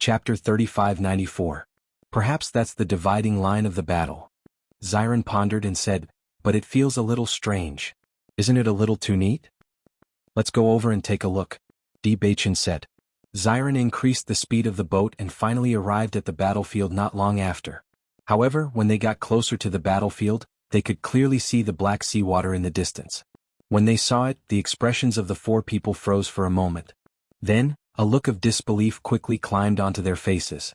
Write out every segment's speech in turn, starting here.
Chapter 3594. Perhaps that's the dividing line of the battle. Xiren pondered and said, but it feels a little strange. Isn't it a little too neat? Let's go over and take a look, Bachin said. Xiren increased the speed of the boat and finally arrived at the battlefield not long after. However, when they got closer to the battlefield, they could clearly see the black sea water in the distance. When they saw it, the expressions of the four people froze for a moment. Then, a look of disbelief quickly climbed onto their faces.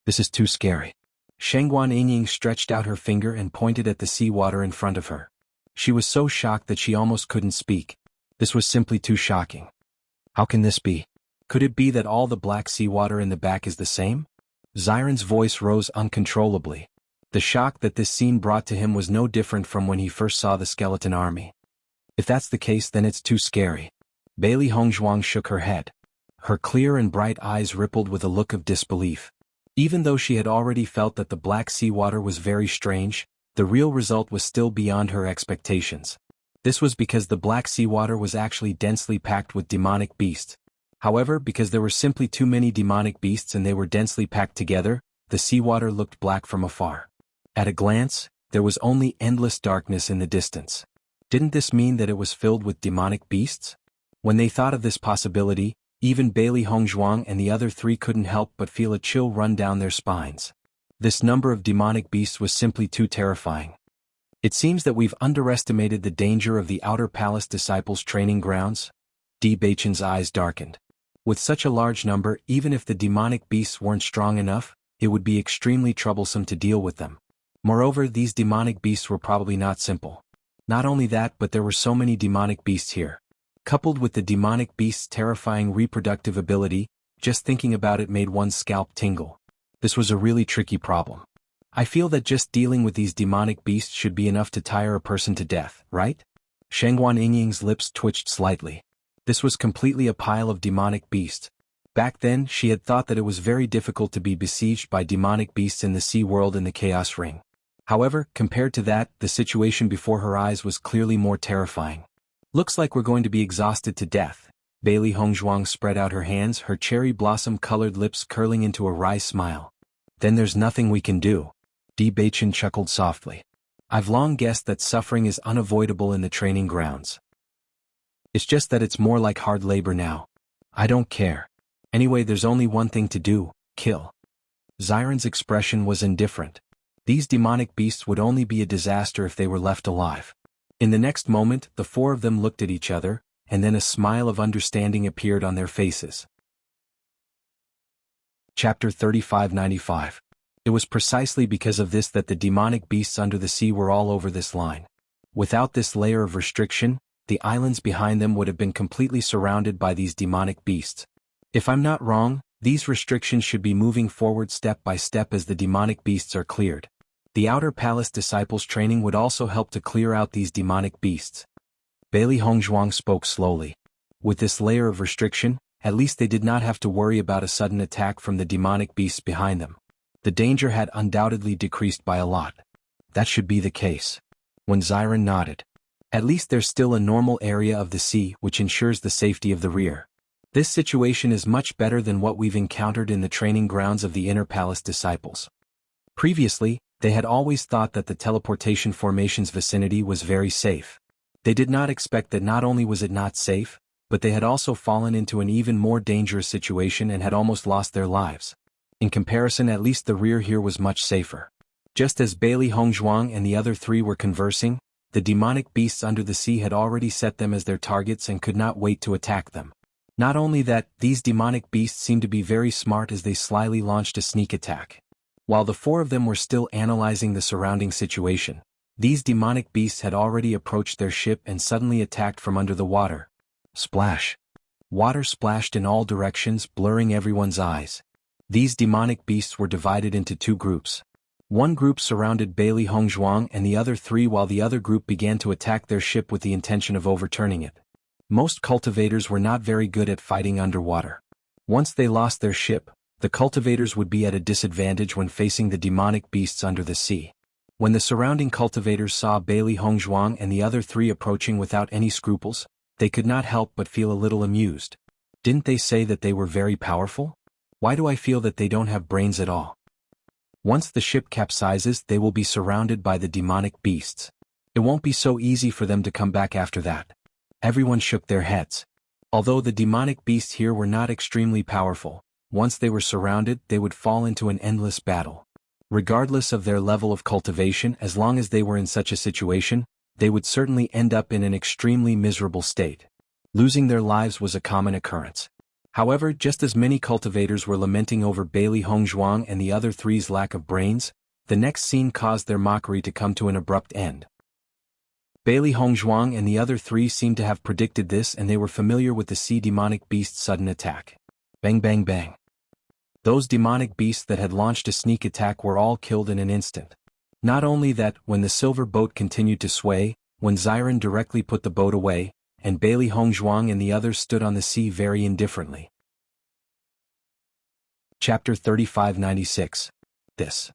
This is too scary. Shengguan Yingying stretched out her finger and pointed at the seawater in front of her. She was so shocked that she almost couldn't speak. This was simply too shocking. How can this be? Could it be that all the black seawater in the back is the same? Xiren's voice rose uncontrollably. The shock that this scene brought to him was no different from when he first saw the skeleton army. If that's the case, then it's too scary. Bailey Hongzhuang shook her head. Her clear and bright eyes rippled with a look of disbelief. Even though she had already felt that the black seawater was very strange, the real result was still beyond her expectations. This was because the black seawater was actually densely packed with demonic beasts. However, because there were simply too many demonic beasts and they were densely packed together, the seawater looked black from afar. At a glance, there was only endless darkness in the distance. Didn't this mean that it was filled with demonic beasts? When they thought of this possibility, even Bailey Hongzhuang and the other three couldn't help but feel a chill run down their spines. This number of demonic beasts was simply too terrifying. It seems that we've underestimated the danger of the Outer Palace Disciples' training grounds. Bachin's eyes darkened. With such a large number, even if the demonic beasts weren't strong enough, it would be extremely troublesome to deal with them. Moreover, these demonic beasts were probably not simple. Not only that, but there were so many demonic beasts here. Coupled with the demonic beast's terrifying reproductive ability, just thinking about it made one's scalp tingle. This was a really tricky problem. I feel that just dealing with these demonic beasts should be enough to tire a person to death, right? Shengguan Yingying's lips twitched slightly. This was completely a pile of demonic beasts. Back then, she had thought that it was very difficult to be besieged by demonic beasts in the sea world in the Chaos Ring. However, compared to that, the situation before her eyes was clearly more terrifying. Looks like we're going to be exhausted to death. Bailey Hongzhuang spread out her hands, her cherry blossom-colored lips curling into a wry smile. Then there's nothing we can do. Bachin chuckled softly. I've long guessed that suffering is unavoidable in the training grounds. It's just that it's more like hard labor now. I don't care. Anyway, there's only one thing to do, kill. Xiren's expression was indifferent. These demonic beasts would only be a disaster if they were left alive. In the next moment, the four of them looked at each other, and then a smile of understanding appeared on their faces. Chapter 3595. It was precisely because of this that the demonic beasts under the sea were all over this line. Without this layer of restriction, the islands behind them would have been completely surrounded by these demonic beasts. If I'm not wrong, these restrictions should be moving forward step by step as the demonic beasts are cleared. The Outer Palace Disciples' training would also help to clear out these demonic beasts. Bailey Hongzhuang spoke slowly. With this layer of restriction, at least they did not have to worry about a sudden attack from the demonic beasts behind them. The danger had undoubtedly decreased by a lot. That should be the case. When Xiren nodded. At least there's still a normal area of the sea which ensures the safety of the rear. This situation is much better than what we've encountered in the training grounds of the Inner Palace Disciples. Previously, they had always thought that the teleportation formation's vicinity was very safe. They did not expect that not only was it not safe, but they had also fallen into an even more dangerous situation and had almost lost their lives. In comparison, at least the rear here was much safer. Just as Bailey Hongzhuang and the other three were conversing, the demonic beasts under the sea had already set them as their targets and could not wait to attack them. Not only that, these demonic beasts seemed to be very smart as they slyly launched a sneak attack. While the four of them were still analyzing the surrounding situation, these demonic beasts had already approached their ship and suddenly attacked from under the water. Splash! Water splashed in all directions, blurring everyone's eyes. These demonic beasts were divided into two groups. One group surrounded Bailey Hongzhuang and the other three, while the other group began to attack their ship with the intention of overturning it. Most cultivators were not very good at fighting underwater. Once they lost their ship, the cultivators would be at a disadvantage when facing the demonic beasts under the sea. When the surrounding cultivators saw Bailey Hongzhuang and the other three approaching without any scruples, they could not help but feel a little amused. Didn't they say that they were very powerful? Why do I feel that they don't have brains at all? Once the ship capsizes, they will be surrounded by the demonic beasts. It won't be so easy for them to come back after that. Everyone shook their heads. Although the demonic beasts here were not extremely powerful, once they were surrounded, they would fall into an endless battle. Regardless of their level of cultivation, as long as they were in such a situation, they would certainly end up in an extremely miserable state. Losing their lives was a common occurrence. However, just as many cultivators were lamenting over Bailey Hongzhuang and the other three's lack of brains, the next scene caused their mockery to come to an abrupt end. Bailey Hongzhuang and the other three seemed to have predicted this, and they were familiar with the sea demonic beast's sudden attack. Bang bang bang. Those demonic beasts that had launched a sneak attack were all killed in an instant. Not only that, when the silver boat continued to sway, when Ziren directly put the boat away, and Bailey Hongzhuang and the others stood on the sea very indifferently. Chapter 3596. This.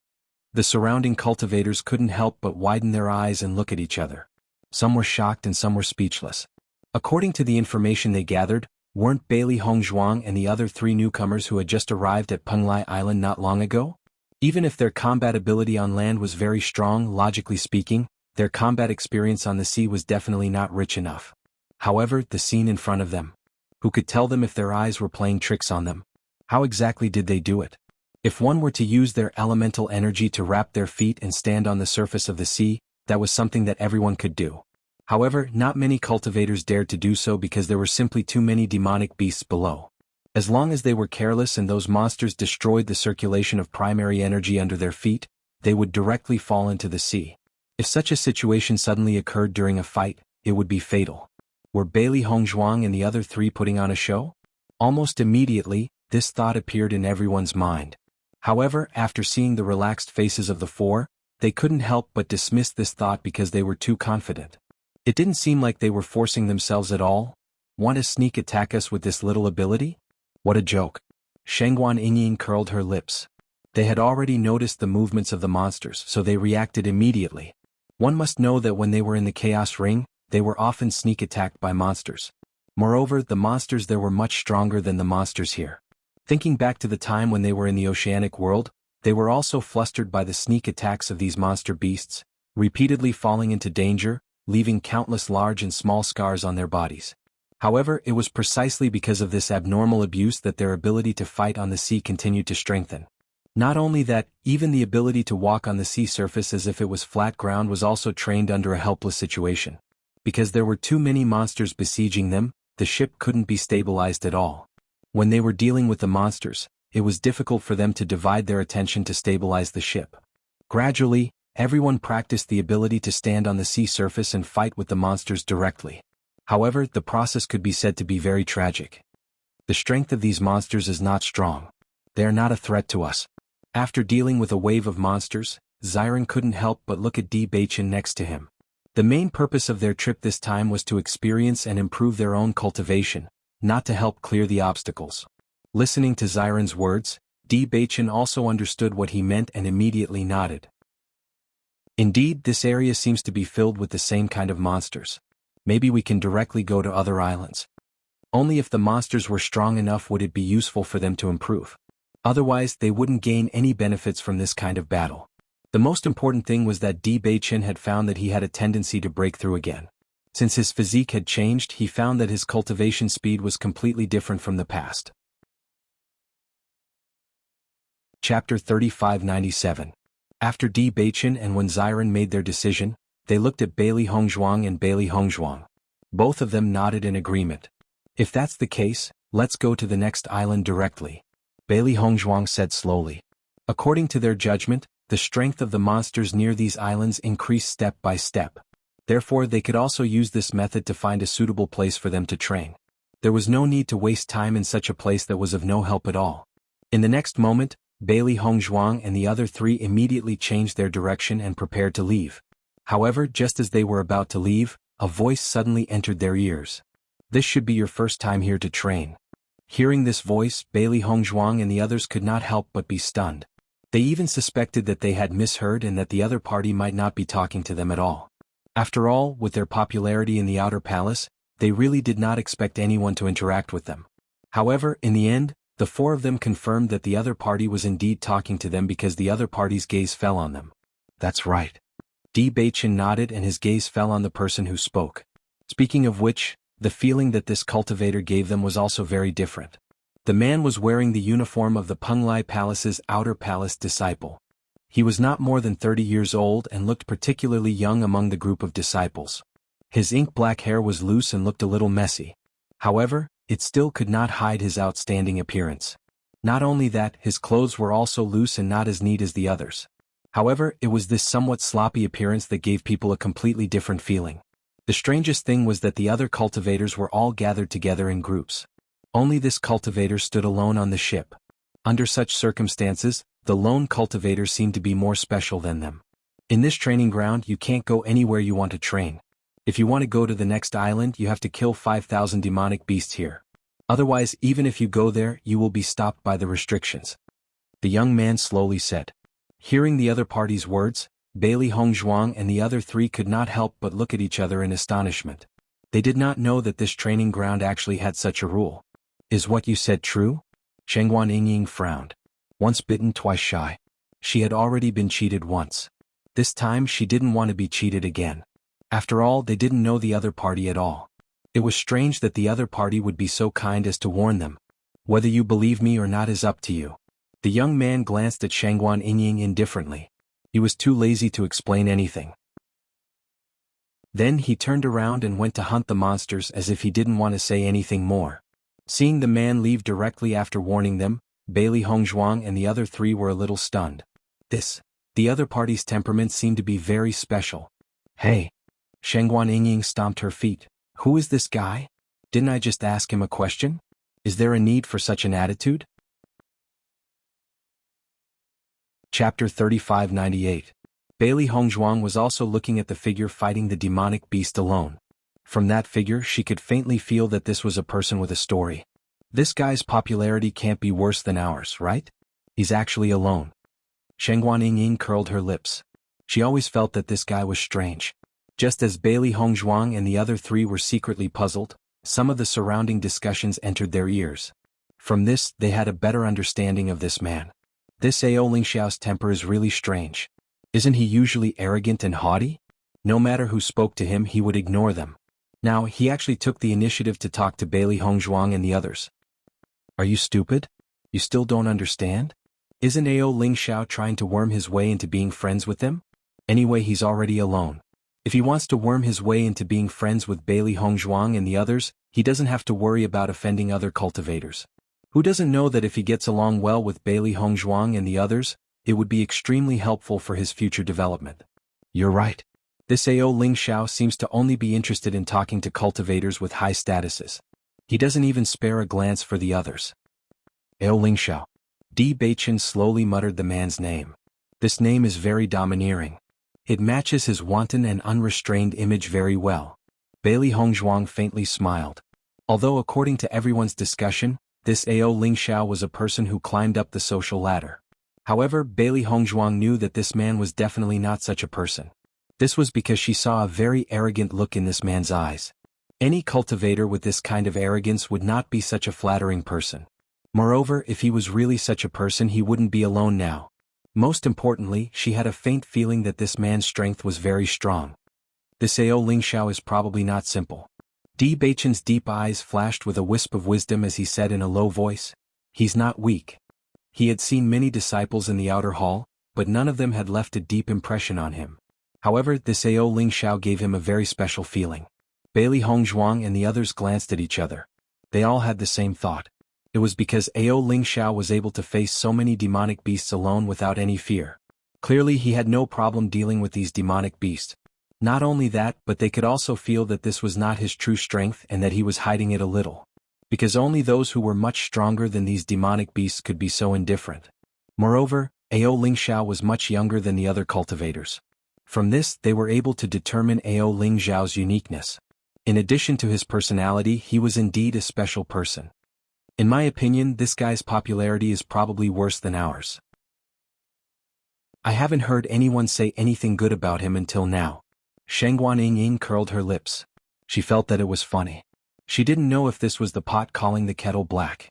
The surrounding cultivators couldn't help but widen their eyes and look at each other. Some were shocked and some were speechless. According to the information they gathered, weren't Bailey Hongzhuang and the other three newcomers who had just arrived at Penglai Island not long ago? Even if their combat ability on land was very strong, logically speaking, their combat experience on the sea was definitely not rich enough. However, the scene in front of them. Who could tell them if their eyes were playing tricks on them? How exactly did they do it? If one were to use their elemental energy to wrap their feet and stand on the surface of the sea, that was something that everyone could do. However, not many cultivators dared to do so because there were simply too many demonic beasts below. As long as they were careless and those monsters destroyed the circulation of primary energy under their feet, they would directly fall into the sea. If such a situation suddenly occurred during a fight, it would be fatal. Were Bailey Hongzhuang and the other three putting on a show? Almost immediately, this thought appeared in everyone's mind. However, after seeing the relaxed faces of the four, they couldn't help but dismiss this thought because they were too confident. It didn't seem like they were forcing themselves at all. Want to sneak attack us with this little ability? What a joke. Shengguan Yingying curled her lips. They had already noticed the movements of the monsters, so they reacted immediately. One must know that when they were in the Chaos Ring, they were often sneak attacked by monsters. Moreover, the monsters there were much stronger than the monsters here. Thinking back to the time when they were in the oceanic world, they were also flustered by the sneak attacks of these monster beasts, repeatedly falling into danger, leaving countless large and small scars on their bodies. However, it was precisely because of this abnormal abuse that their ability to fight on the sea continued to strengthen. Not only that, even the ability to walk on the sea surface as if it was flat ground was also trained under a helpless situation. Because there were too many monsters besieging them, the ship couldn't be stabilized at all. When they were dealing with the monsters, it was difficult for them to divide their attention to stabilize the ship. Gradually, everyone practiced the ability to stand on the sea surface and fight with the monsters directly. However, the process could be said to be very tragic. The strength of these monsters is not strong. They are not a threat to us. After dealing with a wave of monsters, Ziren couldn't help but look at Di Baichen next to him. The main purpose of their trip this time was to experience and improve their own cultivation, not to help clear the obstacles. Listening to Ziren's words, Di Baichen also understood what he meant and immediately nodded. Indeed, this area seems to be filled with the same kind of monsters. Maybe we can directly go to other islands. Only if the monsters were strong enough would it be useful for them to improve. Otherwise, they wouldn't gain any benefits from this kind of battle. The most important thing was that Di Baichen had found that he had a tendency to break through again. Since his physique had changed, he found that his cultivation speed was completely different from the past. Chapter 3597. After Di Baichen and when Ziren made their decision, they looked at Bailey Hongzhuang and Bailey Hongzhuang. Both of them nodded in agreement. If that's the case, let's go to the next island directly, Bailey Hongzhuang said slowly. According to their judgment, the strength of the monsters near these islands increased step by step. Therefore, they could also use this method to find a suitable place for them to train. There was no need to waste time in such a place that was of no help at all. In the next moment, Bailey Hongzhuang and the other three immediately changed their direction and prepared to leave. However, just as they were about to leave, a voice suddenly entered their ears. This should be your first time here to train. Hearing this voice, Bailey Hongzhuang and the others could not help but be stunned. They even suspected that they had misheard and that the other party might not be talking to them at all. After all, with their popularity in the Outer Palace, they really did not expect anyone to interact with them. However, in the end, The four of them confirmed that the other party was indeed talking to them because the other party's gaze fell on them. That's right. Di Baichen nodded and his gaze fell on the person who spoke. Speaking of which, the feeling that this cultivator gave them was also very different. The man was wearing the uniform of the Penglai Palace's outer palace disciple. He was not more than 30 years old and looked particularly young among the group of disciples. His ink-black hair was loose and looked a little messy. However, it still could not hide his outstanding appearance. Not only that, his clothes were also loose and not as neat as the others. However, it was this somewhat sloppy appearance that gave people a completely different feeling. The strangest thing was that the other cultivators were all gathered together in groups. Only this cultivator stood alone on the ship. Under such circumstances, the lone cultivator seemed to be more special than them. In this training ground you can't go anywhere you want to train. If you want to go to the next island you have to kill 5,000 demonic beasts here. Otherwise, even if you go there, you will be stopped by the restrictions. The young man slowly said. Hearing the other party's words, Bailey Hongzhuang and the other three could not help but look at each other in astonishment. They did not know that this training ground actually had such a rule. Is what you said true? Shengguan Yingying frowned. Once bitten, twice shy. She had already been cheated once. This time she didn't want to be cheated again. After all, they didn't know the other party at all. It was strange that the other party would be so kind as to warn them. Whether you believe me or not is up to you. The young man glanced at Shengguan Yingying indifferently. He was too lazy to explain anything. Then he turned around and went to hunt the monsters as if he didn't want to say anything more. Seeing the man leave directly after warning them, Bailey Hongzhuang and the other three were a little stunned. The other party's temperament seemed to be very special. Hey! Shengguan Yingying stomped her feet. Who is this guy? Didn't I just ask him a question? Is there a need for such an attitude? Chapter 3598. Bailey Hongzhuang was also looking at the figure fighting the demonic beast alone. From that figure she could faintly feel that this was a person with a story. This guy's popularity can't be worse than ours, right? He's actually alone. Shengguan Yingying curled her lips. She always felt that this guy was strange. Just as Bailey Hongzhuang and the other three were secretly puzzled, some of the surrounding discussions entered their ears. From this, they had a better understanding of this man. This Ao Lingxiao's temper is really strange. Isn't he usually arrogant and haughty? No matter who spoke to him, he would ignore them. Now, he actually took the initiative to talk to Bailey Hongzhuang and the others. Are you stupid? You still don't understand? Isn't Ao Lingxiao trying to worm his way into being friends with them? Anyway, he's already alone. If he wants to worm his way into being friends with Bailey Hongzhuang and the others, he doesn't have to worry about offending other cultivators. Who doesn't know that if he gets along well with Bailey Hongzhuang and the others, it would be extremely helpful for his future development? You're right. This Ao Lingxiao seems to only be interested in talking to cultivators with high statuses. He doesn't even spare a glance for the others. Ao Lingxiao. Di Baichen slowly muttered the man's name. This name is very domineering. It matches his wanton and unrestrained image very well. Bailey Hongzhuang faintly smiled. Although according to everyone's discussion, this Ao Lingxiao was a person who climbed up the social ladder. However, Bailey Hongzhuang knew that this man was definitely not such a person. This was because she saw a very arrogant look in this man's eyes. Any cultivator with this kind of arrogance would not be such a flattering person. Moreover, if he was really such a person, he wouldn't be alone now. Most importantly, she had a faint feeling that this man's strength was very strong. This Ao Lingxiao is probably not simple. Di Baichen's deep eyes flashed with a wisp of wisdom as he said in a low voice, he's not weak. He had seen many disciples in the outer hall, but none of them had left a deep impression on him. However, this Ao Lingxiao gave him a very special feeling. Bailey Hongzhuang and the others glanced at each other. They all had the same thought. It was because Ao Lingxiao was able to face so many demonic beasts alone without any fear. Clearly he had no problem dealing with these demonic beasts. Not only that, but they could also feel that this was not his true strength and that he was hiding it a little. Because only those who were much stronger than these demonic beasts could be so indifferent. Moreover, Ao Lingxiao was much younger than the other cultivators. From this, they were able to determine Ao Lingxiao's uniqueness. In addition to his personality, he was indeed a special person. In my opinion, this guy's popularity is probably worse than ours. I haven't heard anyone say anything good about him until now. Shengguan Yingying curled her lips. She felt that it was funny. She didn't know if this was the pot calling the kettle black.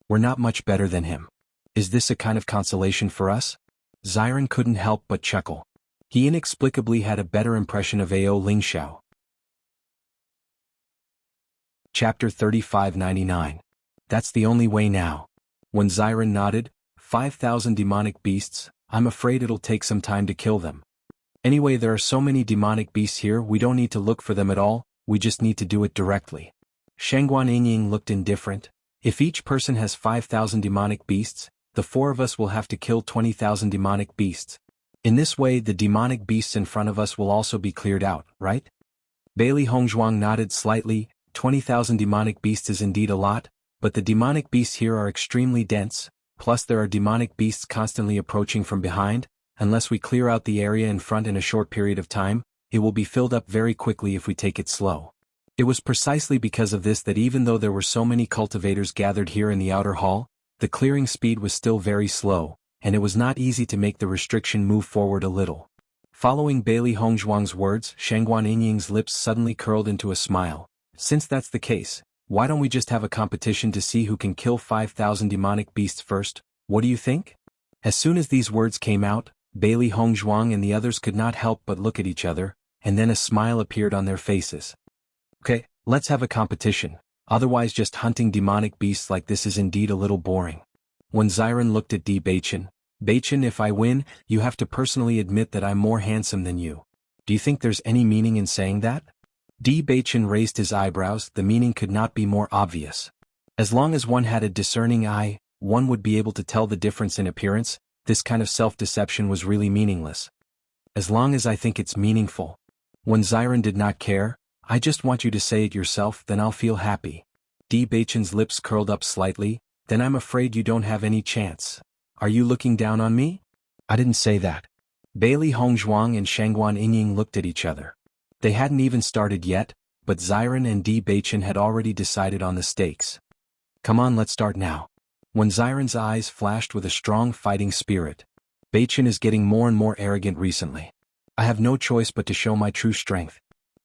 We're not much better than him. Is this a kind of consolation for us? Ziren couldn't help but chuckle. He inexplicably had a better impression of Ao Lingxiao. Chapter 3599. That's the only way now. When Ziren nodded, 5,000 demonic beasts, I'm afraid it'll take some time to kill them. Anyway, there are so many demonic beasts here, we don't need to look for them at all, we just need to do it directly. Shangguan Yingying looked indifferent. If each person has 5,000 demonic beasts, the four of us will have to kill 20,000 demonic beasts. In this way, the demonic beasts in front of us will also be cleared out, right? Bailey Hongzhuang nodded slightly. 20,000 demonic beasts is indeed a lot, but the demonic beasts here are extremely dense, plus there are demonic beasts constantly approaching from behind. Unless we clear out the area in front in a short period of time, it will be filled up very quickly if we take it slow. It was precisely because of this that even though there were so many cultivators gathered here in the outer hall, the clearing speed was still very slow, and it was not easy to make the restriction move forward a little. Following Bailey Hongzhuang's words, Shangguan Yingying's lips suddenly curled into a smile. Since that's the case, why don't we just have a competition to see who can kill 5,000 demonic beasts first? What do you think? As soon as these words came out, Bailey Hongzhuang and the others could not help but look at each other, and then a smile appeared on their faces. Okay, let's have a competition, otherwise just hunting demonic beasts like this is indeed a little boring. When Ziren looked at Di Beichen, if I win, you have to personally admit that I'm more handsome than you. Do you think there's any meaning in saying that? Di Beichen raised his eyebrows, the meaning could not be more obvious. As long as one had a discerning eye, one would be able to tell the difference in appearance. This kind of self-deception was really meaningless. As long as I think it's meaningful. When Ziren did not care, I just want you to say it yourself, then I'll feel happy. Di Beichen's lips curled up slightly, then I'm afraid you don't have any chance. Are you looking down on me? I didn't say that. Bailey Hongzhuang and Shangguan Yingying looked at each other. They hadn't even started yet, but Ziren and Di Beichen had already decided on the stakes. Come on, let's start now. When Ziren's eyes flashed with a strong fighting spirit. Beichen is getting more and more arrogant recently. I have no choice but to show my true strength.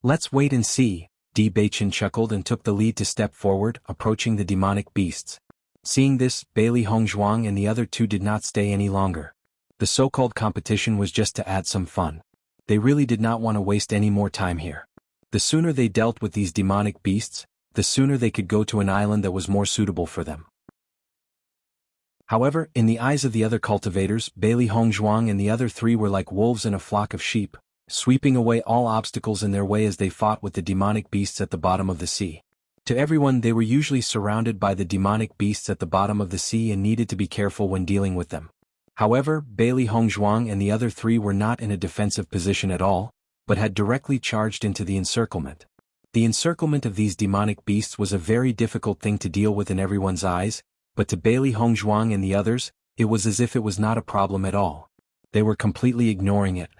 Let's wait and see. Di Beichen chuckled and took the lead to step forward, approaching the demonic beasts. Seeing this, Bailey Hongzhuang and the other two did not stay any longer. The so-called competition was just to add some fun. They really did not want to waste any more time here. The sooner they dealt with these demonic beasts, the sooner they could go to an island that was more suitable for them. However, in the eyes of the other cultivators, Bailey Hongzhuang and the other three were like wolves in a flock of sheep, sweeping away all obstacles in their way as they fought with the demonic beasts at the bottom of the sea. To everyone, they were usually surrounded by the demonic beasts at the bottom of the sea and needed to be careful when dealing with them. However, Bailey Hongzhuang and the other three were not in a defensive position at all, but had directly charged into the encirclement. The encirclement of these demonic beasts was a very difficult thing to deal with in everyone's eyes, but to Bailey Hongzhuang and the others, it was as if it was not a problem at all. They were completely ignoring it.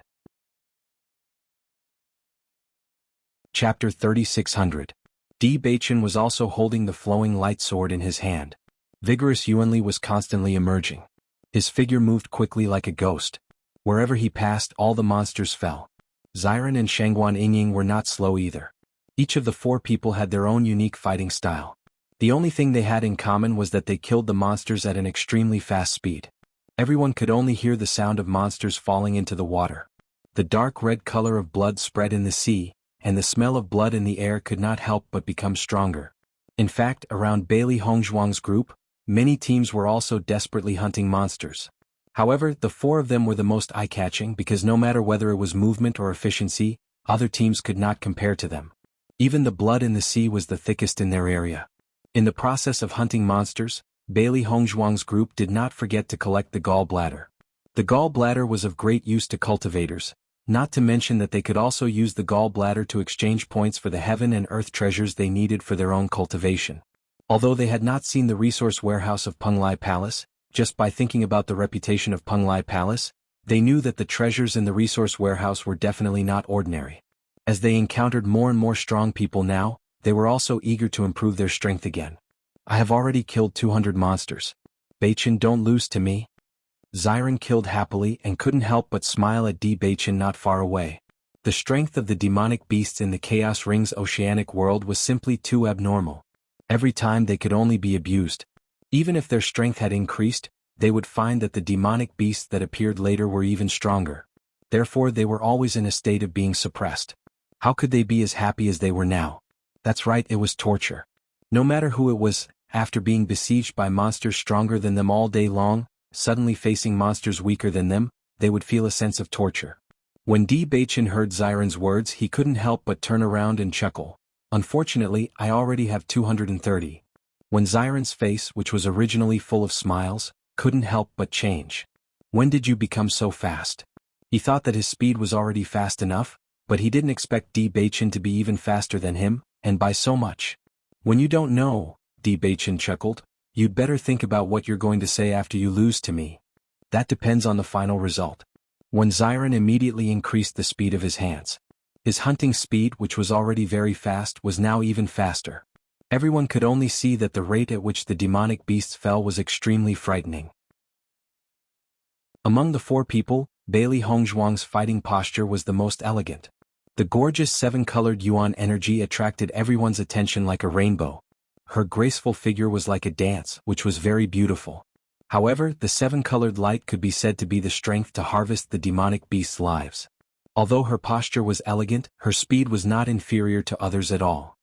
Chapter 3600. Di Beichen was also holding the flowing light sword in his hand. Vigorous Yuanli was constantly emerging. His figure moved quickly like a ghost. Wherever he passed, all the monsters fell. Ziren and Shangguan Yingying were not slow either. Each of the four people had their own unique fighting style. The only thing they had in common was that they killed the monsters at an extremely fast speed. Everyone could only hear the sound of monsters falling into the water. The dark red color of blood spread in the sea, and the smell of blood in the air could not help but become stronger. In fact, around Bailey Hongzhuang's group, many teams were also desperately hunting monsters. However, the four of them were the most eye-catching because no matter whether it was movement or efficiency, other teams could not compare to them. Even the blood in the sea was the thickest in their area. In the process of hunting monsters, Bailey Hongzhuang's group did not forget to collect the gallbladder. The gallbladder was of great use to cultivators, not to mention that they could also use the gallbladder to exchange points for the heaven and earth treasures they needed for their own cultivation. Although they had not seen the resource warehouse of Penglai Palace, just by thinking about the reputation of Penglai Palace, they knew that the treasures in the resource warehouse were definitely not ordinary. As they encountered more and more strong people now, they were also eager to improve their strength again. I have already killed 200 monsters. Beichen, don't lose to me. Ziren killed happily and couldn't help but smile at Di Beichen not far away. The strength of the demonic beasts in the Chaos Ring's oceanic world was simply too abnormal. Every time they could only be abused. Even if their strength had increased, they would find that the demonic beasts that appeared later were even stronger. Therefore they were always in a state of being suppressed. How could they be as happy as they were now? That's right, it was torture. No matter who it was, after being besieged by monsters stronger than them all day long, suddenly facing monsters weaker than them, they would feel a sense of torture. When Di Baichen heard Xiren's words, he couldn't help but turn around and chuckle. Unfortunately, I already have 230. When Xiren's face, which was originally full of smiles, couldn't help but change. When did you become so fast? He thought that his speed was already fast enough, but he didn't expect Di Baichen to be even faster than him, and by so much. When you don't know, Di Baichen chuckled, you'd better think about what you're going to say after you lose to me. That depends on the final result. When Xiren immediately increased the speed of his hands. His hunting speed, which was already very fast, was now even faster. Everyone could only see that the rate at which the demonic beasts fell was extremely frightening. Among the four people, Bailey Hongzhuang's fighting posture was the most elegant. The gorgeous seven-colored yuan energy attracted everyone's attention like a rainbow. Her graceful figure was like a dance, which was very beautiful. However, the seven-colored light could be said to be the strength to harvest the demonic beasts' lives. Although her posture was elegant, her speed was not inferior to others at all.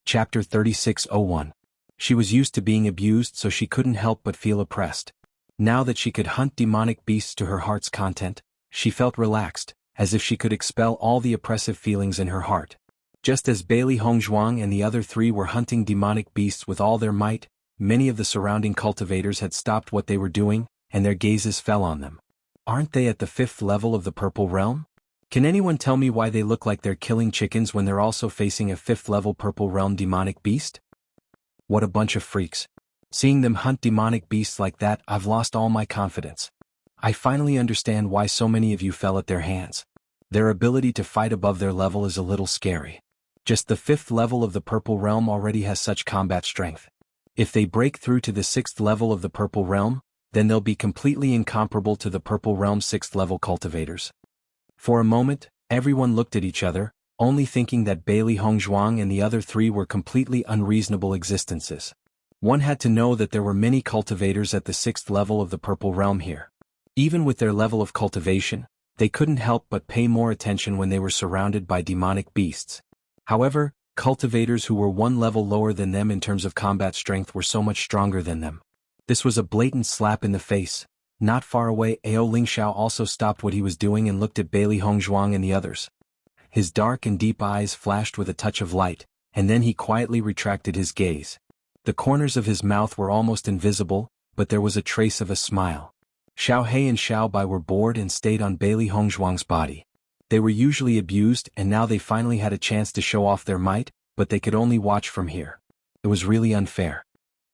Chapter 36:01. She was used to being abused, so she couldn't help but feel oppressed. Now that she could hunt demonic beasts to her heart's content, she felt relaxed, as if she could expel all the oppressive feelings in her heart. Just as Bailey Hongzhuang and the other three were hunting demonic beasts with all their might, many of the surrounding cultivators had stopped what they were doing, and their gazes fell on them. Aren't they at the 5th level of the Purple Realm? Can anyone tell me why they look like they're killing chickens when they're also facing a 5th level Purple Realm demonic beast? What a bunch of freaks. Seeing them hunt demonic beasts like that, I've lost all my confidence. I finally understand why so many of you fell at their hands. Their ability to fight above their level is a little scary. Just the 5th level of the Purple Realm already has such combat strength. If they break through to the 6th level of the Purple Realm, then they'll be completely incomparable to the Purple Realm 6th level cultivators. For a moment, everyone looked at each other, only thinking that Bailey Hongzhuang and the other three were completely unreasonable existences. One had to know that there were many cultivators at the 6th level of the Purple Realm here. Even with their level of cultivation, they couldn't help but pay more attention when they were surrounded by demonic beasts. However, cultivators who were one level lower than them in terms of combat strength were so much stronger than them. This was a blatant slap in the face. Not far away, Ao Lingxiao also stopped what he was doing and looked at Bailey Hongzhuang and the others. His dark and deep eyes flashed with a touch of light, and then he quietly retracted his gaze. The corners of his mouth were almost invisible, but there was a trace of a smile. Xiao He and Xiao Bai were bored and stayed on Bailey Hongzhuang's body. They were usually abused, and now they finally had a chance to show off their might, but they could only watch from here. It was really unfair.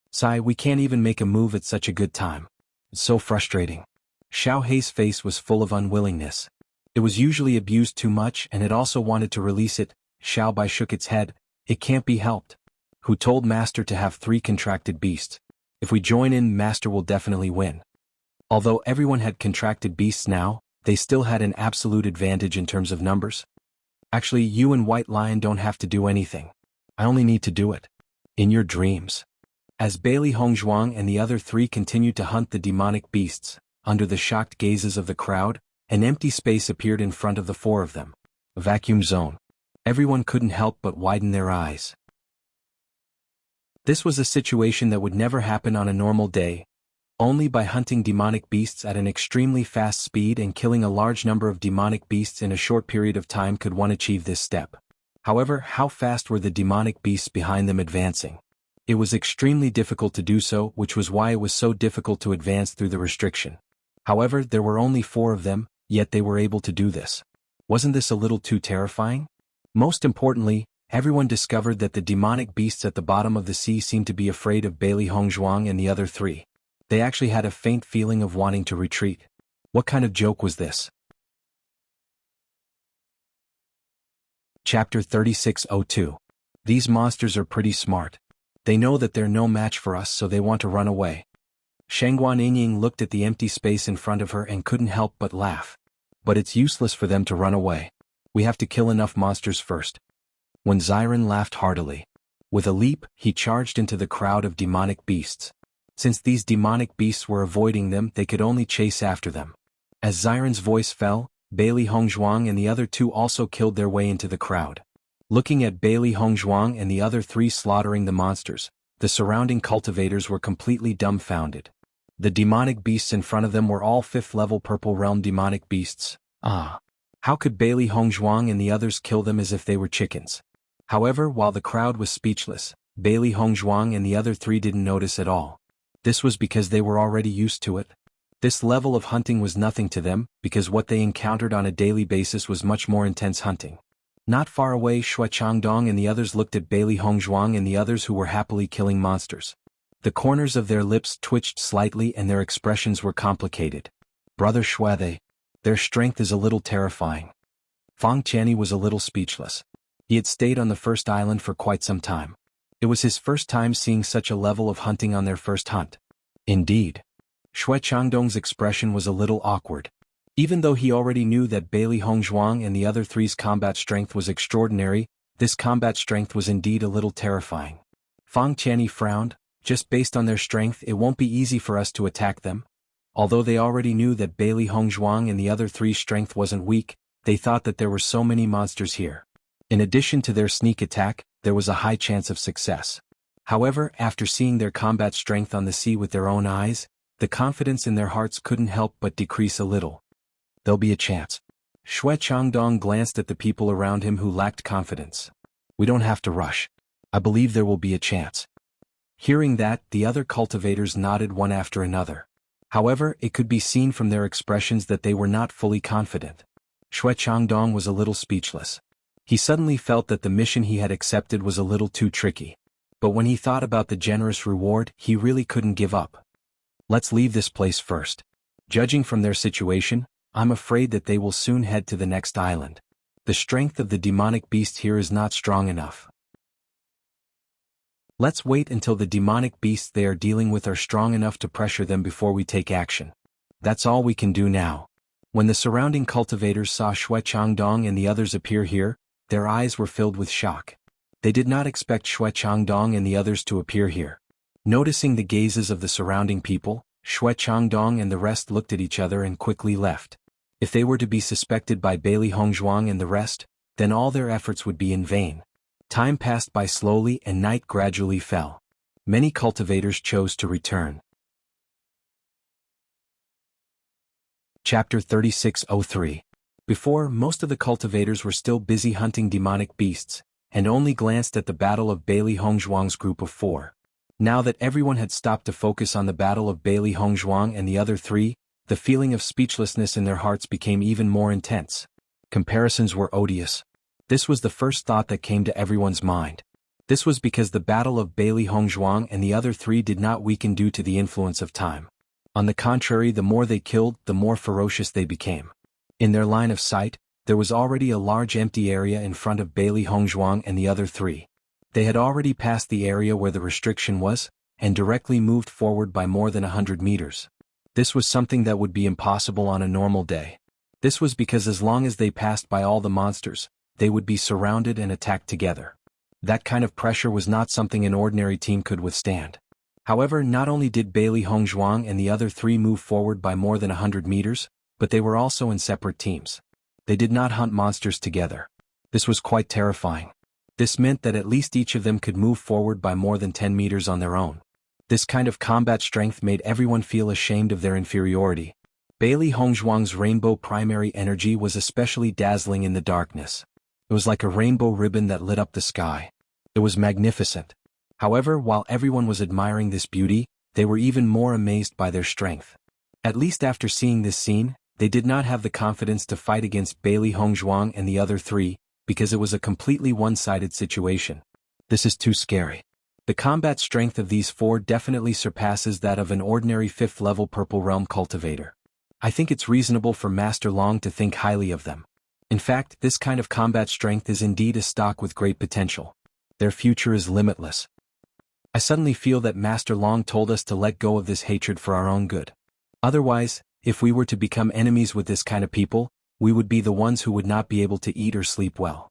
Sai, we can't even make a move at such a good time. It's so frustrating. Xiao Hei's face was full of unwillingness. It was usually abused too much, and it also wanted to release it. Xiao Bai shook its head. It can't be helped. Who told Master to have 3 contracted beasts? If we join in, Master will definitely win. Although everyone had contracted beasts now, they still had an absolute advantage in terms of numbers. Actually, you and White Lion don't have to do anything. I only need to do it. In your dreams. As Bailey Hongzhuang and the other three continued to hunt the demonic beasts, under the shocked gazes of the crowd, an empty space appeared in front of the 4 of them. A vacuum zone. Everyone couldn't help but widen their eyes. This was a situation that would never happen on a normal day. Only by hunting demonic beasts at an extremely fast speed and killing a large number of demonic beasts in a short period of time could one achieve this step. However, how fast were the demonic beasts behind them advancing? It was extremely difficult to do so, which was why it was so difficult to advance through the restriction. However, there were only 4 of them, yet they were able to do this. Wasn't this a little too terrifying? Most importantly, everyone discovered that the demonic beasts at the bottom of the sea seemed to be afraid of Bailey Hongzhuang and the other 3. They actually had a faint feeling of wanting to retreat. What kind of joke was this? Chapter 36:02. These monsters are pretty smart. They know that they're no match for us, so they want to run away. Shangguan Yingying looked at the empty space in front of her and couldn't help but laugh. But it's useless for them to run away. We have to kill enough monsters first. When Xiren laughed heartily. With a leap, he charged into the crowd of demonic beasts. Since these demonic beasts were avoiding them, they could only chase after them. As Xiren's voice fell, Bailey Hongzhuang and the other two also killed their way into the crowd. Looking at Bailey Hongzhuang and the other three slaughtering the monsters, the surrounding cultivators were completely dumbfounded. The demonic beasts in front of them were all 5th level Purple Realm demonic beasts. How could Bailey Hongzhuang and the others kill them as if they were chickens? However, while the crowd was speechless, Bailey Hongzhuang and the other three didn't notice at all. This was because they were already used to it. This level of hunting was nothing to them, because what they encountered on a daily basis was much more intense hunting. Not far away, Shui Changdong and the others looked at Bailey Hongzhuang and the others who were happily killing monsters. The corners of their lips twitched slightly and their expressions were complicated. Brother Shui, their strength is a little terrifying. Fang Qianni was a little speechless. He had stayed on the first island for quite some time. It was his first time seeing such a level of hunting on their first hunt. Indeed. Shui Changdong's expression was a little awkward. Even though he already knew that Bailey Hongzhuang and the other three's combat strength was extraordinary, this combat strength was indeed a little terrifying. Fang Qianni frowned. Just based on their strength, it won't be easy for us to attack them. Although they already knew that Bailey Hongzhuang and the other three's strength wasn't weak, they thought that there were so many monsters here. In addition to their sneak attack, there was a high chance of success. However, after seeing their combat strength on the sea with their own eyes, the confidence in their hearts couldn't help but decrease a little. There'll be a chance. Shui Changdong glanced at the people around him who lacked confidence. We don't have to rush. I believe there will be a chance. Hearing that, the other cultivators nodded one after another. However, it could be seen from their expressions that they were not fully confident. Shui Changdong was a little speechless. He suddenly felt that the mission he had accepted was a little too tricky. But when he thought about the generous reward, he really couldn't give up. Let's leave this place first. Judging from their situation, I'm afraid that they will soon head to the next island. The strength of the demonic beast here is not strong enough. Let's wait until the demonic beasts they are dealing with are strong enough to pressure them before we take action. That's all we can do now. When the surrounding cultivators saw Shui Changdong and the others appear here, their eyes were filled with shock. They did not expect Shui Changdong and the others to appear here. Noticing the gazes of the surrounding people, Shui Changdong and the rest looked at each other and quickly left. If they were to be suspected by Bailey Hongzhuang and the rest, then all their efforts would be in vain. Time passed by slowly and night gradually fell. Many cultivators chose to return. Chapter 3603. Before, most of the cultivators were still busy hunting demonic beasts, and only glanced at the battle of Bailey Hongzhuang's group of 4. Now that everyone had stopped to focus on the battle of Bailey Hongzhuang and the other 3, the feeling of speechlessness in their hearts became even more intense. Comparisons were odious. This was the first thought that came to everyone's mind. This was because the battle of Bailey Hongzhuang and the other 3 did not weaken due to the influence of time. On the contrary, the more they killed, the more ferocious they became. In their line of sight, there was already a large empty area in front of Bailey Hongzhuang and the other 3. They had already passed the area where the restriction was, and directly moved forward by more than 100 meters. This was something that would be impossible on a normal day. This was because as long as they passed by all the monsters, they would be surrounded and attacked together. That kind of pressure was not something an ordinary team could withstand. However, not only did Bailey Hongzhuang and the other 3 move forward by more than 100 meters, but they were also in separate teams. They did not hunt monsters together. This was quite terrifying. This meant that at least each of them could move forward by more than 10 meters on their own. This kind of combat strength made everyone feel ashamed of their inferiority. Bailey Hongzhuang's rainbow primary energy was especially dazzling in the darkness. It was like a rainbow ribbon that lit up the sky. It was magnificent. However, while everyone was admiring this beauty, they were even more amazed by their strength. At least after seeing this scene, they did not have the confidence to fight against Bailey Hongzhuang and the other 3, because it was a completely one-sided situation. This is too scary. The combat strength of these 4 definitely surpasses that of an ordinary 5th level Purple Realm cultivator. I think it's reasonable for Master Long to think highly of them. In fact, this kind of combat strength is indeed a stock with great potential. Their future is limitless. I suddenly feel that Master Long told us to let go of this hatred for our own good. Otherwise, if we were to become enemies with this kind of people, we would be the ones who would not be able to eat or sleep well.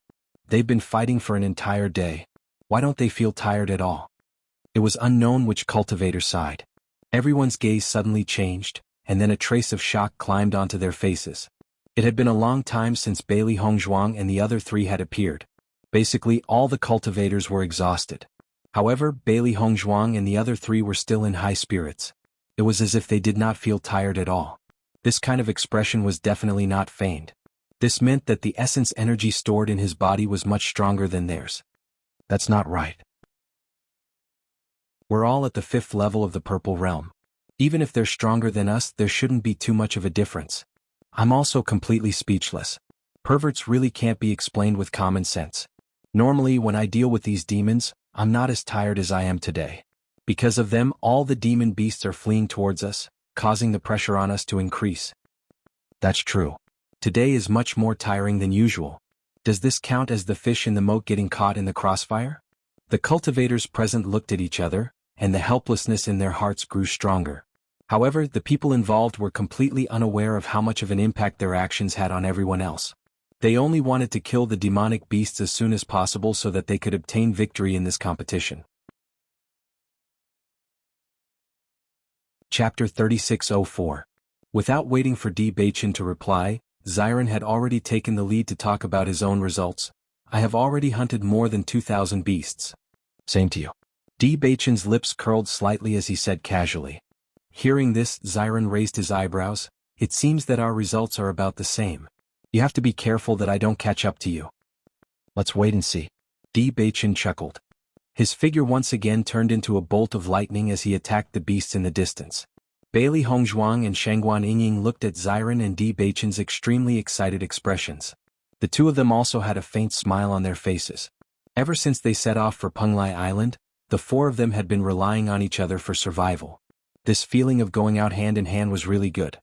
They've been fighting for an entire day. Why don't they feel tired at all? It was unknown which cultivator sighed. Everyone's gaze suddenly changed, and then a trace of shock climbed onto their faces. It had been a long time since Bailey Hongzhuang and the other three had appeared. Basically, all the cultivators were exhausted. However, Bailey Hongzhuang and the other three were still in high spirits. It was as if they did not feel tired at all. This kind of expression was definitely not feigned. This meant that the essence energy stored in his body was much stronger than theirs. That's not right. We're all at the 5th level of the purple realm. Even if they're stronger than us, there shouldn't be too much of a difference. I'm also completely speechless. Perverts really can't be explained with common sense. Normally, when I deal with these demons, I'm not as tired as I am today. Because of them, all the demon beasts are fleeing towards us, causing the pressure on us to increase. That's true. Today is much more tiring than usual. Does this count as the fish in the moat getting caught in the crossfire? The cultivators present looked at each other, and the helplessness in their hearts grew stronger. However, the people involved were completely unaware of how much of an impact their actions had on everyone else. They only wanted to kill the demonic beasts as soon as possible so that they could obtain victory in this competition. Chapter 3604. Without waiting for Di Baichen to reply, Xiren had already taken the lead to talk about his own results. I have already hunted more than 2,000 beasts. Same to you. Di Baichen's lips curled slightly as he said casually. Hearing this, Xiren raised his eyebrows. It seems that our results are about the same. You have to be careful that I don't catch up to you. Let's wait and see. Di Baichen chuckled. His figure once again turned into a bolt of lightning as he attacked the beasts in the distance. Bailey Hongzhuang and Shangguan Yingying looked at Xiren and Di Baichen's extremely excited expressions. The two of them also had a faint smile on their faces. Ever since they set off for Penglai Island, the four of them had been relying on each other for survival. This feeling of going out hand in hand was really good.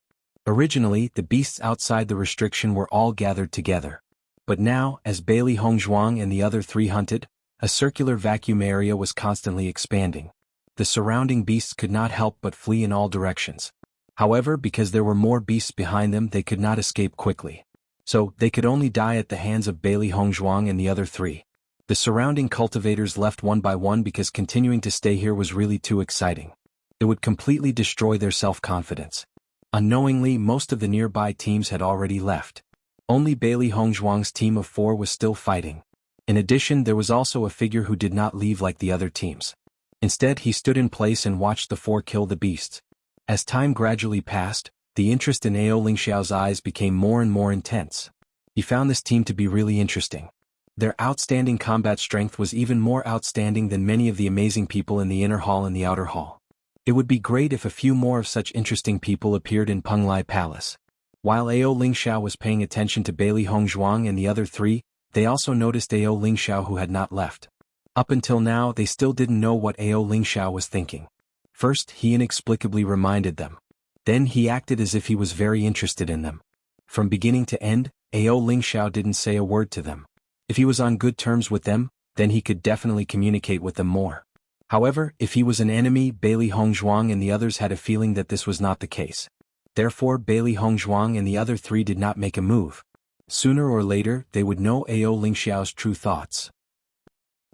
Originally, the beasts outside the restriction were all gathered together. But now, as Bailey Hongzhuang and the other three hunted, a circular vacuum area was constantly expanding. The surrounding beasts could not help but flee in all directions. However, because there were more beasts behind them, they could not escape quickly. So, they could only die at the hands of Bailey Hongzhuang and the other three. The surrounding cultivators left one by one because continuing to stay here was really too exciting. It would completely destroy their self-confidence. Unknowingly, most of the nearby teams had already left. Only Bailey Hongzhuang's team of 4 was still fighting. In addition, there was also a figure who did not leave like the other teams. Instead, he stood in place and watched the 4 kill the beasts. As time gradually passed, the interest in Ao Lingxiao's eyes became more and more intense. He found this team to be really interesting. Their outstanding combat strength was even more outstanding than many of the amazing people in the inner hall and the outer hall. It would be great if a few more of such interesting people appeared in Penglai Palace. While Ao Lingxiao was paying attention to Bailey Hongzhuang and the other three, they also noticed Ao Lingxiao who had not left. Up until now, they still didn't know what Ao Lingxiao was thinking. First, he inexplicably reminded them. Then he acted as if he was very interested in them. From beginning to end, Ao Lingxiao didn't say a word to them. If he was on good terms with them, then he could definitely communicate with them more. However, if he was an enemy, Bailey Hongzhuang and the others had a feeling that this was not the case. Therefore, Bailey Hongzhuang and the other three did not make a move. Sooner or later, they would know Ao Lingxiao's true thoughts.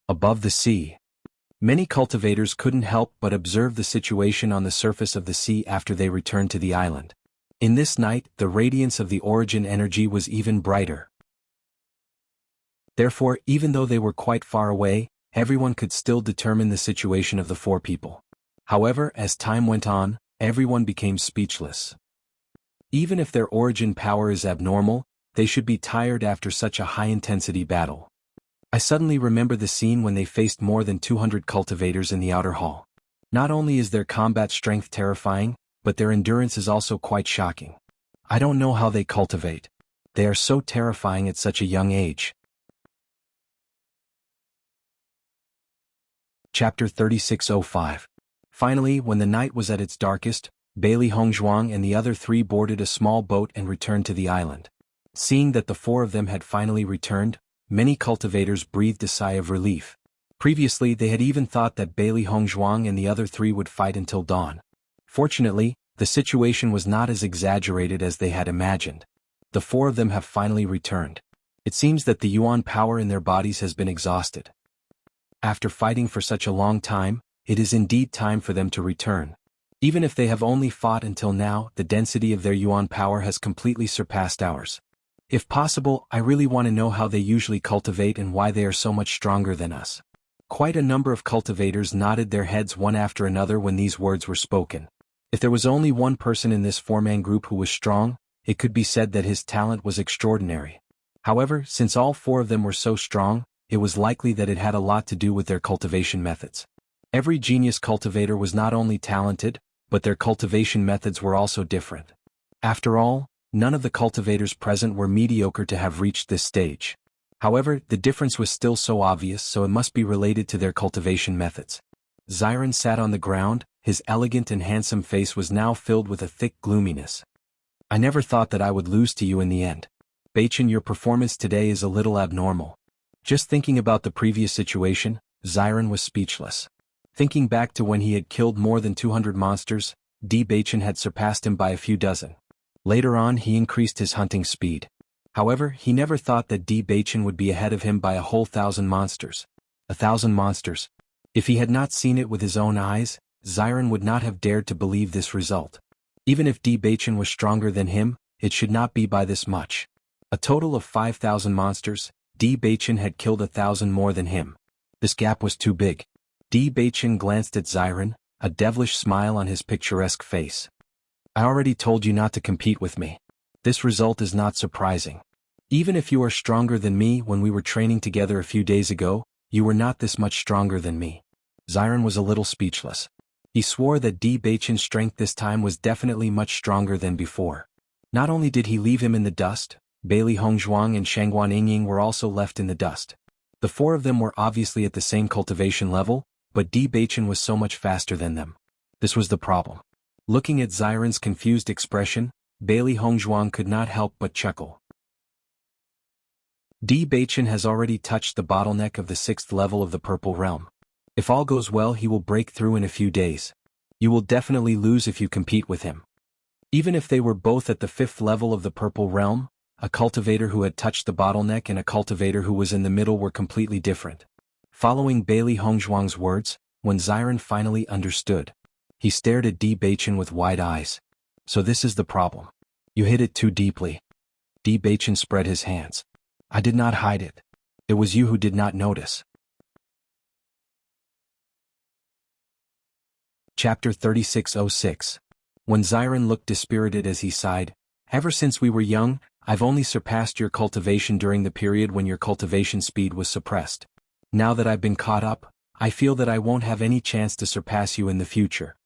Above the sea. Many cultivators couldn't help but observe the situation on the surface of the sea after they returned to the island. In this night, the radiance of the origin energy was even brighter. Therefore, even though they were quite far away, everyone could still determine the situation of the 4 people. However, as time went on, everyone became speechless. Even if their origin power is abnormal, they should be tired after such a high-intensity battle. I suddenly remember the scene when they faced more than 200 cultivators in the outer hall. Not only is their combat strength terrifying, but their endurance is also quite shocking. I don't know how they cultivate. They are so terrifying at such a young age. Chapter 3605. Finally, when the night was at its darkest, Bailey Hongzhuang and the other 3 boarded a small boat and returned to the island. Seeing that the 4 of them had finally returned, many cultivators breathed a sigh of relief. Previously, they had even thought that Bailey Hongzhuang and the other 3 would fight until dawn. Fortunately, the situation was not as exaggerated as they had imagined. The 4 of them have finally returned. It seems that the yuan power in their bodies has been exhausted. After fighting for such a long time, it is indeed time for them to return. Even if they have only fought until now, the density of their yuan power has completely surpassed ours. If possible, I really want to know how they usually cultivate and why they are so much stronger than us. Quite a number of cultivators nodded their heads one after another when these words were spoken. If there was only one person in this four-man group who was strong, it could be said that his talent was extraordinary. However, since all four of them were so strong, it was likely that it had a lot to do with their cultivation methods. Every genius cultivator was not only talented, but their cultivation methods were also different. After all, none of the cultivators present were mediocre to have reached this stage. However, the difference was still so obvious, so it must be related to their cultivation methods. Ziren sat on the ground, his elegant and handsome face was now filled with a thick gloominess. I never thought that I would lose to you in the end. Beichen, your performance today is a little abnormal. Just thinking about the previous situation, Ziren was speechless. Thinking back to when he had killed more than 200 monsters, Beichen had surpassed him by a few dozen. Later on he increased his hunting speed. However, he never thought that Beichen would be ahead of him by a whole 1,000 monsters. 1,000 monsters. If he had not seen it with his own eyes, Ziren would not have dared to believe this result. Even if Beichen was stronger than him, it should not be by this much. A total of 5,000 monsters, Beichen had killed 1,000 more than him. This gap was too big. Beichen glanced at Ziren, a devilish smile on his picturesque face. I already told you not to compete with me. This result is not surprising. Even if you are stronger than me, when we were training together a few days ago, you were not this much stronger than me. Ziren was a little speechless. He swore that Beichen's strength this time was definitely much stronger than before. Not only did he leave him in the dust, Bailey Hongzhuang and Shangguan Yingying were also left in the dust. The four of them were obviously at the same cultivation level, but Beichen was so much faster than them. This was the problem. Looking at Ziren's confused expression, Bailey Hongzhuang could not help but chuckle. Beichen has already touched the bottleneck of the 6th level of the Purple Realm. If all goes well, he will break through in a few days. You will definitely lose if you compete with him. Even if they were both at the 5th level of the Purple Realm, a cultivator who had touched the bottleneck and a cultivator who was in the middle were completely different. Following Bailey Hongzhuang's words, when Ziren finally understood, he stared at Beichen with wide eyes. So this is the problem. You hit it too deeply. Beichen spread his hands. I did not hide it. It was you who did not notice. Chapter 3606. When Ziren looked dispirited as he sighed, ever since we were young, I've only surpassed your cultivation during the period when your cultivation speed was suppressed. Now that I've been caught up, I feel that I won't have any chance to surpass you in the future.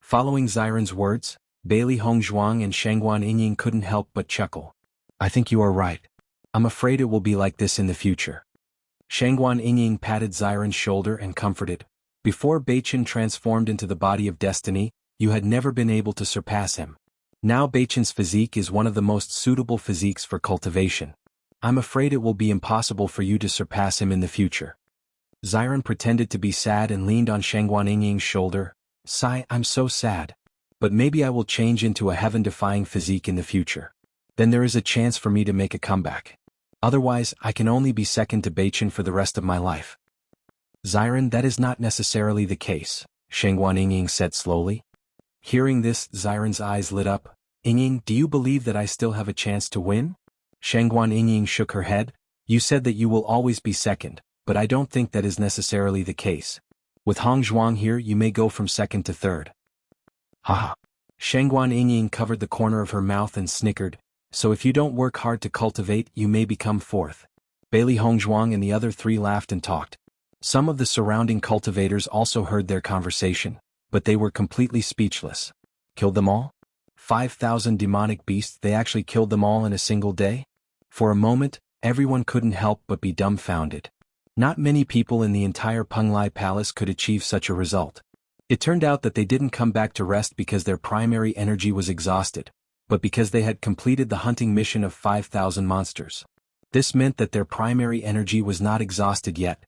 Following Ziren's words, Bailey Hongzhuang and Shangguan Yingying couldn't help but chuckle. I think you are right. I'm afraid it will be like this in the future. Shangguan Yingying patted Ziren's shoulder and comforted. Before Beichen transformed into the body of destiny, you had never been able to surpass him. Now Beichen's physique is one of the most suitable physiques for cultivation. I'm afraid it will be impossible for you to surpass him in the future. Ziren pretended to be sad and leaned on Shangguan Yingying's shoulder. Sigh, I'm so sad. But maybe I will change into a heaven-defying physique in the future. Then there is a chance for me to make a comeback. Otherwise, I can only be second to Beichen for the rest of my life. Ziren, that is not necessarily the case, Shangguan Yingying said slowly. Hearing this, Ziren's eyes lit up. Yingying, do you believe that I still have a chance to win? Shangguan Yingying shook her head. You said that you will always be second, but I don't think that is necessarily the case. With Hongzhuang here, you may go from second to third. Haha. Shangguan Yingying covered the corner of her mouth and snickered. So if you don't work hard to cultivate, you may become fourth. Bailey Hongzhuang and the other three laughed and talked. Some of the surrounding cultivators also heard their conversation, but they were completely speechless. Killed them all? 5,000 demonic beasts, they actually killed them all in a single day? For a moment, everyone couldn't help but be dumbfounded. Not many people in the entire Penglai Palace could achieve such a result. It turned out that they didn't come back to rest because their primary energy was exhausted, but because they had completed the hunting mission of 5,000 monsters. This meant that their primary energy was not exhausted yet.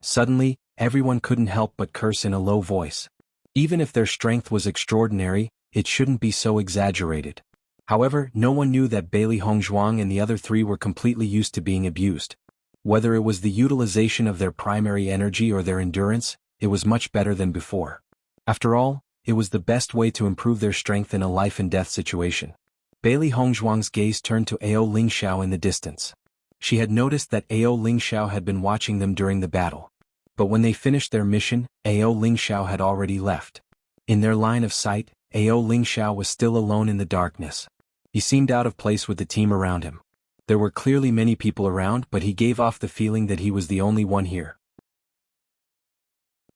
Suddenly, everyone couldn't help but curse in a low voice. Even if their strength was extraordinary, it shouldn't be so exaggerated. However, no one knew that Bailey Hongzhuang and the other three were completely used to being abused. Whether it was the utilization of their primary energy or their endurance, it was much better than before. After all, it was the best way to improve their strength in a life-and-death situation. Bailey Hongzhuang's gaze turned to Ao Lingxiao in the distance. She had noticed that Ao Lingxiao had been watching them during the battle. But when they finished their mission, Ao Lingxiao had already left. In their line of sight, Ao Lingxiao was still alone in the darkness. He seemed out of place with the team around him. There were clearly many people around, but he gave off the feeling that he was the only one here.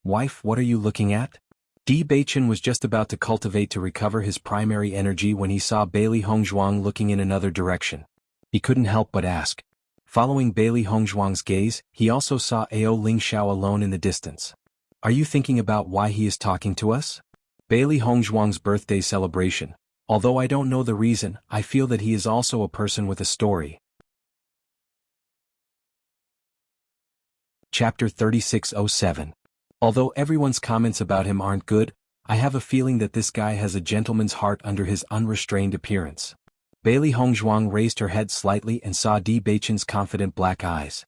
"Wife, what are you looking at?" Di Beichen was just about to cultivate to recover his primary energy when he saw Bailey Hongzhuang looking in another direction. He couldn't help but ask. Following Bailey Hongzhuang's gaze, he also saw Ao Lingxiao alone in the distance. "Are you thinking about why he is talking to us?" Bailey Hongzhuang's birthday celebration. "Although I don't know the reason, I feel that he is also a person with a story." Chapter 3607. Although everyone's comments about him aren't good, I have a feeling that this guy has a gentleman's heart under his unrestrained appearance. Bailey Hongzhuang raised her head slightly and saw Di Beichen's confident black eyes.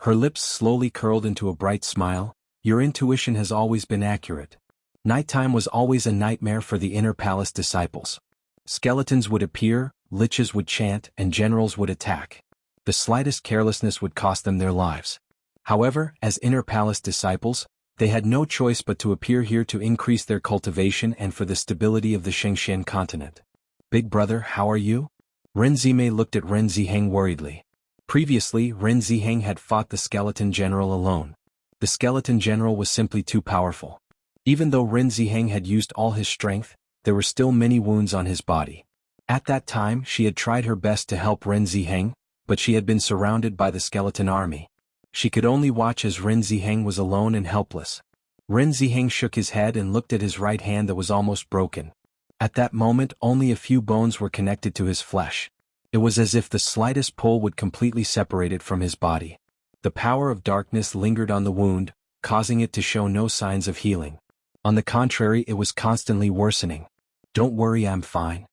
Her lips slowly curled into a bright smile. "Your intuition has always been accurate. Nighttime was always a nightmare for the Inner Palace disciples. Skeletons would appear, liches would chant, and generals would attack. The slightest carelessness would cost them their lives. However, as Inner Palace disciples, they had no choice but to appear here to increase their cultivation and for the stability of the Shengxian continent." "Big brother, how are you?" Ren Zimei looked at Ren Ziheng worriedly. Previously, Ren Ziheng had fought the skeleton general alone. The skeleton general was simply too powerful. Even though Ren Ziheng had used all his strength, there were still many wounds on his body. At that time, she had tried her best to help Ren Ziheng, but she had been surrounded by the skeleton army. She could only watch as Ren Ziheng was alone and helpless. Ren Ziheng shook his head and looked at his right hand that was almost broken. At that moment, only a few bones were connected to his flesh. It was as if the slightest pull would completely separate it from his body. The power of darkness lingered on the wound, causing it to show no signs of healing. On the contrary, it was constantly worsening. "Don't worry, I'm fine."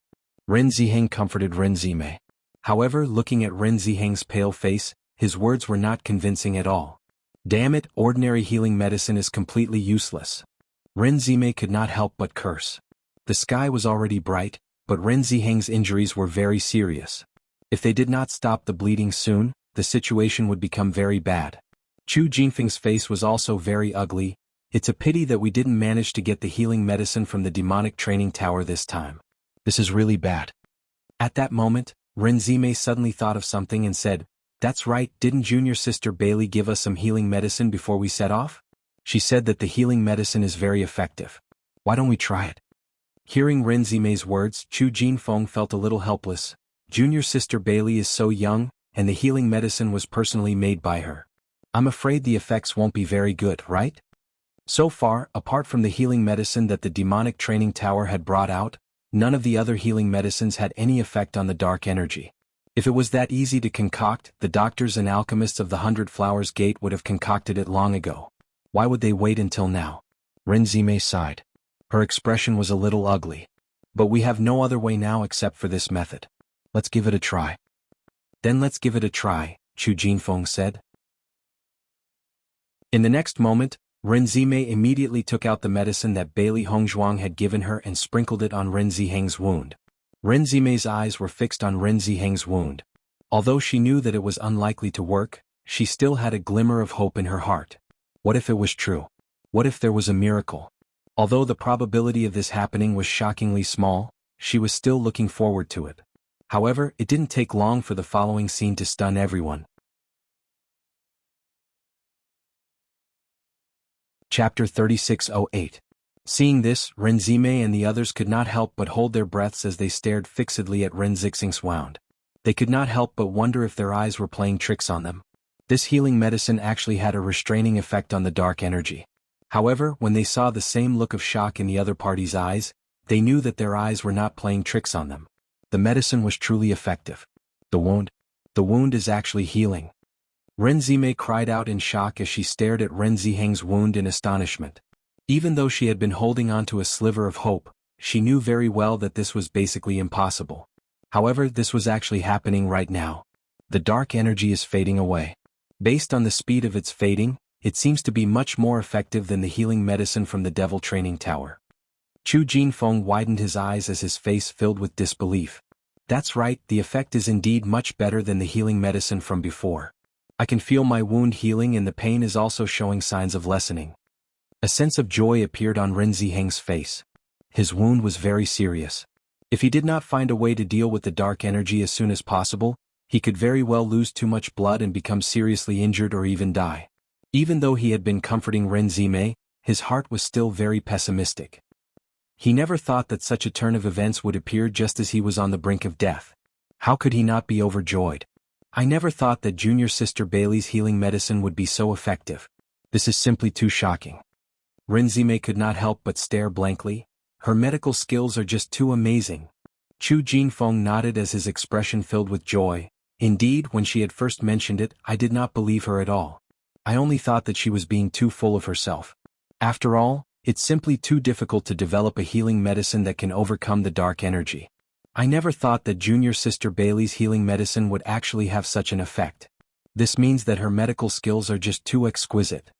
Ren Ziheng comforted Ren Zimei. However, looking at Ren Ziheng's pale face, his words were not convincing at all. "Damn it, ordinary healing medicine is completely useless." Ren Zimei could not help but curse. The sky was already bright, but Ren Ziheng's injuries were very serious. If they did not stop the bleeding soon, the situation would become very bad. Chu Jinfeng's face was also very ugly. "It's a pity that we didn't manage to get the healing medicine from the demonic training tower this time. This is really bad." At that moment, Ren Zimei suddenly thought of something and said, "That's right, didn't junior sister Bailey give us some healing medicine before we set off? She said that the healing medicine is very effective. Why don't we try it?" Hearing Ren Zimei's words, Chu Jinfeng felt a little helpless. Junior sister Bailey is so young, and the healing medicine was personally made by her. "I'm afraid the effects won't be very good, right?" So far, apart from the healing medicine that the demonic training tower had brought out, none of the other healing medicines had any effect on the dark energy. If it was that easy to concoct, the doctors and alchemists of the 100 Flowers Gate would have concocted it long ago. Why would they wait until now? Ren Zimei sighed. Her expression was a little ugly. "But we have no other way now except for this method. Let's give it a try." "Then let's give it a try," Chu Jinfeng said. In the next moment, Ren Zimei immediately took out the medicine that Bailey Hongzhuang had given her and sprinkled it on Ren Ziheng's wound. Ren Zimei's eyes were fixed on Ren Ziheng's wound. Although she knew that it was unlikely to work, she still had a glimmer of hope in her heart. What if it was true? What if there was a miracle? Although the probability of this happening was shockingly small, she was still looking forward to it. However, it didn't take long for the following scene to stun everyone. Chapter 3608. Seeing this, Ren Zimei and the others could not help but hold their breaths as they stared fixedly at Ren Zixing's wound. They could not help but wonder if their eyes were playing tricks on them. This healing medicine actually had a restraining effect on the dark energy. However, when they saw the same look of shock in the other party's eyes, they knew that their eyes were not playing tricks on them. The medicine was truly effective. The wound is actually healing. Ren Zimei cried out in shock as she stared at Ren Ziheng's wound in astonishment. Even though she had been holding on to a sliver of hope, she knew very well that this was basically impossible. However, this was actually happening right now. The dark energy is fading away. Based on the speed of its fading, it seems to be much more effective than the healing medicine from the Devil Training Tower. Chu Jinfeng widened his eyes as his face filled with disbelief. That's right, the effect is indeed much better than the healing medicine from before. I can feel my wound healing and the pain is also showing signs of lessening. A sense of joy appeared on Ren Ziheng's face. His wound was very serious. If he did not find a way to deal with the dark energy as soon as possible, he could very well lose too much blood and become seriously injured or even die. Even though he had been comforting Ren Zimei, his heart was still very pessimistic. He never thought that such a turn of events would appear just as he was on the brink of death. How could he not be overjoyed? I never thought that Junior Sister Bailey's healing medicine would be so effective. This is simply too shocking. Ren Zimei could not help but stare blankly. Her medical skills are just too amazing. Chu Jinfeng nodded as his expression filled with joy. Indeed, when she had first mentioned it, I did not believe her at all. I only thought that she was being too full of herself. After all, it's simply too difficult to develop a healing medicine that can overcome the dark energy. I never thought that Junior Sister Bailey's healing medicine would actually have such an effect. This means that her medical skills are just too exquisite.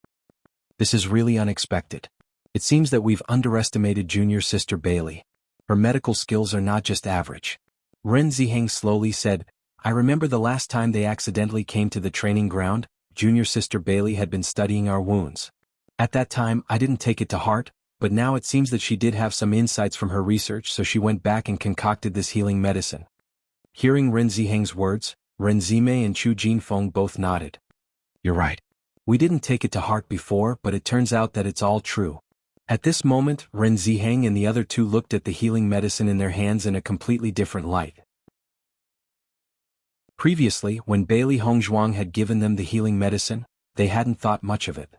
This is really unexpected. It seems that we've underestimated Junior Sister Bailey. Her medical skills are not just average. Ren Ziheng slowly said, I remember the last time they accidentally came to the training ground, Junior Sister Bailey had been studying our wounds. At that time, I didn't take it to heart, but now it seems that she did have some insights from her research, so she went back and concocted this healing medicine. Hearing Ren Ziheng's words, Ren Zimei and Chu Jinfeng both nodded. You're right. We didn't take it to heart before, but it turns out that it's all true. At this moment, Ren Ziheng and the other two looked at the healing medicine in their hands in a completely different light. Previously, when Bailey Hongzhuang had given them the healing medicine, they hadn't thought much of it.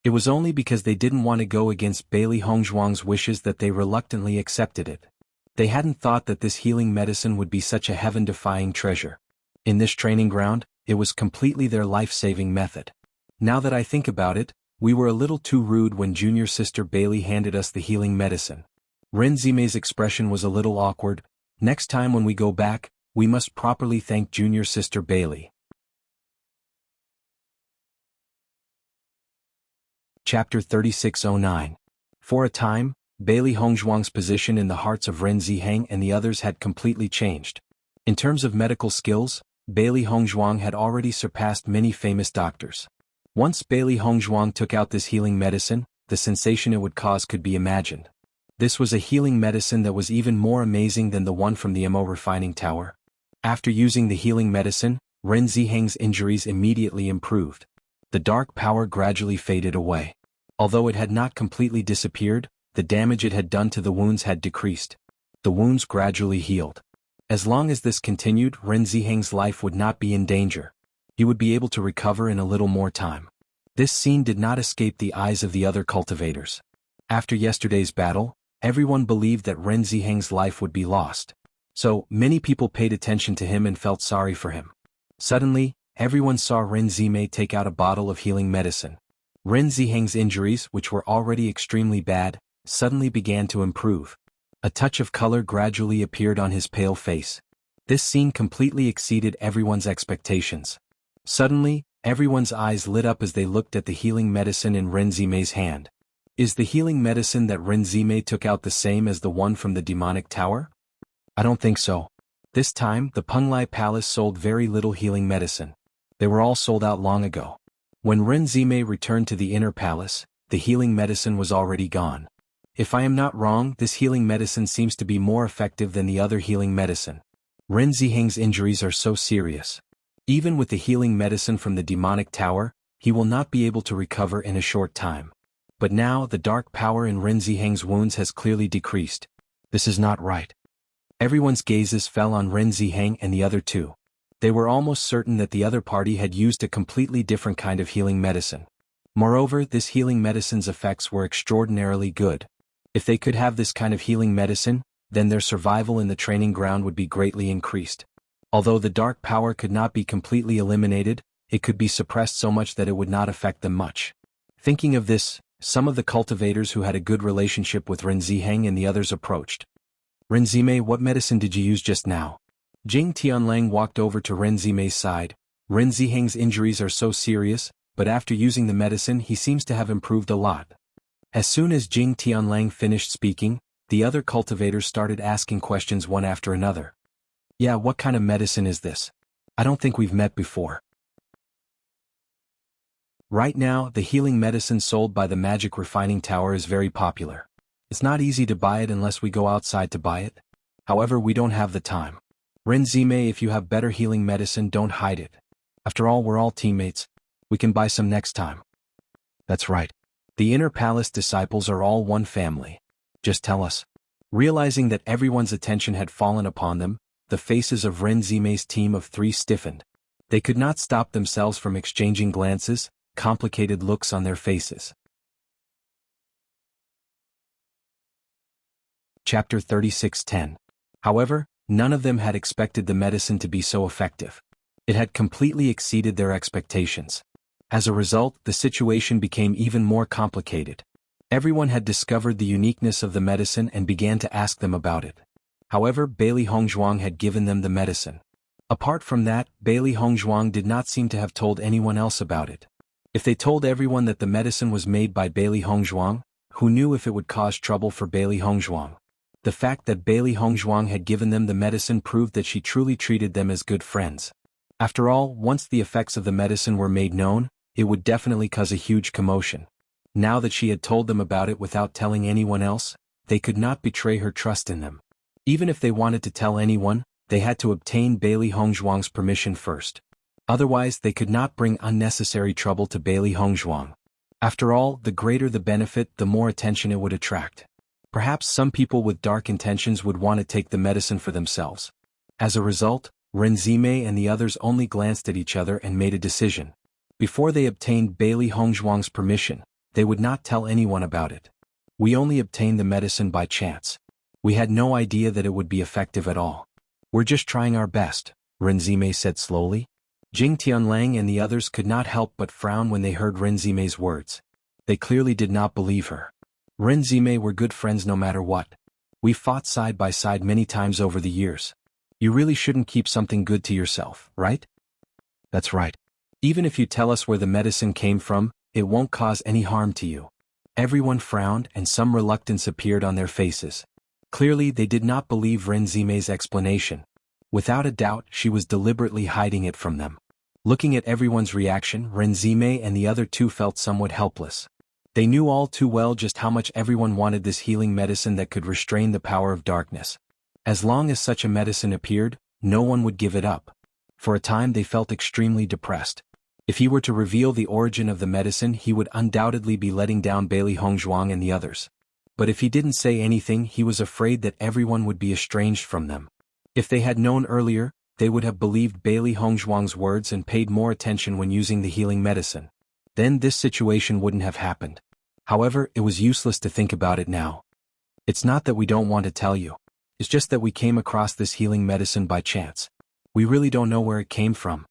It was only because they didn't want to go against Bailey Hongzhuang's wishes that they reluctantly accepted it. They hadn't thought that this healing medicine would be such a heaven-defying treasure. In this training ground, it was completely their life-saving method. Now that I think about it, we were a little too rude when Junior Sister Bailey handed us the healing medicine. Ren Zimei's expression was a little awkward. Next time when we go back, we must properly thank Junior Sister Bailey. Chapter 3609. For a time, Bailey Hongzhuang's position in the hearts of Ren Ziheng and the others had completely changed. In terms of medical skills, Bailey Hongzhuang had already surpassed many famous doctors. Once Bailey Hongzhuang took out this healing medicine, the sensation it would cause could be imagined. This was a healing medicine that was even more amazing than the one from the Emo Refining Tower. After using the healing medicine, Ren Ziheng's injuries immediately improved. The dark power gradually faded away. Although it had not completely disappeared, the damage it had done to the wounds had decreased. The wounds gradually healed. As long as this continued, Ren Ziheng's life would not be in danger. He would be able to recover in a little more time. This scene did not escape the eyes of the other cultivators. After yesterday's battle, everyone believed that Ren Ziheng's life would be lost. So, many people paid attention to him and felt sorry for him. Suddenly, everyone saw Ren Zimei take out a bottle of healing medicine. Ren Ziheng's injuries, which were already extremely bad, suddenly began to improve. A touch of color gradually appeared on his pale face. This scene completely exceeded everyone's expectations. Suddenly, everyone's eyes lit up as they looked at the healing medicine in Ren Zimei's hand. Is the healing medicine that Ren Zimei took out the same as the one from the demonic tower? I don't think so. This time, the Penglai Palace sold very little healing medicine. They were all sold out long ago. When Ren Zimei returned to the inner palace, the healing medicine was already gone. If I am not wrong, this healing medicine seems to be more effective than the other healing medicine. Ren Ziheng's injuries are so serious. Even with the healing medicine from the demonic tower, he will not be able to recover in a short time. But now the dark power in Ren Ziheng's wounds has clearly decreased. This is not right. Everyone's gazes fell on Ren Ziheng and the other two. They were almost certain that the other party had used a completely different kind of healing medicine. Moreover, this healing medicine's effects were extraordinarily good. If they could have this kind of healing medicine, then their survival in the training ground would be greatly increased. Although the dark power could not be completely eliminated, it could be suppressed so much that it would not affect them much. Thinking of this, some of the cultivators who had a good relationship with Ren Ziheng and the others approached. Ren Zimei, what medicine did you use just now? Jing Tianlang walked over to Ren Zimei's side. Ren Ziheng's injuries are so serious, but after using the medicine he seems to have improved a lot. As soon as Jing Tianlang finished speaking, the other cultivators started asking questions one after another. Yeah, what kind of medicine is this? I don't think we've met before. Right now, the healing medicine sold by the Magic Refining Tower is very popular. It's not easy to buy it unless we go outside to buy it. However, we don't have the time. Ren Zimei, if you have better healing medicine, don't hide it. After all, we're all teammates. We can buy some next time. That's right. The Inner Palace disciples are all one family. Just tell us. Realizing that everyone's attention had fallen upon them, the faces of Ren Zimei's team of 3 stiffened. They could not stop themselves from exchanging glances, complicated looks on their faces. Chapter 36:10. However, none of them had expected the medicine to be so effective. It had completely exceeded their expectations. As a result, the situation became even more complicated. Everyone had discovered the uniqueness of the medicine and began to ask them about it. However, Bailey Hongzhuang had given them the medicine. Apart from that, Bailey Hongzhuang did not seem to have told anyone else about it. If they told everyone that the medicine was made by Bailey Hongzhuang, who knew if it would cause trouble for Bailey Hongzhuang? The fact that Bailey Hongzhuang had given them the medicine proved that she truly treated them as good friends. After all, once the effects of the medicine were made known, it would definitely cause a huge commotion. Now that she had told them about it without telling anyone else, they could not betray her trust in them. Even if they wanted to tell anyone, they had to obtain Bailey Hongzhuang's permission first. Otherwise, they could not bring unnecessary trouble to Bailey Hongzhuang. After all, the greater the benefit, the more attention it would attract. Perhaps some people with dark intentions would want to take the medicine for themselves. As a result, Ren Zimei and the others only glanced at each other and made a decision. Before they obtained Bailey Hongzhuang's permission, they would not tell anyone about it. We only obtained the medicine by chance. We had no idea that it would be effective at all. We're just trying our best, Ren Zimei said slowly. Jing Tianlang and the others could not help but frown when they heard Ren Zimei's words. They clearly did not believe her. Ren Zimei were good friends no matter what. We fought side by side many times over the years. You really shouldn't keep something good to yourself, right? That's right. Even if you tell us where the medicine came from, it won't cause any harm to you. Everyone frowned and some reluctance appeared on their faces. Clearly, they did not believe Ren Zimei's explanation. Without a doubt, she was deliberately hiding it from them. Looking at everyone's reaction, Ren Zimei and the other 2 felt somewhat helpless. They knew all too well just how much everyone wanted this healing medicine that could restrain the power of darkness. As long as such a medicine appeared, no one would give it up. For a time they felt extremely depressed. If he were to reveal the origin of the medicine, he would undoubtedly be letting down Bailey Hongzhuang and the others. But if he didn't say anything, he was afraid that everyone would be estranged from them. If they had known earlier, they would have believed Bailey Hongzhuang's words and paid more attention when using the healing medicine. Then this situation wouldn't have happened. However, it was useless to think about it now. It's not that we don't want to tell you. It's just that we came across this healing medicine by chance. We really don't know where it came from.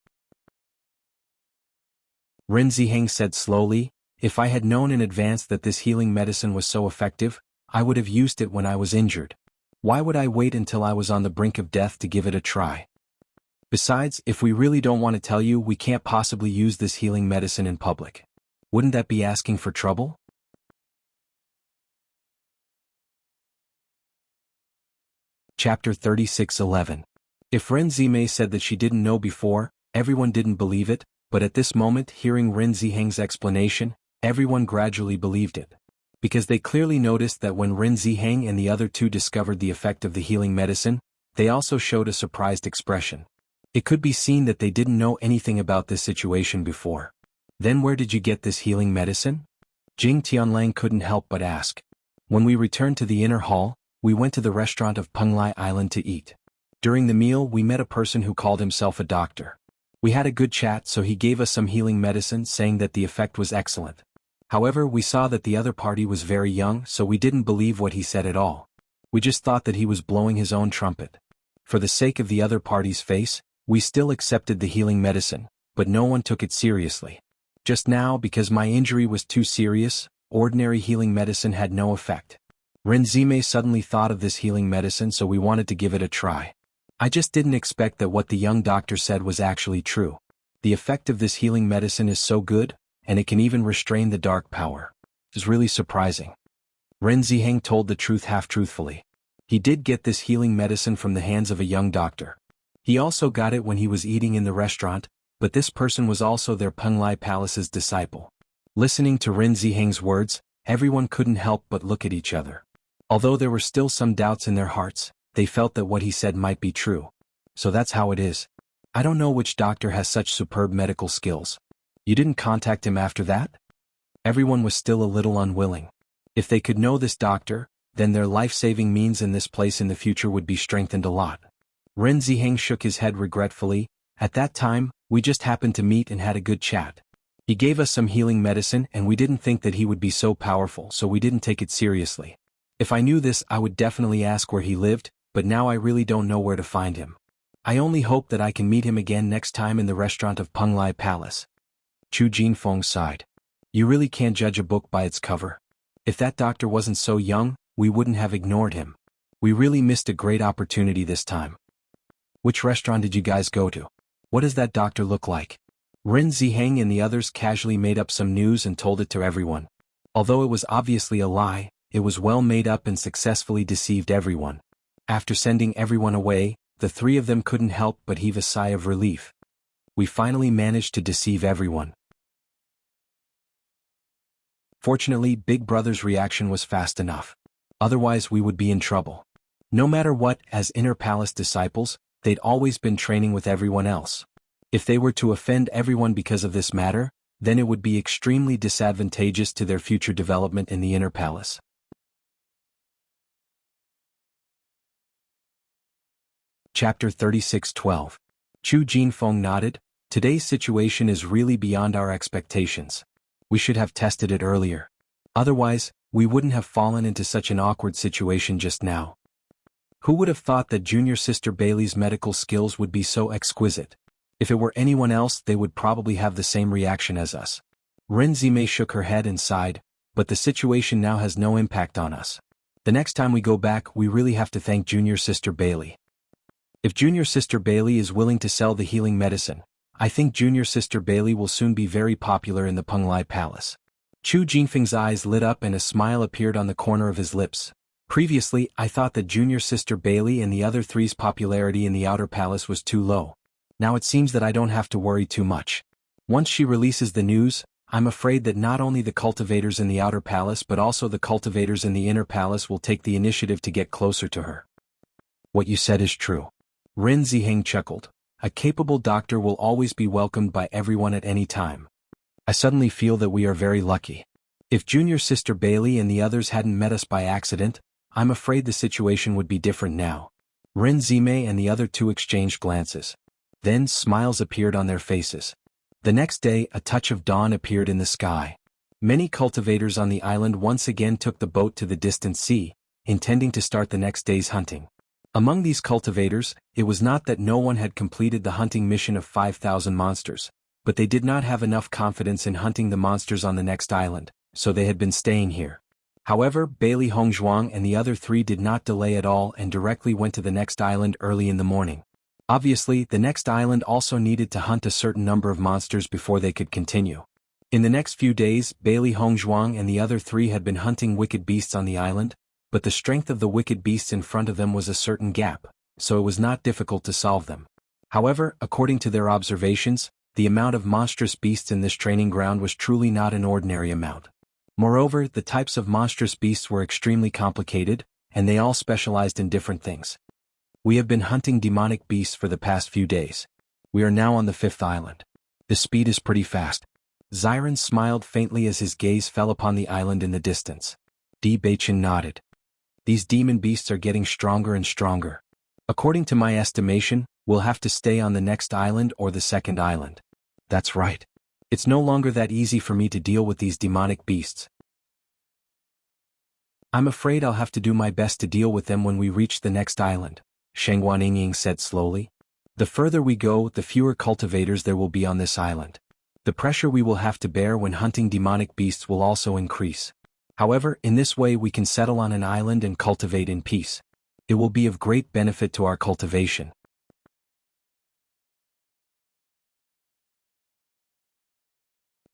Ren Ziheng said slowly, if I had known in advance that this healing medicine was so effective, I would have used it when I was injured. Why would I wait until I was on the brink of death to give it a try? Besides, if we really don't want to tell you, we can't possibly use this healing medicine in public. Wouldn't that be asking for trouble? Chapter 36:11. If Ren Zimei said that she didn't know before, everyone didn't believe it, but at this moment, hearing Ren Ziheng's explanation, everyone gradually believed it. Because they clearly noticed that when Ren Ziheng and the other 2 discovered the effect of the healing medicine, they also showed a surprised expression. It could be seen that they didn't know anything about this situation before. Then where did you get this healing medicine? Jing Tianlang couldn't help but ask. When we returned to the inner hall, we went to the restaurant of Penglai Island to eat. During the meal, we met a person who called himself a doctor. We had a good chat, so he gave us some healing medicine, saying that the effect was excellent. However, we saw that the other party was very young, so we didn't believe what he said at all. We just thought that he was blowing his own trumpet. For the sake of the other party's face, we still accepted the healing medicine, but no one took it seriously. Just now, because my injury was too serious, ordinary healing medicine had no effect. Ren Zimei suddenly thought of this healing medicine, so we wanted to give it a try. I just didn't expect that what the young doctor said was actually true. The effect of this healing medicine is so good, and it can even restrain the dark power. It's really surprising. Ren Ziheng told the truth half-truthfully. He did get this healing medicine from the hands of a young doctor. He also got it when he was eating in the restaurant, but this person was also their Penglai Palace's disciple. Listening to Ren Ziheng's words, everyone couldn't help but look at each other. Although there were still some doubts in their hearts, they felt that what he said might be true. So that's how it is. I don't know which doctor has such superb medical skills. You didn't contact him after that? Everyone was still a little unwilling. If they could know this doctor, then their life-saving means in this place in the future would be strengthened a lot. Ren Ziheng shook his head regretfully. At that time, we just happened to meet and had a good chat. He gave us some healing medicine and we didn't think that he would be so powerful, so we didn't take it seriously. If I knew this, I would definitely ask where he lived, but now I really don't know where to find him. I only hope that I can meet him again next time in the restaurant of Penglai Palace. Chu Jinfeng sighed. You really can't judge a book by its cover. If that doctor wasn't so young, we wouldn't have ignored him. We really missed a great opportunity this time. Which restaurant did you guys go to? What does that doctor look like? Ren Ziheng and the others casually made up some news and told it to everyone. Although it was obviously a lie, it was well made up and successfully deceived everyone. After sending everyone away, the three of them couldn't help but heave a sigh of relief. We finally managed to deceive everyone. Fortunately, Big Brother's reaction was fast enough. Otherwise we would be in trouble. No matter what, as Inner Palace disciples, they'd always been training with everyone else. If they were to offend everyone because of this matter, then it would be extremely disadvantageous to their future development in the Inner Palace. Chapter 36:12. Chu Jinfeng nodded. Today's situation is really beyond our expectations. We should have tested it earlier. Otherwise, we wouldn't have fallen into such an awkward situation just now. Who would have thought that junior sister Bailey's medical skills would be so exquisite? If it were anyone else, they would probably have the same reaction as us. Ren Zimei shook her head and sighed, but the situation now has no impact on us. The next time we go back, we really have to thank junior sister Bailey. If junior sister Bailey is willing to sell the healing medicine, I think junior sister Bailey will soon be very popular in the Penglai Palace. Chu Jinfeng's eyes lit up and a smile appeared on the corner of his lips. Previously, I thought that junior sister Bailey and the other three's popularity in the outer palace was too low. Now it seems that I don't have to worry too much. Once she releases the news, I'm afraid that not only the cultivators in the outer palace but also the cultivators in the inner palace will take the initiative to get closer to her. What you said is true. Ren Ziheng chuckled. A capable doctor will always be welcomed by everyone at any time. I suddenly feel that we are very lucky. If junior sister Bailey and the others hadn't met us by accident, I'm afraid the situation would be different now. Ren Zimei and the other two exchanged glances. Then smiles appeared on their faces. The next day, a touch of dawn appeared in the sky. Many cultivators on the island once again took the boat to the distant sea, intending to start the next day's hunting. Among these cultivators, it was not that no one had completed the hunting mission of 5,000 monsters, but they did not have enough confidence in hunting the monsters on the next island, so they had been staying here. However, Bailey Hongzhuang and the other three did not delay at all and directly went to the next island early in the morning. Obviously, the next island also needed to hunt a certain number of monsters before they could continue. In the next few days, Bailey Hongzhuang and the other three had been hunting wicked beasts on the island, but the strength of the wicked beasts in front of them was a certain gap, so it was not difficult to solve them. However, according to their observations, the amount of monstrous beasts in this training ground was truly not an ordinary amount. Moreover, the types of monstrous beasts were extremely complicated, and they all specialized in different things. We have been hunting demonic beasts for the past few days. We are now on the 5th island. The speed is pretty fast. Xiren smiled faintly as his gaze fell upon the island in the distance. Di Beichen nodded. These demon beasts are getting stronger and stronger. According to my estimation, we'll have to stay on the next island or the 2nd island. That's right. It's no longer that easy for me to deal with these demonic beasts. I'm afraid I'll have to do my best to deal with them when we reach the next island, Shengguan Yingying said slowly. The further we go, the fewer cultivators there will be on this island. The pressure we will have to bear when hunting demonic beasts will also increase. However, in this way we can settle on an island and cultivate in peace. It will be of great benefit to our cultivation.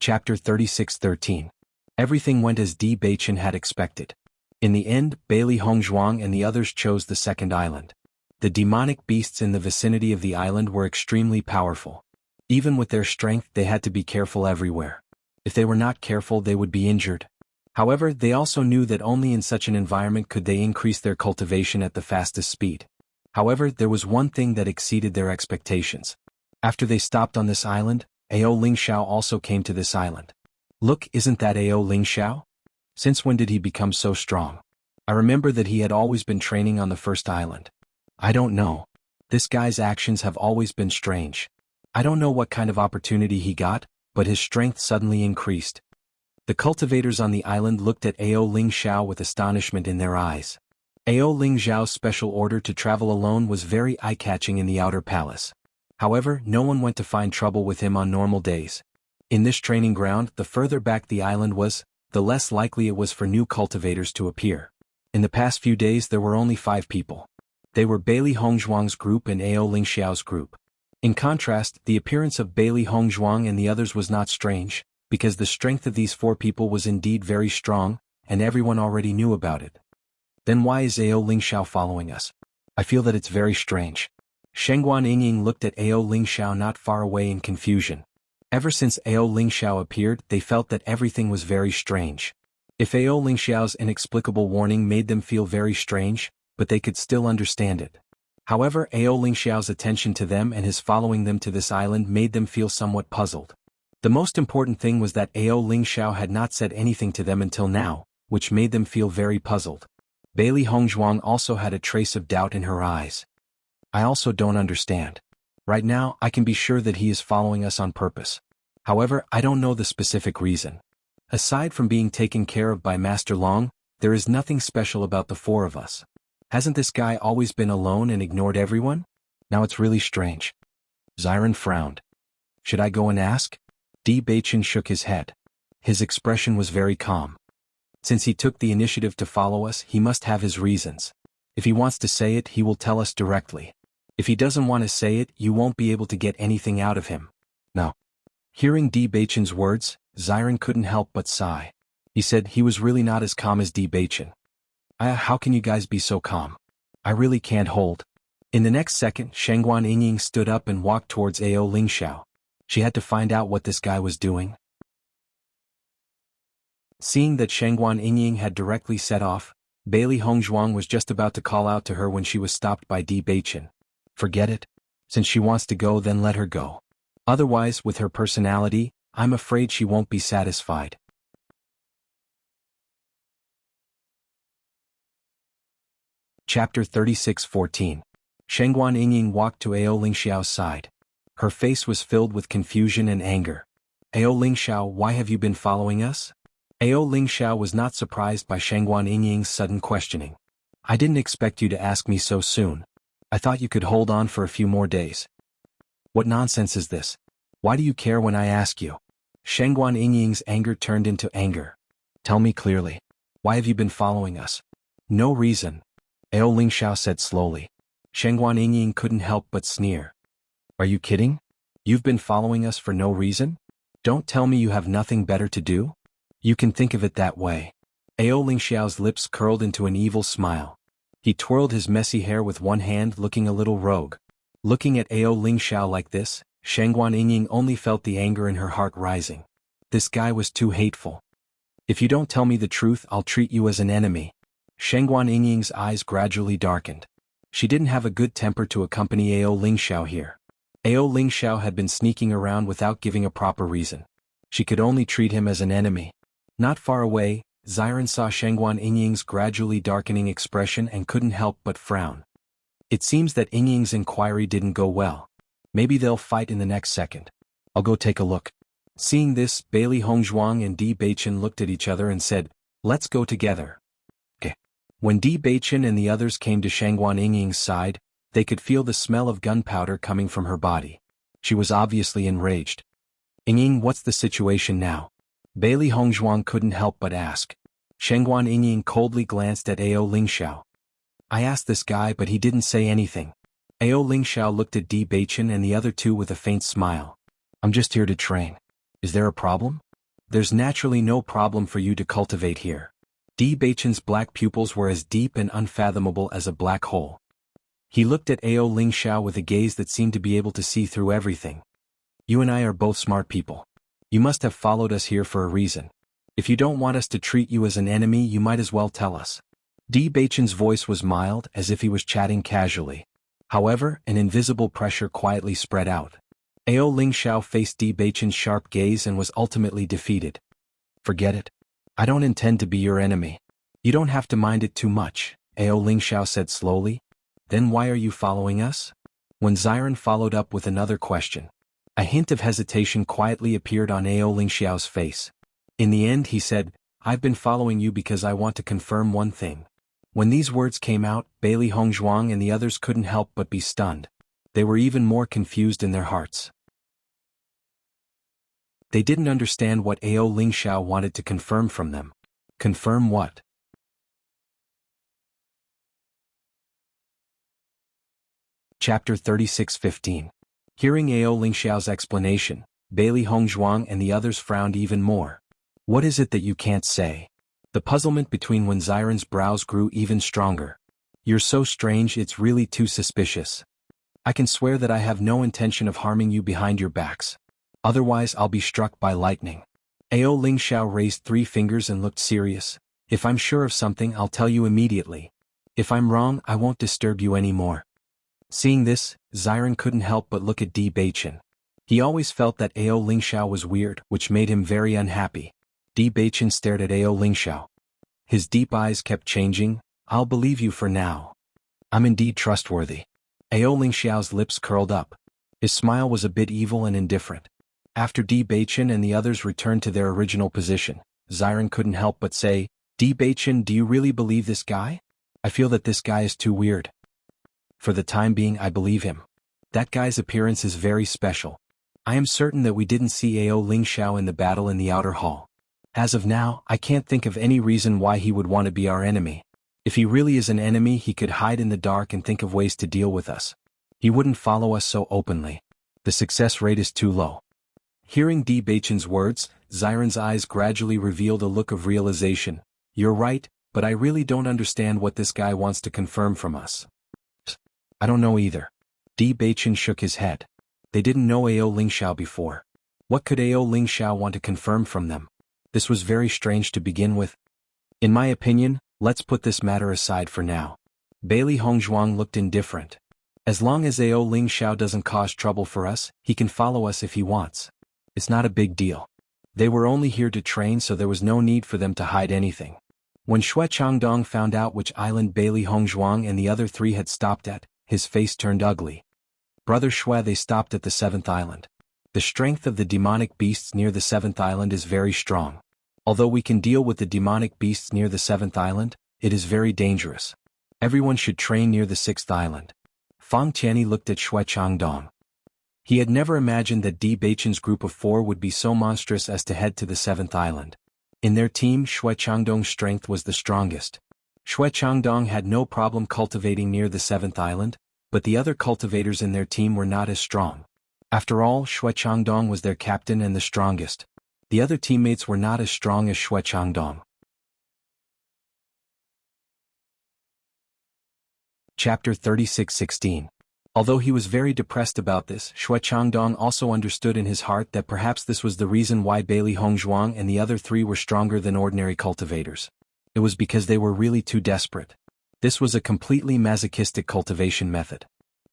Chapter 36:13. Everything went as Di Beichen had expected. In the end, Bailey Hongzhuang and the others chose the second island. The demonic beasts in the vicinity of the island were extremely powerful. Even with their strength, they had to be careful everywhere. If they were not careful, they would be injured. However, they also knew that only in such an environment could they increase their cultivation at the fastest speed. However, there was one thing that exceeded their expectations. After they stopped on this island, Ao Lingxiao also came to this island. Look, isn't that Ao Lingxiao? Since when did he become so strong? I remember that he had always been training on the first island. I don't know. This guy's actions have always been strange. I don't know what kind of opportunity he got, but his strength suddenly increased. The cultivators on the island looked at Ao Lingxiao with astonishment in their eyes. Ao Lingxiao's special order to travel alone was very eye-catching in the outer palace. However, no one went to find trouble with him on normal days. In this training ground, the further back the island was, the less likely it was for new cultivators to appear. In the past few days there were only 5 people. They were Bailey Hongzhuang's group and Ao Lingxiao's group. In contrast, the appearance of Bailey Hongzhuang and the others was not strange, because the strength of these 4 people was indeed very strong, and everyone already knew about it. Then why is Ao Lingxiao following us? I feel that it's very strange. Shengguan Yingying looked at Ao Lingxiao not far away in confusion. Ever since Ao Lingxiao appeared, they felt that everything was very strange. If Ao Lingxiao's inexplicable warning made them feel very strange, but they could still understand it. However, Ao Lingxiao's attention to them and his following them to this island made them feel somewhat puzzled. The most important thing was that Ao Lingxiao had not said anything to them until now, which made them feel very puzzled. Bailey Hongzhuang also had a trace of doubt in her eyes. I also don't understand. Right now, I can be sure that he is following us on purpose. However, I don't know the specific reason. Aside from being taken care of by Master Long, there is nothing special about the 4 of us. Hasn't this guy always been alone and ignored everyone? Now it's really strange. Ziren frowned. Should I go and ask? Di Beichen shook his head. His expression was very calm. Since he took the initiative to follow us, he must have his reasons. If he wants to say it, he will tell us directly. If he doesn't want to say it, you won't be able to get anything out of him. No. Hearing Di Beichen's words, Ziren couldn't help but sigh. He said he was really not as calm as Di Beichen. How can you guys be so calm? I really can't hold. In the next second, Shengguan Yingying stood up and walked towards Ao Lingxiao. She had to find out what this guy was doing. Seeing that Shengguan Yingying had directly set off, Bailey Hongzhuang was just about to call out to her when she was stopped by Di Beichen. Forget it. Since she wants to go, then let her go. Otherwise, with her personality, I'm afraid she won't be satisfied. Chapter 36:14. Shengguan Yingying walked to Ao Lingxiao's side. Her face was filled with confusion and anger. Ao Lingxiao, why have you been following us? Ao Lingxiao was not surprised by Shengguan Yingying's sudden questioning. I didn't expect you to ask me so soon. I thought you could hold on for a few more days. What nonsense is this? Why do you care when I ask you? Shengguan Yingying's anger turned into anger. Tell me clearly. Why have you been following us? No reason. Ao Lingxiao said slowly. Shengguan Yingying couldn't help but sneer. Are you kidding? You've been following us for no reason? Don't tell me you have nothing better to do? You can think of it that way. Ao Lingxiao's lips curled into an evil smile. He twirled his messy hair with one hand, looking a little rogue. Looking at Ao Lingxiao like this, Shengguan Yingying only felt the anger in her heart rising. This guy was too hateful. If you don't tell me the truth, I'll treat you as an enemy. Shengguan Yingying's eyes gradually darkened. She didn't have a good temper to accompany Ao Lingxiao here. Ao Lingxiao had been sneaking around without giving a proper reason. She could only treat him as an enemy. Not far away, Ziren saw Shengguan Yingying's gradually darkening expression and couldn't help but frown. It seems that Yingying's inquiry didn't go well. Maybe they'll fight in the next second. I'll go take a look. Seeing this, Bailey Hongzhuang and Di Beichen looked at each other and said, let's go together. Okay. When Di Beichen and the others came to Shengguan Yingying's side, they could feel the smell of gunpowder coming from her body. She was obviously enraged. Yingying, what's the situation now? Bailey Hongzhuang couldn't help but ask. Shengguan Yingying coldly glanced at Ao Lingxiao. I asked this guy, but he didn't say anything. Ao Lingxiao looked at Di Beichen and the other two with a faint smile. I'm just here to train. Is there a problem? There's naturally no problem for you to cultivate here. Di Beichen's black pupils were as deep and unfathomable as a black hole. He looked at Ao Lingxiao with a gaze that seemed to be able to see through everything. You and I are both smart people. You must have followed us here for a reason. If you don't want us to treat you as an enemy, you might as well tell us. Di Beichen's voice was mild, as if he was chatting casually. However, an invisible pressure quietly spread out. Ao Lingxiao faced Di Beichen's sharp gaze and was ultimately defeated. Forget it. I don't intend to be your enemy. You don't have to mind it too much, Ao Lingxiao said slowly. Then why are you following us? When Ziren followed up with another question, a hint of hesitation quietly appeared on Ao Lingxiao's face. In the end he said, I've been following you because I want to confirm one thing. When these words came out, Bailey Hongzhuang and the others couldn't help but be stunned. They were even more confused in their hearts. They didn't understand what Ao Lingxiao wanted to confirm from them. Confirm what? Chapter 36:15. Hearing Ao Lingxiao's explanation, Bailey Hongzhuang and the others frowned even more. What is it that you can't say? The puzzlement between Wen Ziren's brows grew even stronger. You're so strange, it's really too suspicious. I can swear that I have no intention of harming you behind your backs. Otherwise I'll be struck by lightning. Ao Lingxiao raised 3 fingers and looked serious. If I'm sure of something, I'll tell you immediately. If I'm wrong, I won't disturb you anymore. Seeing this, Ziren couldn't help but look at Di Beichen. He always felt that Ao Lingxiao was weird, which made him very unhappy. Di Beichen stared at Ao Lingxiao. His deep eyes kept changing. I'll believe you for now. I'm indeed trustworthy. Ao Lingxiao's lips curled up. His smile was a bit evil and indifferent. After Di Beichen and the others returned to their original position, Ziren couldn't help but say, Di Beichen, do you really believe this guy? I feel that this guy is too weird. For the time being, I believe him. That guy's appearance is very special. I am certain that we didn't see Ao Lingxiao in the battle in the outer hall. As of now, I can't think of any reason why he would want to be our enemy. If he really is an enemy, he could hide in the dark and think of ways to deal with us. He wouldn't follow us so openly. The success rate is too low. Hearing Di Beichen's words, Ziren's eyes gradually revealed a look of realization. You're right, but I really don't understand what this guy wants to confirm from us. I don't know either. Di Beichen shook his head. They didn't know Ao Lingxiao before. What could Ao Lingxiao want to confirm from them? This was very strange to begin with. In my opinion, let's put this matter aside for now. Bailey Hongzhuang looked indifferent. As long as Ao Lingxiao doesn't cause trouble for us, he can follow us if he wants. It's not a big deal. They were only here to train, so there was no need for them to hide anything. When Xue Changdong found out which island Bailey Hongzhuang and the other 3 had stopped at, his face turned ugly. Brother Xue, they stopped at the 7th island. The strength of the demonic beasts near the 7th island is very strong. Although we can deal with the demonic beasts near the 7th island, it is very dangerous. Everyone should train near the 6th island. Fang Tianyi looked at Xue Changdong. He had never imagined that Di Beichen's group of 4 would be so monstrous as to head to the 7th island. In their team, Xue Changdong's strength was the strongest. Xue Changdong had no problem cultivating near the 7th island, but the other cultivators in their team were not as strong. After all, Xue Changdong was their captain and the strongest. The other teammates were not as strong as Xue Changdong. Chapter 36:16. Although he was very depressed about this, Xue Changdong also understood in his heart that perhaps this was the reason why Bailey Hongzhuang and the other 3 were stronger than ordinary cultivators. It was because they were really too desperate. This was a completely masochistic cultivation method.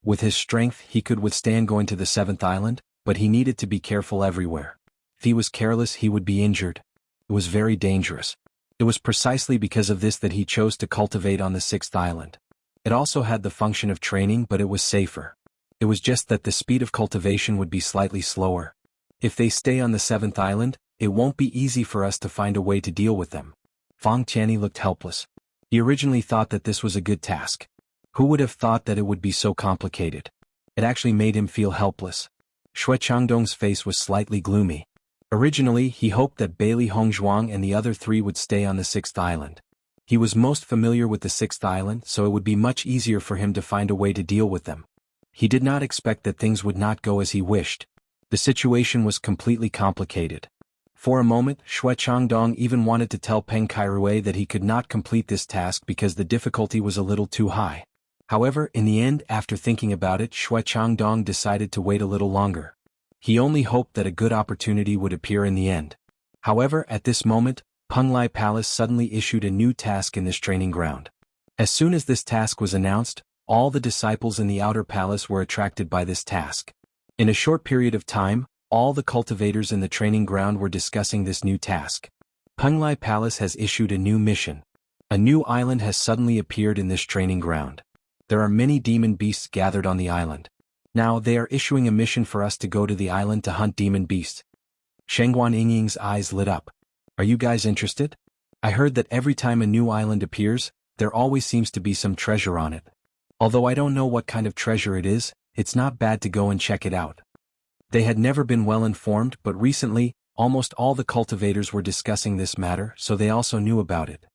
With his strength, he could withstand going to the 7th island, but he needed to be careful everywhere. If he was careless, he would be injured. It was very dangerous. It was precisely because of this that he chose to cultivate on the 6th island. It also had the function of training, but it was safer. It was just that the speed of cultivation would be slightly slower. If they stay on the 7th island, it won't be easy for us to find a way to deal with them. Fang Tianyi looked helpless. He originally thought that this was a good task. Who would have thought that it would be so complicated? It actually made him feel helpless. Xue Changdong's face was slightly gloomy. Originally, he hoped that Bailey Hongzhuang and the other 3 would stay on the 6th island. He was most familiar with the 6th island, so it would be much easier for him to find a way to deal with them. He did not expect that things would not go as he wished. The situation was completely complicated. For a moment, Xue Changdong even wanted to tell Peng Kairue that he could not complete this task because the difficulty was a little too high. However, in the end, after thinking about it, Xue Changdong decided to wait a little longer. He only hoped that a good opportunity would appear in the end. However, at this moment, Penglai Palace suddenly issued a new task in this training ground. As soon as this task was announced, all the disciples in the outer palace were attracted by this task. In a short period of time, all the cultivators in the training ground were discussing this new task. Penglai Palace has issued a new mission. A new island has suddenly appeared in this training ground. There are many demon beasts gathered on the island. Now they are issuing a mission for us to go to the island to hunt demon beasts. Shengguan Yingying's eyes lit up. Are you guys interested? I heard that every time a new island appears, there always seems to be some treasure on it. Although I don't know what kind of treasure it is, it's not bad to go and check it out. They had never been well informed, but recently, almost all the cultivators were discussing this matter, so they also knew about it.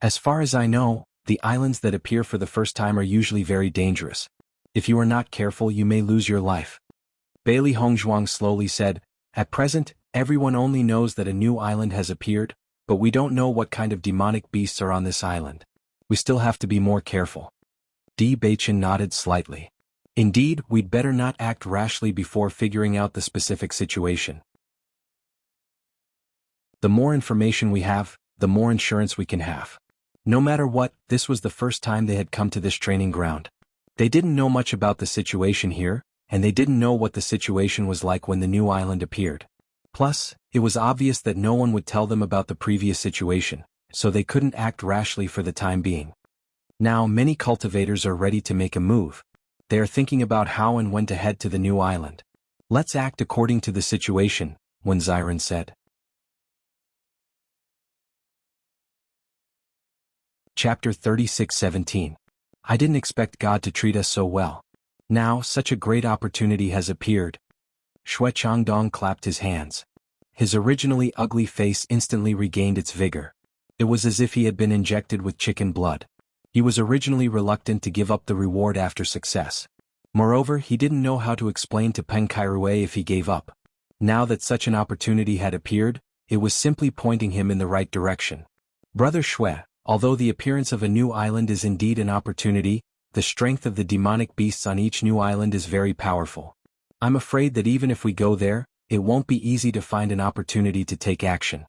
As far as I know, the islands that appear for the first time are usually very dangerous. If you are not careful, you may lose your life. Bailey Hongzhuang slowly said, "At present, everyone only knows that a new island has appeared, but we don't know what kind of demonic beasts are on this island. We still have to be more careful." Di Beichen nodded slightly. Indeed, we'd better not act rashly before figuring out the specific situation. The more information we have, the more insurance we can have. No matter what, this was the first time they had come to this training ground. They didn't know much about the situation here, and they didn't know what the situation was like when the new island appeared. Plus, it was obvious that no one would tell them about the previous situation, so they couldn't act rashly for the time being. Now many cultivators are ready to make a move. They are thinking about how and when to head to the new island. "Let's act according to the situation," Wen Ziren said. Chapter 36:17. I didn't expect God to treat us so well. Now, such a great opportunity has appeared. Xue Changdong clapped his hands. His originally ugly face instantly regained its vigor. It was as if he had been injected with chicken blood. He was originally reluctant to give up the reward after success. Moreover, he didn't know how to explain to Peng Kairue if he gave up. Now that such an opportunity had appeared, it was simply pointing him in the right direction. "Brother Xue, although the appearance of a new island is indeed an opportunity, the strength of the demonic beasts on each new island is very powerful. I'm afraid that even if we go there, it won't be easy to find an opportunity to take action."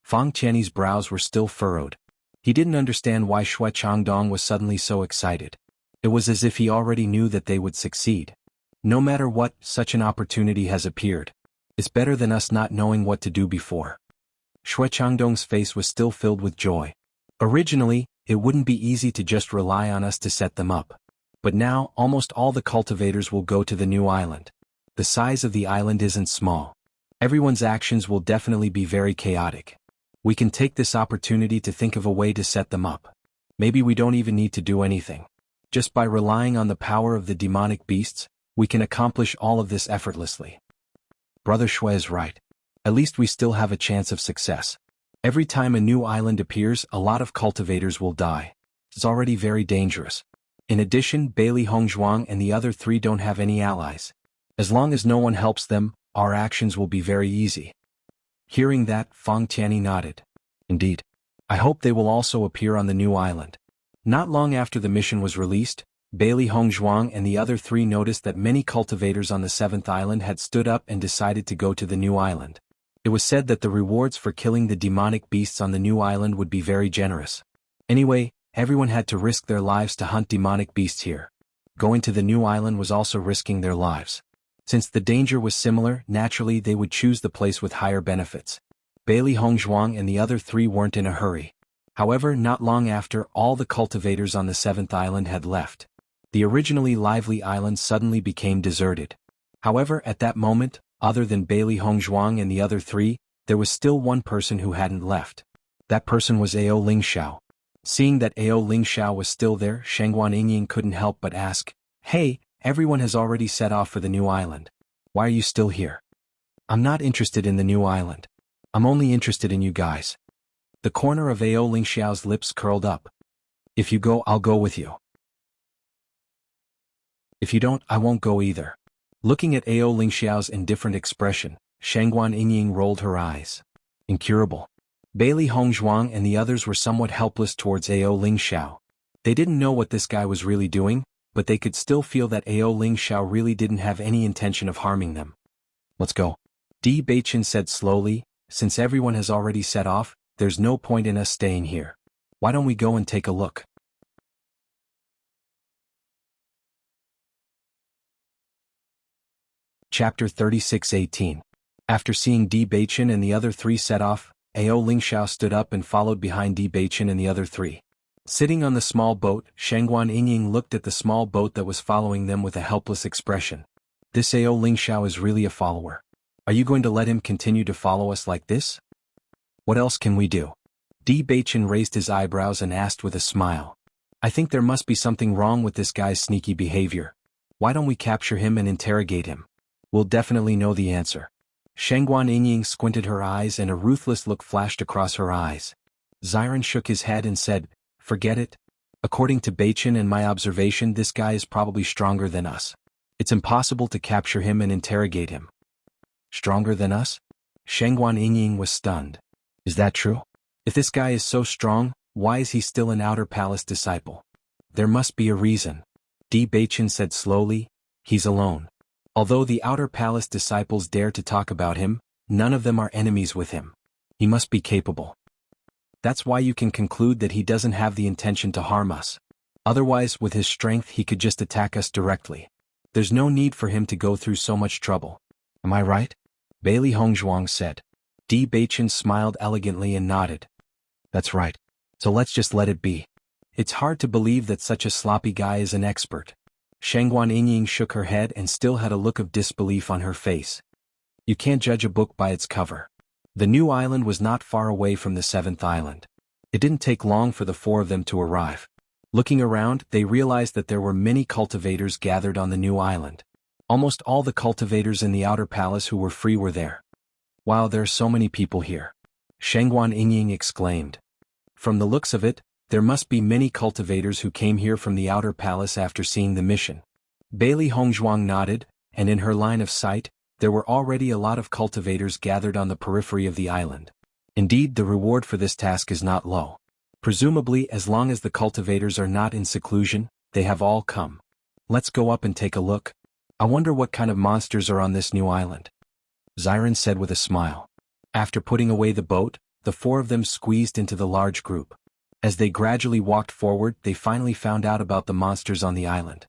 Fang Qianyi's brows were still furrowed. He didn't understand why Xue Changdong was suddenly so excited. It was as if he already knew that they would succeed. No matter what, such an opportunity has appeared. It's better than us not knowing what to do before. Xue Changdong's face was still filled with joy. Originally, it wouldn't be easy to just rely on us to set them up. But now, almost all the cultivators will go to the new island. The size of the island isn't small. Everyone's actions will definitely be very chaotic. We can take this opportunity to think of a way to set them up. Maybe we don't even need to do anything. Just by relying on the power of the demonic beasts, we can accomplish all of this effortlessly. Brother Xue is right. At least we still have a chance of success. Every time a new island appears, a lot of cultivators will die. It's already very dangerous. In addition, Bailey Hongzhuang and the other three don't have any allies. As long as no one helps them, our actions will be very easy. Hearing that, Fang Tianyi nodded. Indeed. I hope they will also appear on the new island. Not long after the mission was released, Bailey Hongzhuang and the other three noticed that many cultivators on the 7th island had stood up and decided to go to the new island. It was said that the rewards for killing the demonic beasts on the new island would be very generous. Anyway, everyone had to risk their lives to hunt demonic beasts here. Going to the new island was also risking their lives. Since the danger was similar, naturally they would choose the place with higher benefits. Bailey Hongzhuang and the other three weren't in a hurry. However, not long after, all the cultivators on the 7th island had left. The originally lively island suddenly became deserted. However, at that moment, other than Bailey Hongzhuang and the other three, there was still one person who hadn't left. That person was Ao Lingxiao. Seeing that Ao Lingxiao was still there, Shengguan Yingying couldn't help but ask, "Hey, everyone has already set off for the new island. Why are you still here?" "I'm not interested in the new island. I'm only interested in you guys." The corner of Ao Lingxiao's lips curled up. "If you go, I'll go with you. If you don't, I won't go either." Looking at Ao Lingxiao's indifferent expression, Shengguan Yingying rolled her eyes. Incurable. Bailey Hongzhuang and the others were somewhat helpless towards Ao Ling Xiao. They didn't know what this guy was really doing, but they could still feel that Ao Ling Xiao really didn't have any intention of harming them. Let's go. Di Beichen said slowly, since everyone has already set off, there's no point in us staying here. Why don't we go and take a look? Chapter 36:18. After seeing Di Beichen and the other three set off, Ao Ling Xiao stood up and followed behind Di Beichen and the other three. Sitting on the small boat, Shangguan Yingying looked at the small boat that was following them with a helpless expression. This Ao Ling Xiao is really a follower. Are you going to let him continue to follow us like this? What else can we do? Di Beichen raised his eyebrows and asked with a smile. I think there must be something wrong with this guy's sneaky behavior. Why don't we capture him and interrogate him? We'll definitely know the answer. Shangguan Yingying squinted her eyes and a ruthless look flashed across her eyes. Ziren shook his head and said, forget it. According to Beichen and my observation, this guy is probably stronger than us. It's impossible to capture him and interrogate him. Stronger than us? Shangguan Yingying was stunned. Is that true? If this guy is so strong, why is he still an Outer Palace disciple? There must be a reason. Di Beichen said slowly, he's alone. Although the Outer Palace disciples dare to talk about him, none of them are enemies with him. He must be capable. That's why you can conclude that he doesn't have the intention to harm us. Otherwise, with his strength he could just attack us directly. There's no need for him to go through so much trouble. Am I right? Bailey Hongzhuang said. Di Beichen smiled elegantly and nodded. That's right. So let's just let it be. It's hard to believe that such a sloppy guy is an expert. Shangguan Yingying shook her head and still had a look of disbelief on her face. You can't judge a book by its cover. The new island was not far away from the seventh island. It didn't take long for the four of them to arrive. Looking around, they realized that there were many cultivators gathered on the new island. Almost all the cultivators in the Outer Palace who were free were there. Wow, there are so many people here. Shangguan Yingying exclaimed. From the looks of it, there must be many cultivators who came here from the Outer Palace after seeing the mission. Bailey Hongzhuang nodded, and in her line of sight, there were already a lot of cultivators gathered on the periphery of the island. Indeed, the reward for this task is not low. Presumably, as long as the cultivators are not in seclusion, they have all come. Let's go up and take a look. I wonder what kind of monsters are on this new island. Ziren said with a smile. After putting away the boat, the four of them squeezed into the large group. As they gradually walked forward, they finally found out about the monsters on the island.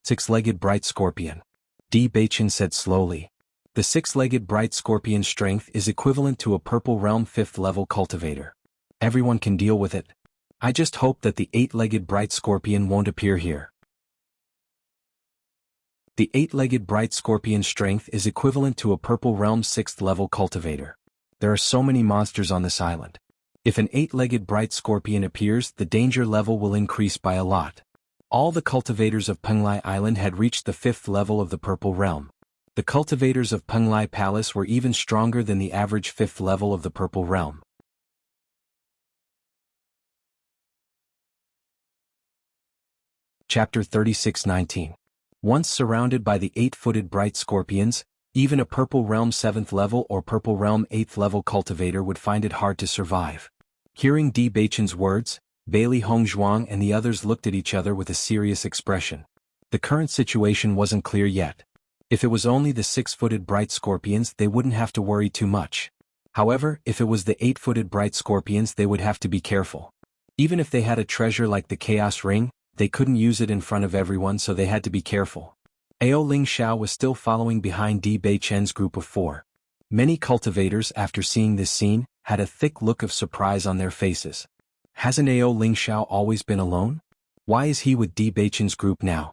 Six-legged bright scorpion. Di Beichen said slowly. The six-legged bright scorpion's strength is equivalent to a Purple Realm 5th level cultivator. Everyone can deal with it. I just hope that the eight-legged bright scorpion won't appear here. The eight-legged bright scorpion's strength is equivalent to a Purple Realm 6th level cultivator. There are so many monsters on this island. If an eight-legged bright scorpion appears, the danger level will increase by a lot. All the cultivators of Penglai Island had reached the 5th level of the Purple Realm. The cultivators of Penglai Palace were even stronger than the average 5th level of the Purple Realm. Chapter 36:19. Once surrounded by the eight-footed bright scorpions, even a Purple Realm 7th level or Purple Realm 8th level cultivator would find it hard to survive. Hearing Di Beichen's words, Bailey Hongzhuang and the others looked at each other with a serious expression. The current situation wasn't clear yet. If it was only the six-footed bright scorpions, they wouldn't have to worry too much. However, if it was the eight-footed bright scorpions, they would have to be careful. Even if they had a treasure like the Chaos Ring, they couldn't use it in front of everyone, so they had to be careful. Ao Ling Xiao was still following behind Di Beichen's group of four. Many cultivators, after seeing this scene, had a thick look of surprise on their faces. Hasn't Ao Ling Xiao always been alone? Why is he with Di Beichen's group now?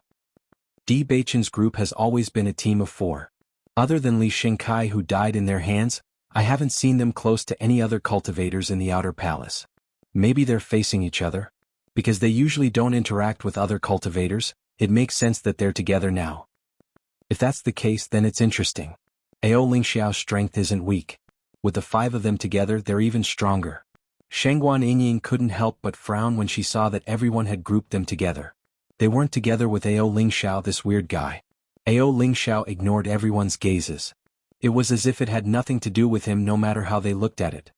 Di Beichen's group has always been a team of four. Other than Li Xingkai who died in their hands, I haven't seen them close to any other cultivators in the Outer Palace. Maybe they're facing each other? Because they usually don't interact with other cultivators, it makes sense that they're together now. If that's the case, then it's interesting. Ao Ling Xiao's strength isn't weak. With the five of them together, they're even stronger. Shangguan Yingying couldn't help but frown when she saw that everyone had grouped them together. They weren't together with Ao Ling Xiao, this weird guy. Ao Ling Xiao ignored everyone's gazes. It was as if it had nothing to do with him no matter how they looked at it.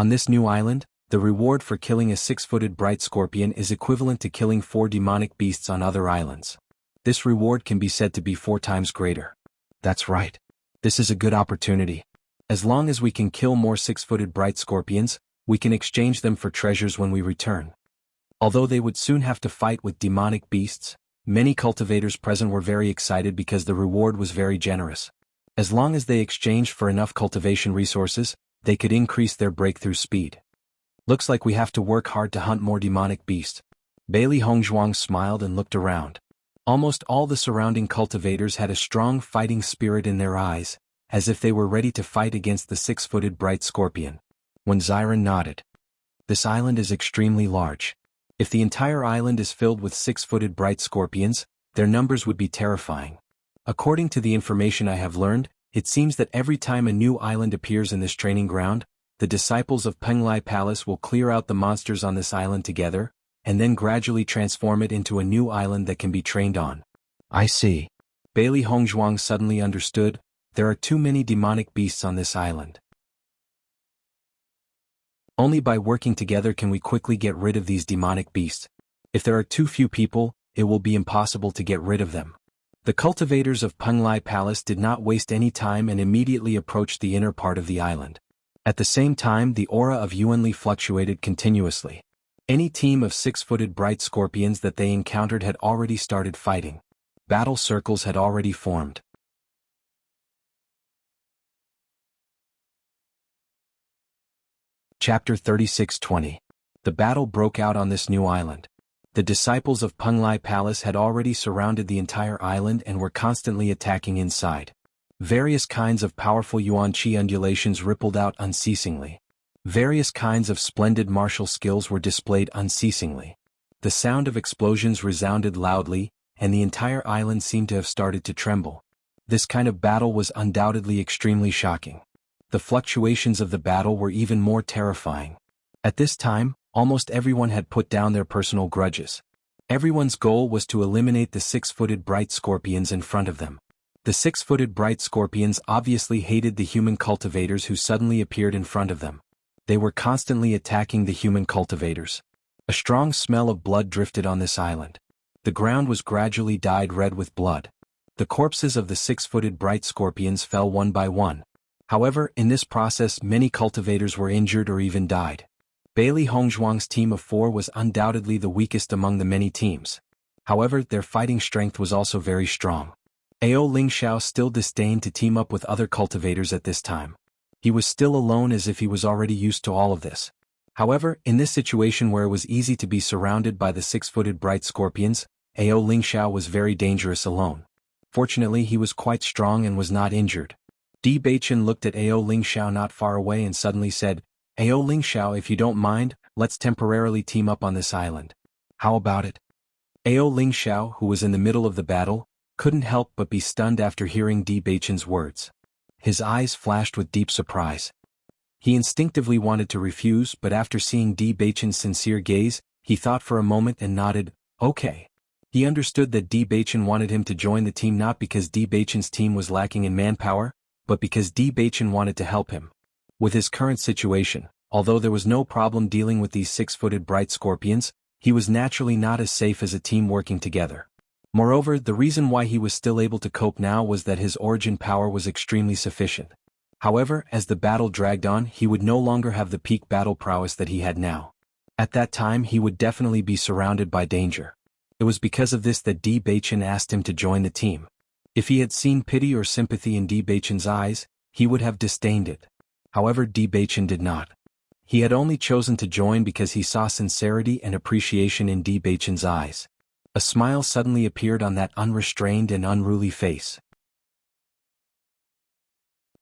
On this new island, the reward for killing a 6-footed bright scorpion is equivalent to killing 4 demonic beasts on other islands. This reward can be said to be 4 times greater. That's right. This is a good opportunity. As long as we can kill more 6-footed bright scorpions, we can exchange them for treasures when we return. Although they would soon have to fight with demonic beasts, many cultivators present were very excited because the reward was very generous. As long as they exchanged for enough cultivation resources, they could increase their breakthrough speed. Looks like we have to work hard to hunt more demonic beasts. Bailey Hongzhuang smiled and looked around. Almost all the surrounding cultivators had a strong fighting spirit in their eyes, as if they were ready to fight against the 6-footed bright scorpion. When Xiren nodded. This island is extremely large. If the entire island is filled with 6-footed bright scorpions, their numbers would be terrifying. According to the information I have learned, it seems that every time a new island appears in this training ground, the disciples of Penglai Palace will clear out the monsters on this island together, and then gradually transform it into a new island that can be trained on. I see. Bailey Hongzhuang suddenly understood, there are too many demonic beasts on this island. Only by working together can we quickly get rid of these demonic beasts. If there are too few people, it will be impossible to get rid of them. The cultivators of Penglai Palace did not waste any time and immediately approached the inner part of the island. At the same time, the aura of Yuanli fluctuated continuously. Any team of 6-footed bright scorpions that they encountered had already started fighting. Battle circles had already formed. Chapter 36-20. The battle broke out on this new island. The disciples of Penglai Palace had already surrounded the entire island and were constantly attacking inside. Various kinds of powerful yuan qi undulations rippled out unceasingly. Various kinds of splendid martial skills were displayed unceasingly. The sound of explosions resounded loudly, and the entire island seemed to have started to tremble. This kind of battle was undoubtedly extremely shocking. The fluctuations of the battle were even more terrifying. At this time, almost everyone had put down their personal grudges. Everyone's goal was to eliminate the 6-footed bright scorpions in front of them. The 6-footed bright scorpions obviously hated the human cultivators who suddenly appeared in front of them. They were constantly attacking the human cultivators. A strong smell of blood drifted on this island. The ground was gradually dyed red with blood. The corpses of the 6-footed bright scorpions fell one by one. However, in this process many cultivators were injured or even died. Bailey Hongzhuang's team of 4 was undoubtedly the weakest among the many teams. However, their fighting strength was also very strong. Ao Lingxiao still disdained to team up with other cultivators at this time. He was still alone as if he was already used to all of this. However, in this situation where it was easy to be surrounded by the 6-footed bright scorpions, Ao Lingxiao was very dangerous alone. Fortunately, he was quite strong and was not injured. Di Beichen looked at Ao Lingxiao not far away and suddenly said, Ao Lingxiao, if you don't mind, let's temporarily team up on this island. How about it? Ao Lingxiao, who was in the middle of the battle, couldn't help but be stunned after hearing Di Beichen's words. His eyes flashed with deep surprise. He instinctively wanted to refuse, but after seeing Di Beichen's sincere gaze, he thought for a moment and nodded, okay. He understood that Di Beichen wanted him to join the team not because Di Beichen's team was lacking in manpower, but because Di Beichen wanted to help him. With his current situation, although there was no problem dealing with these 6-footed bright scorpions, he was naturally not as safe as a team working together. Moreover, the reason why he was still able to cope now was that his origin power was extremely sufficient. However, as the battle dragged on, he would no longer have the peak battle prowess that he had now. At that time he would definitely be surrounded by danger. It was because of this that Di Beichen asked him to join the team. If he had seen pity or sympathy in Di Beichen's eyes, he would have disdained it. However, Di Beichen did not. He had only chosen to join because he saw sincerity and appreciation in Di Beichen's eyes. A smile suddenly appeared on that unrestrained and unruly face.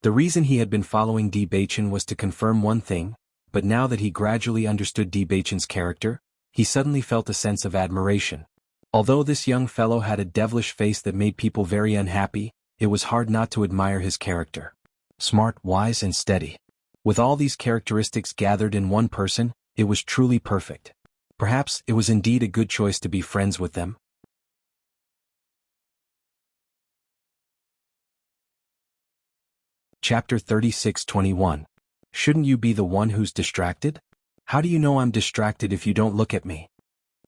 The reason he had been following Di Beichen was to confirm one thing, but now that he gradually understood Di Beichen's character, he suddenly felt a sense of admiration. Although this young fellow had a devilish face that made people very unhappy, it was hard not to admire his character. Smart, wise, and steady. With all these characteristics gathered in one person, it was truly perfect. Perhaps it was indeed a good choice to be friends with them. Chapter 36-21. Shouldn't you be the one who's distracted? How do you know I'm distracted if you don't look at me?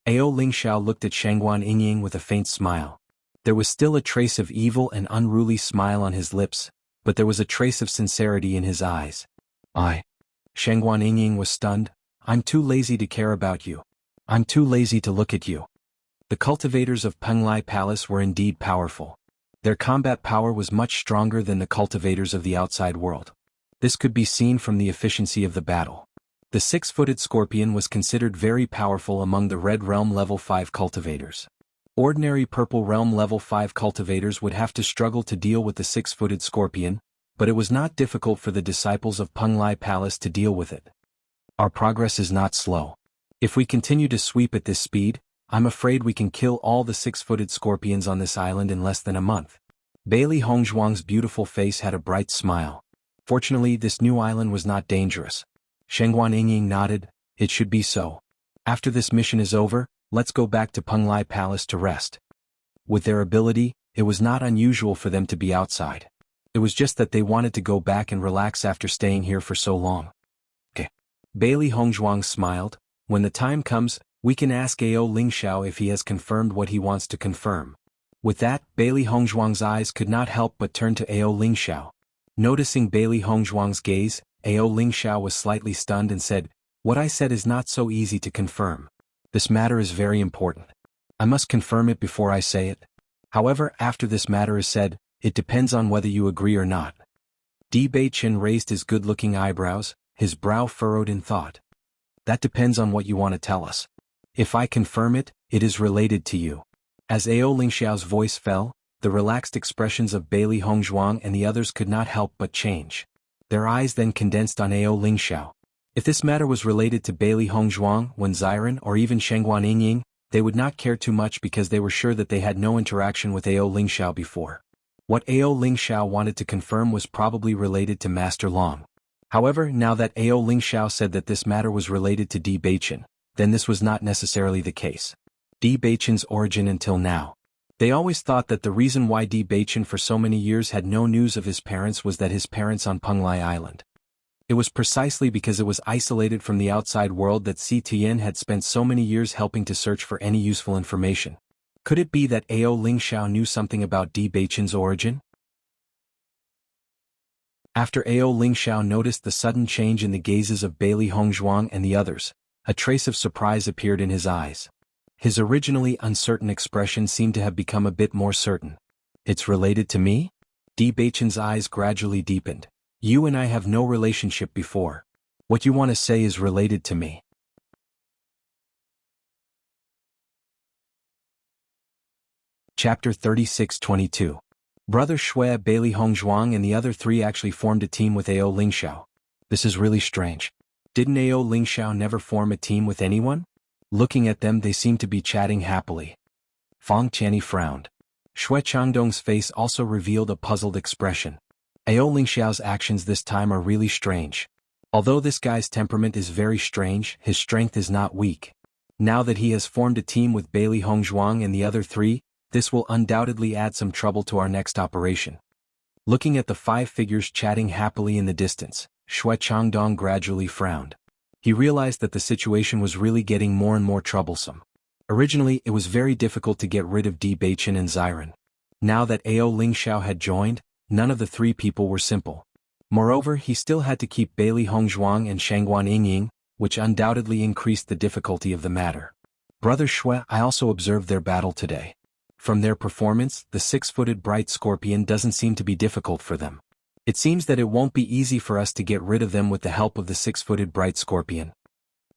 Ao Lingxiao looked at Shangguan Yingying with a faint smile. There was still a trace of evil and unruly smile on his lips, but there was a trace of sincerity in his eyes. Shangguan Yingying was stunned. I'm too lazy to care about you. I'm too lazy to look at you. The cultivators of Penglai Palace were indeed powerful. Their combat power was much stronger than the cultivators of the outside world. This could be seen from the efficiency of the battle. The 6-footed scorpion was considered very powerful among the Red Realm level 5 cultivators. Ordinary Purple Realm level 5 cultivators would have to struggle to deal with the 6-footed scorpion, but it was not difficult for the disciples of Penglai Palace to deal with it. Our progress is not slow. If we continue to sweep at this speed, I'm afraid we can kill all the 6-footed scorpions on this island in less than a month. Bailey Hongzhuang's beautiful face had a bright smile. Fortunately, this new island was not dangerous. Shangguan Yingying nodded. It should be so. After this mission is over, let's go back to Penglai Palace to rest. With their ability, it was not unusual for them to be outside. It was just that they wanted to go back and relax after staying here for so long. Bailey Hongzhuang smiled. When the time comes, we can ask Ao Lingxiao if he has confirmed what he wants to confirm. With that, Bailey Hongzhuang's eyes could not help but turn to Ao Lingxiao. Noticing Bailey Hongzhuang's gaze, Ao Lingxiao was slightly stunned and said, "What I said is not so easy to confirm. This matter is very important. I must confirm it before I say it. However, after this matter is said, it depends on whether you agree or not." Di Beichen raised his good-looking eyebrows, his brow furrowed in thought. "That depends on what you want to tell us. If I confirm it, it is related to you." As Ao Lingxiao's voice fell, the relaxed expressions of Bailey Hongzhuang and the others could not help but change. Their eyes then condensed on Ao Lingxiao. If this matter was related to Bailey Hongzhuang, Wen Ziren, or even Shangguan Yingying, they would not care too much because they were sure that they had no interaction with Ao Lingxiao before. What Ao Lingxiao wanted to confirm was probably related to Master Long. However, now that Ao Lingxiao said that this matter was related to Di Beichen, then this was not necessarily the case. Di Beichen's origin until now. They always thought that the reason why Di Beichen for so many years had no news of his parents was that his parents on Penglai Island. It was precisely because it was isolated from the outside world that Si Tian had spent so many years helping to search for any useful information. Could it be that Ao Lingxiao knew something about Di Beichen's origin? After Ao Lingxiao noticed the sudden change in the gazes of Bailey Hongzhuang and the others, a trace of surprise appeared in his eyes. His originally uncertain expression seemed to have become a bit more certain. "It's related to me?" Di Beichen's eyes gradually deepened. "You and I have no relationship before. What you want to say is related to me." Chapter 36-22. Brother Shui, Bailey Hongzhuang and the other three actually formed a team with Ao Lingxiao. This is really strange. Didn't Ao Lingxiao never form a team with anyone? Looking at them, they seemed to be chatting happily. Fang Qianni frowned. Shui Changdong's face also revealed a puzzled expression. Ao Lingxiao's actions this time are really strange. Although this guy's temperament is very strange, his strength is not weak. Now that he has formed a team with Bailey Hongzhuang and the other three, this will undoubtedly add some trouble to our next operation. Looking at the 5 figures chatting happily in the distance, Shui Changdong gradually frowned. He realized that the situation was really getting more and more troublesome. Originally, it was very difficult to get rid of Di Beichen and Ziren. Now that Ao Lingxiao had joined, none of the 3 people were simple. Moreover, he still had to keep Bailey Hongzhuang and Shangguan Yingying, which undoubtedly increased the difficulty of the matter. Brother Shui, I also observed their battle today. From their performance, the 6-footed bright scorpion doesn't seem to be difficult for them. It seems that it won't be easy for us to get rid of them with the help of the 6-footed bright scorpion.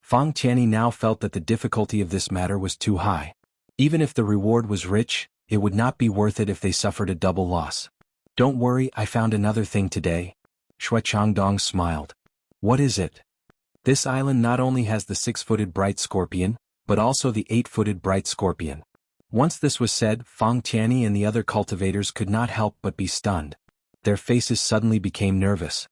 Fang Qianni now felt that the difficulty of this matter was too high. Even if the reward was rich, it would not be worth it if they suffered a double loss. Don't worry, I found another thing today. Shui Changdong smiled. What is it? This island not only has the 6-footed bright scorpion, but also the 8-footed bright scorpion. Once this was said, Fang Qianni and the other cultivators could not help but be stunned. Their faces suddenly became nervous.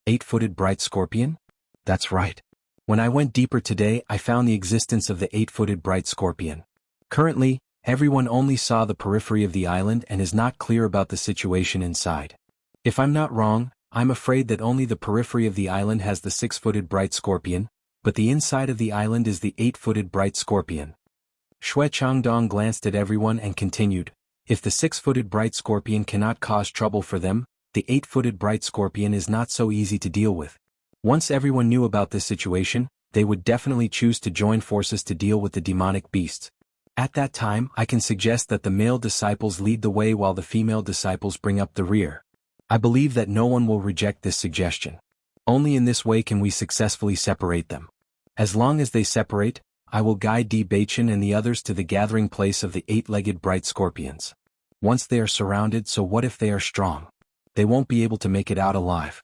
8-footed bright scorpion? That's right. When I went deeper today, I found the existence of the 8-footed bright scorpion. Currently, everyone only saw the periphery of the island and is not clear about the situation inside. If I'm not wrong, I'm afraid that only the periphery of the island has the 6-footed bright scorpion, but the inside of the island is the 8-footed bright scorpion. Shui Changdong glanced at everyone and continued, if the 6-footed bright scorpion cannot cause trouble for them, the 8-footed bright scorpion is not so easy to deal with. Once everyone knew about this situation, they would definitely choose to join forces to deal with the demonic beasts. At that time, I can suggest that the male disciples lead the way while the female disciples bring up the rear. I believe that no one will reject this suggestion. Only in this way can we successfully separate them. As long as they separate, I will guide Di Baichen and the others to the gathering place of the 8-legged bright scorpions. Once they are surrounded, so what if they are strong? They won't be able to make it out alive.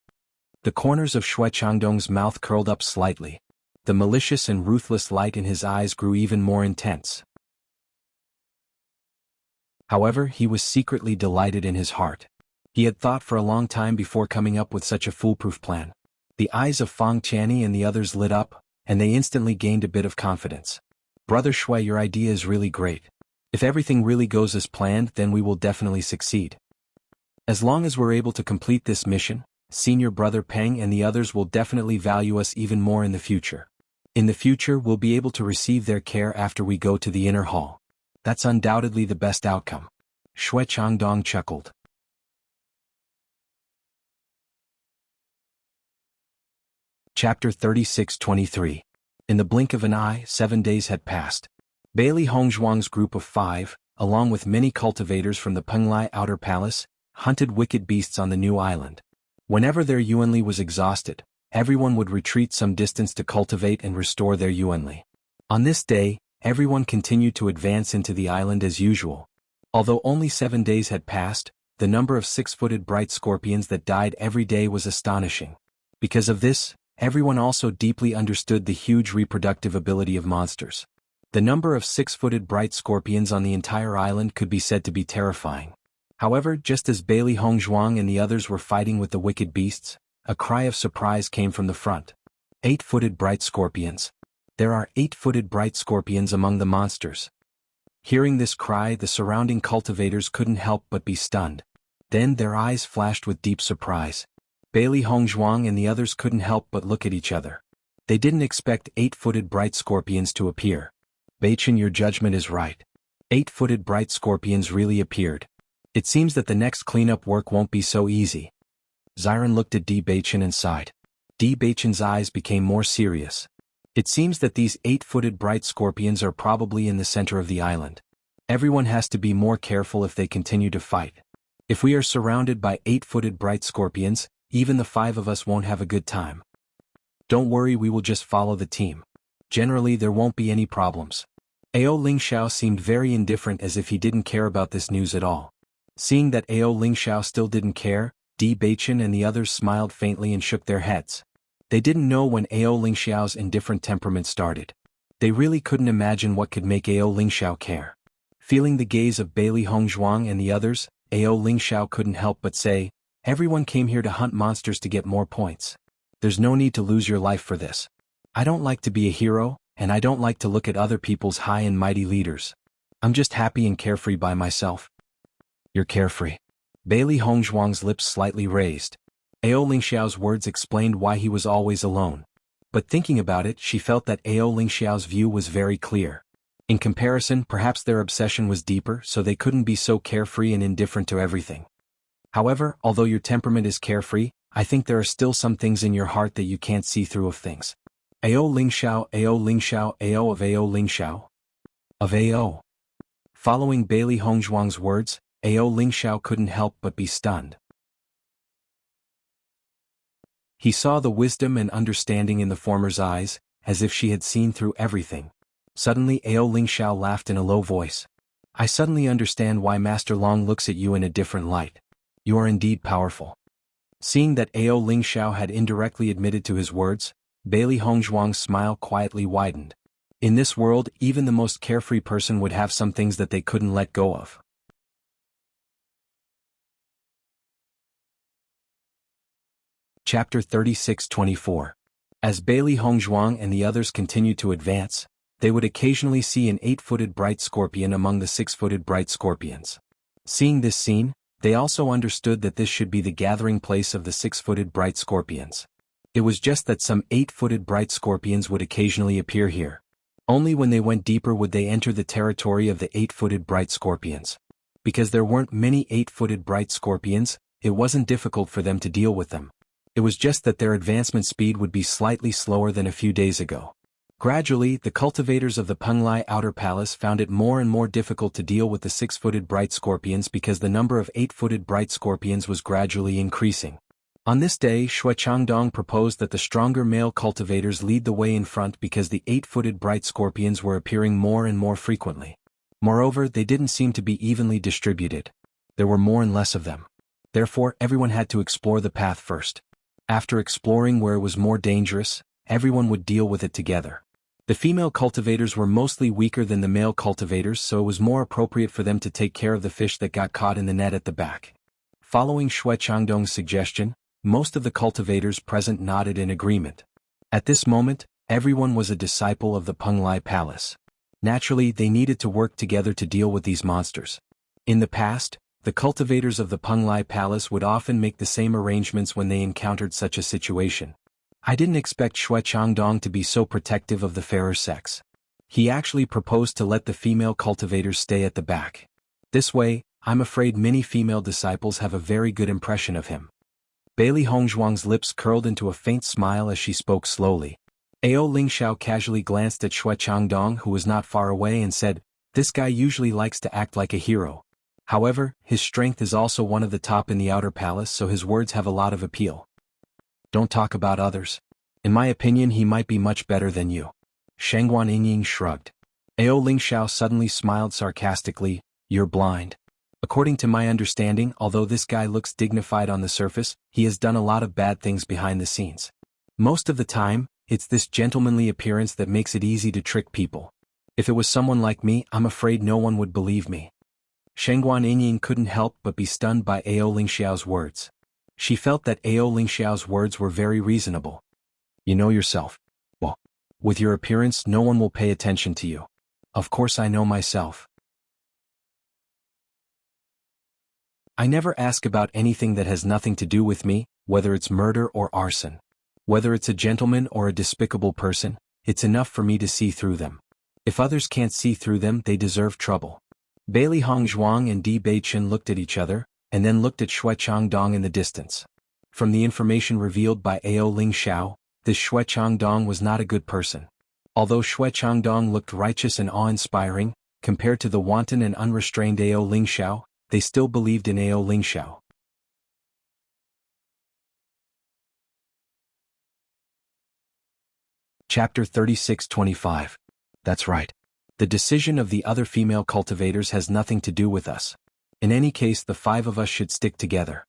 The corners of Shui Changdong's mouth curled up slightly. The malicious and ruthless light in his eyes grew even more intense. However, he was secretly delighted in his heart. He had thought for a long time before coming up with such a foolproof plan. The eyes of Fang Qianni and the others lit up, and they instantly gained a bit of confidence. Brother Shui, your idea is really great. If everything really goes as planned, then we will definitely succeed. As long as we're able to complete this mission, Senior Brother Peng and the others will definitely value us even more in the future. In the future, we'll be able to receive their care after we go to the inner hall. That's undoubtedly the best outcome. Shui Changdong chuckled. Chapter 36-23. In the blink of an eye, 7 days had passed. Bailey Hongzhuang's group of 5, along with many cultivators from the Penglai Outer Palace, hunted wicked beasts on the new island. Whenever their yuanli was exhausted, everyone would retreat some distance to cultivate and restore their yuanli. On this day, everyone continued to advance into the island as usual. Although only 7 days had passed, the number of 6-footed bright scorpions that died every day was astonishing. Because of this, everyone also deeply understood the huge reproductive ability of monsters. The number of 6-footed bright scorpions on the entire island could be said to be terrifying. However, just as Bailey Hongzhuang and the others were fighting with the wicked beasts, a cry of surprise came from the front. 8-footed bright scorpions. There are 8-footed bright scorpions among the monsters. Hearing this cry, the surrounding cultivators couldn't help but be stunned. Then their eyes flashed with deep surprise. Bailey Hongzhuang and the others couldn't help but look at each other. They didn't expect 8-footed bright scorpions to appear. Baichen, your judgment is right. 8-footed bright scorpions really appeared. It seems that the next cleanup work won't be so easy. Ziren looked at Di Baichen and sighed. Di Baichen's eyes became more serious. It seems that these 8-footed bright scorpions are probably in the center of the island. Everyone has to be more careful if they continue to fight. If we are surrounded by 8-footed bright scorpions, even the 5 of us won't have a good time. Don't worry, we will just follow the team. Generally, there won't be any problems. Ao Lingxiao seemed very indifferent, as if he didn't care about this news at all. Seeing that Ao Lingxiao still didn't care, Di Baichen and the others smiled faintly and shook their heads. They didn't know when Ao Lingxiao's indifferent temperament started. They really couldn't imagine what could make Ao Lingxiao care. Feeling the gaze of Bailey Hongzhuang and the others, Ao Lingxiao couldn't help but say, everyone came here to hunt monsters to get more points. There's no need to lose your life for this. I don't like to be a hero, and I don't like to look at other people's high and mighty leaders. I'm just happy and carefree by myself. You're carefree. Bailey Hongzhuang's lips slightly raised. Ao Lingxiao's words explained why he was always alone. But thinking about it, she felt that Ao Lingxiao's view was very clear. In comparison, perhaps their obsession was deeper, so they couldn't be so carefree and indifferent to everything. However, although your temperament is carefree, I think there are still some things in your heart that you can't see through of things. Ao Lingxiao, Ao Lingxiao, Ao of Ao Lingxiao. Of Ao. Following Bailey Hongzhuang's words, Ao Lingxiao couldn't help but be stunned. He saw the wisdom and understanding in the former's eyes, as if she had seen through everything. Suddenly Ao Lingxiao laughed in a low voice. I suddenly understand why Master Long looks at you in a different light. You are indeed powerful. Seeing that Ao Lingxiao had indirectly admitted to his words, Bailey Hongzhuang's smile quietly widened. In this world, even the most carefree person would have some things that they couldn't let go of. Chapter 36-24. As Bailey Hongzhuang and the others continued to advance, they would occasionally see an 8-footed bright scorpion among the 6-footed bright scorpions. Seeing this scene, They also understood that this should be the gathering place of the 6-footed bright scorpions. It was just that some 8-footed bright scorpions would occasionally appear here. Only when they went deeper would they enter the territory of the 8-footed bright scorpions. Because there weren't many 8-footed bright scorpions, it wasn't difficult for them to deal with them. It was just that their advancement speed would be slightly slower than a few days ago. Gradually, the cultivators of the Penglai Outer Palace found it more and more difficult to deal with the 6-footed bright scorpions because the number of 8-footed bright scorpions was gradually increasing. On this day, Xue Changdong proposed that the stronger male cultivators lead the way in front because the 8-footed bright scorpions were appearing more and more frequently. Moreover, they didn't seem to be evenly distributed. There were more and less of them. Therefore, everyone had to explore the path first. After exploring where it was more dangerous, everyone would deal with it together. The female cultivators were mostly weaker than the male cultivators, so it was more appropriate for them to take care of the fish that got caught in the net at the back. Following Xue Changdong's suggestion, most of the cultivators present nodded in agreement. At this moment, everyone was a disciple of the Penglai Palace. Naturally, they needed to work together to deal with these monsters. In the past, the cultivators of the Penglai Palace would often make the same arrangements when they encountered such a situation. I didn't expect Xue Changdong to be so protective of the fairer sex. He actually proposed to let the female cultivators stay at the back. This way, I'm afraid many female disciples have a very good impression of him. Bailey Hongzhuang's lips curled into a faint smile as she spoke slowly. Ao Lingxiao casually glanced at Xue Changdong, who was not far away, and said, "This guy usually likes to act like a hero. However, his strength is also one of the top in the outer palace, so his words have a lot of appeal. Don't talk about others. In my opinion, he might be much better than you." Shangguan Yingying shrugged. Ao Lingxiao suddenly smiled sarcastically, "You're blind. According to my understanding, although this guy looks dignified on the surface, he has done a lot of bad things behind the scenes. Most of the time, it's this gentlemanly appearance that makes it easy to trick people. If it was someone like me, I'm afraid no one would believe me." Shangguan Yingying couldn't help but be stunned by Ao Lingxiao's words. She felt that Ao Lingxiao's words were very reasonable. "You know yourself. Well, with your appearance, no one will pay attention to you. Of course I know myself. I never ask about anything that has nothing to do with me, whether it's murder or arson. Whether it's a gentleman or a despicable person, it's enough for me to see through them. If others can't see through them, they deserve trouble." Bailey Hongzhuang and Di Beichen looked at each other, and then looked at Xue Changdong in the distance. From the information revealed by Ao Lingxiao, this Xue Changdong was not a good person. Although Xue Changdong looked righteous and awe-inspiring, compared to the wanton and unrestrained Ao Lingxiao, they still believed in Ao Lingxiao. Chapter 36-25. That's right. The decision of the other female cultivators has nothing to do with us. In any case, the 5 of us should stick together.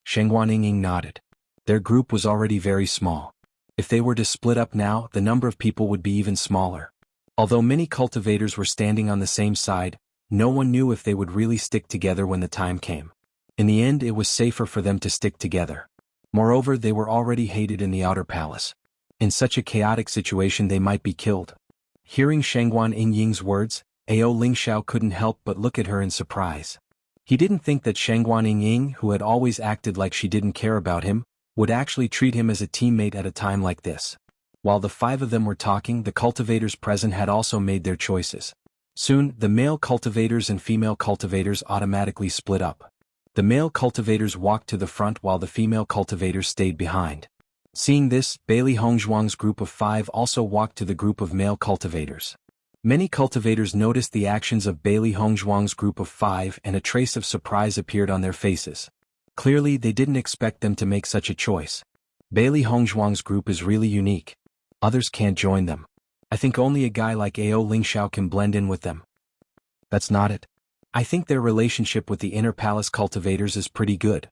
Shangguan Yingying nodded. Their group was already very small. If they were to split up now, the number of people would be even smaller. Although many cultivators were standing on the same side, no one knew if they would really stick together when the time came. In the end, it was safer for them to stick together. Moreover, they were already hated in the outer palace. In such a chaotic situation, they might be killed. Hearing Shangguan Yingying's words, Ao Lingxiao couldn't help but look at her in surprise. He didn't think that Shangguan Yingying, who had always acted like she didn't care about him, would actually treat him as a teammate at a time like this. While the 5 of them were talking, the cultivators present had also made their choices. Soon, the male cultivators and female cultivators automatically split up. The male cultivators walked to the front while the female cultivators stayed behind. Seeing this, Bailey Hongzhuang's group of 5 also walked to the group of male cultivators. Many cultivators noticed the actions of Bailey Hongzhuang's group of 5, and a trace of surprise appeared on their faces. Clearly, they didn't expect them to make such a choice. Bailey Hongzhuang's group is really unique. Others can't join them. I think only a guy like Ao Lingxiao can blend in with them. That's not it. I think their relationship with the inner palace cultivators is pretty good.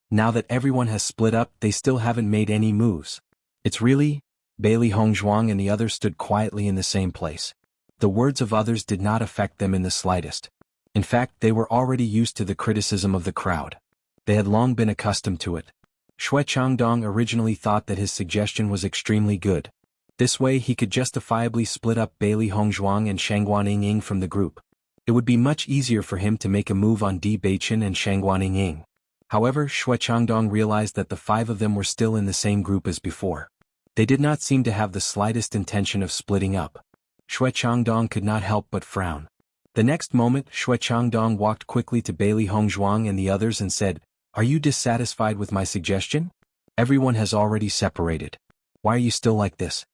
Now that everyone has split up, they still haven't made any moves. It's really... Bailey Hongzhuang and the others stood quietly in the same place. The words of others did not affect them in the slightest. In fact, they were already used to the criticism of the crowd. They had long been accustomed to it. Xue Changdong originally thought that his suggestion was extremely good. This way he could justifiably split up Bailey Hongzhuang and Shangguan Yingying from the group. It would be much easier for him to make a move on Di Baichen and Shangguan Yingying. However, Xue Changdong realized that the 5 of them were still in the same group as before. They did not seem to have the slightest intention of splitting up. Xue Changdong could not help but frown. The next moment, Xue Changdong walked quickly to Bailey Hongzhuang and the others and said, "Are you dissatisfied with my suggestion? Everyone has already separated. Why are you still like this?"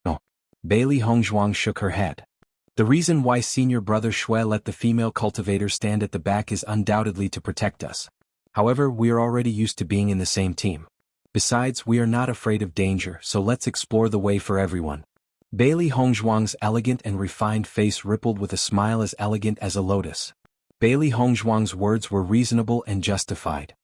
"No." Bailey Hongzhuang shook her head. "The reason why senior brother Xue let the female cultivator stand at the back is undoubtedly to protect us. However, we are already used to being in the same team. Besides, we are not afraid of danger, so let's explore the way for everyone." Bailey Hongzhuang's elegant and refined face rippled with a smile as elegant as a lotus. Bailey Hongzhuang's words were reasonable and justified.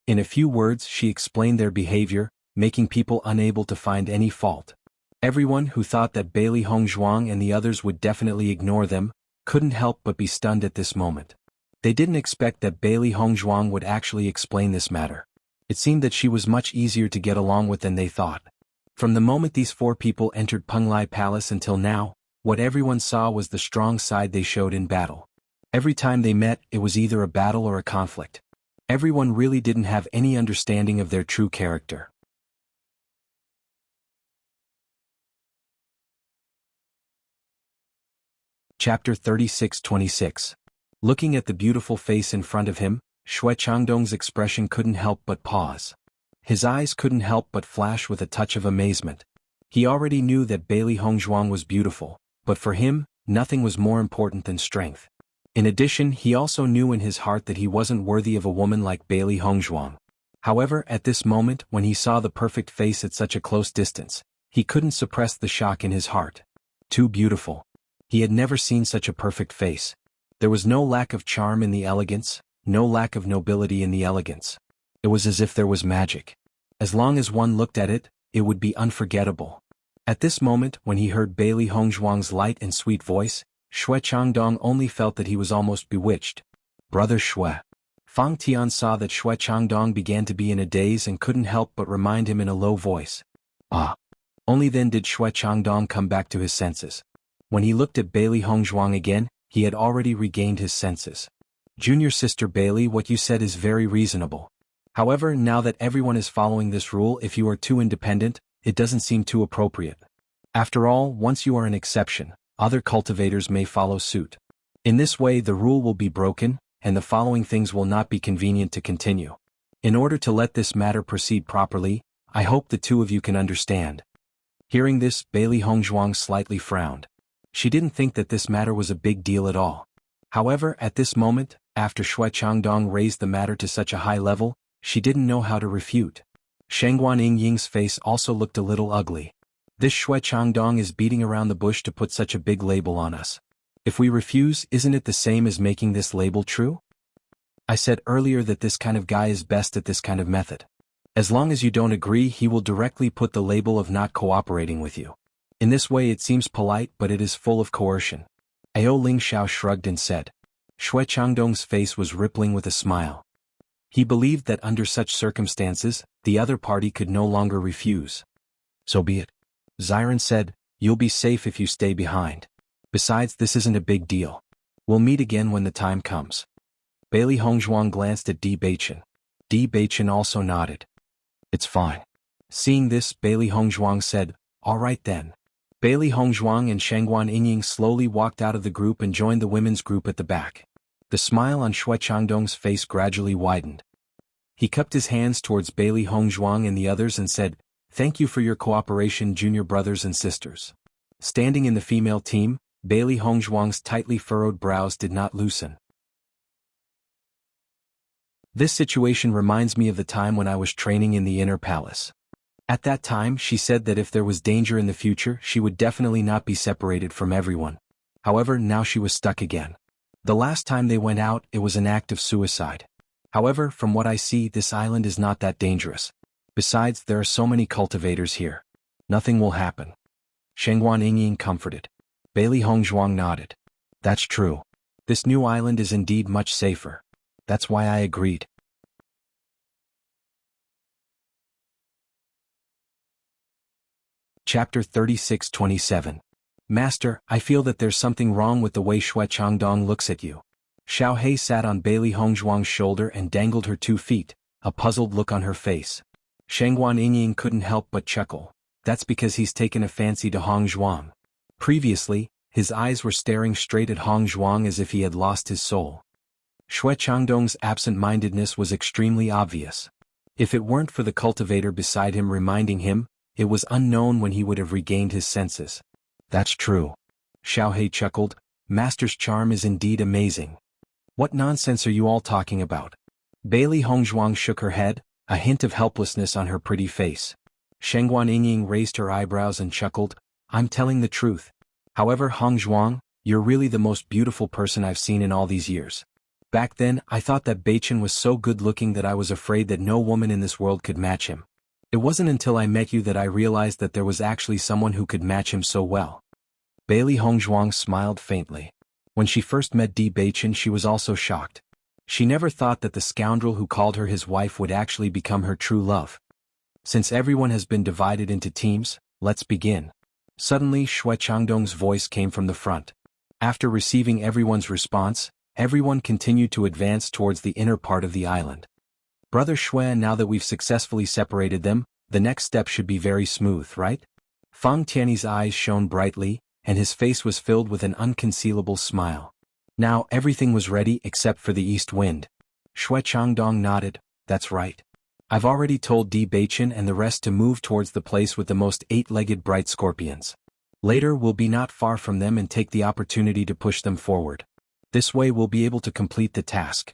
In a few words she explained their behavior, making people unable to find any fault. Everyone who thought that Bailey Hongzhuang and the others would definitely ignore them, couldn't help but be stunned at this moment. They didn't expect that Bailey Hongzhuang would actually explain this matter. It seemed that she was much easier to get along with than they thought. From the moment these 4 people entered Penglai Palace until now, what everyone saw was the strong side they showed in battle. Every time they met, it was either a battle or a conflict. Everyone really didn't have any understanding of their true character. Chapter 36-26. Looking at the beautiful face in front of him, Xue Changdong's expression couldn't help but pause. His eyes couldn't help but flash with a touch of amazement. He already knew that Bailey Hongzhuang was beautiful, but for him, nothing was more important than strength. In addition, he also knew in his heart that he wasn't worthy of a woman like Bailey Hongzhuang. However, at this moment, when he saw the perfect face at such a close distance, he couldn't suppress the shock in his heart. Too beautiful. He had never seen such a perfect face. There was no lack of charm in the elegance, no lack of nobility in the elegance. It was as if there was magic. As long as one looked at it, it would be unforgettable. At this moment, when he heard Bailey Hongzhuang's light and sweet voice, Xue Changdong only felt that he was almost bewitched. "Brother Xue." Fang Tian saw that Xue Changdong began to be in a daze and couldn't help but remind him in a low voice. "Ah." Only then did Xue Changdong come back to his senses. When he looked at Bailey Hongzhuang again, he had already regained his senses. "Junior sister Bailey, what you said is very reasonable. However, now that everyone is following this rule, if you are too independent, it doesn't seem too appropriate. After all, once you are an exception, other cultivators may follow suit. In this way the rule will be broken, and the following things will not be convenient to continue. In order to let this matter proceed properly, I hope the 2 of you can understand." Hearing this, Bailey Hongzhuang slightly frowned. She didn't think that this matter was a big deal at all. However, at this moment, after Xue Changdong raised the matter to such a high level, she didn't know how to refute. Shangguan Yingying's face also looked a little ugly. "This Xue Changdong is beating around the bush to put such a big label on us. If we refuse, isn't it the same as making this label true? I said earlier that this kind of guy is best at this kind of method. As long as you don't agree, he will directly put the label of not cooperating with you. In this way it seems polite, but it is full of coercion." Ao Ling Xiao shrugged and said. Xue Changdong's face was rippling with a smile. He believed that under such circumstances, the other party could no longer refuse. "So be it." Ziren said, "You'll be safe if you stay behind. Besides, this isn't a big deal. We'll meet again when the time comes." Bailey Hongzhuang glanced at Di Baichen. Di Baichen also nodded. "It's fine." Seeing this, Bailey Hongzhuang said, "All right then." Bailey Hongzhuang and Shangguan Yingying slowly walked out of the group and joined the women's group at the back. The smile on Xue Changdong's face gradually widened. He cupped his hands towards Bailey Hongzhuang and the others and said, "Thank you for your cooperation, junior brothers and sisters." Standing in the female team, Bailey Hongzhuang's tightly furrowed brows did not loosen. "This situation reminds me of the time when I was training in the inner palace. At that time, she said that if there was danger in the future, she would definitely not be separated from everyone. However, now she was stuck again. The last time they went out, it was an act of suicide. However, from what I see, this island is not that dangerous. Besides, there are so many cultivators here. Nothing will happen." Shangguan Yingying comforted. Bailey Hongzhuang nodded. "That's true. This new island is indeed much safer. That's why I agreed." Chapter 36-27. Master, I feel that there's something wrong with the way Xue Changdong looks at you. Xiao Hei sat on Bailey Hongzhuang's shoulder and dangled her 2 feet, a puzzled look on her face. Shangguan Yingying couldn't help but chuckle. That's because he's taken a fancy to Hongzhuang. Previously, his eyes were staring straight at Hongzhuang as if he had lost his soul. Xue Changdong's absent-mindedness was extremely obvious. If it weren't for the cultivator beside him reminding him, it was unknown when he would have regained his senses. That's true. Xiao Hei chuckled. Master's charm is indeed amazing. What nonsense are you all talking about? Bailey Hongzhuang shook her head, a hint of helplessness on her pretty face. Shangguan Yingying raised her eyebrows and chuckled. I'm telling the truth. However, Hongzhuang, you're really the most beautiful person I've seen in all these years. Back then, I thought that Beichen was so good-looking that I was afraid that no woman in this world could match him. It wasn't until I met you that I realized that there was actually someone who could match him so well. Bailey Hongzhuang smiled faintly. When she first met Di Beichen, she was also shocked. She never thought that the scoundrel who called her his wife would actually become her true love. Since everyone has been divided into teams, let's begin. Suddenly, Xue Changdong's voice came from the front. After receiving everyone's response, everyone continued to advance towards the inner part of the island. Brother Xue, now that we've successfully separated them, the next step should be very smooth, right? Fang Tiany's eyes shone brightly, and his face was filled with an unconcealable smile. Now everything was ready except for the east wind. Xue Changdong nodded. That's right. I've already told Di Beichen and the rest to move towards the place with the most 8-legged bright scorpions. Later we'll be not far from them and take the opportunity to push them forward. This way we'll be able to complete the task.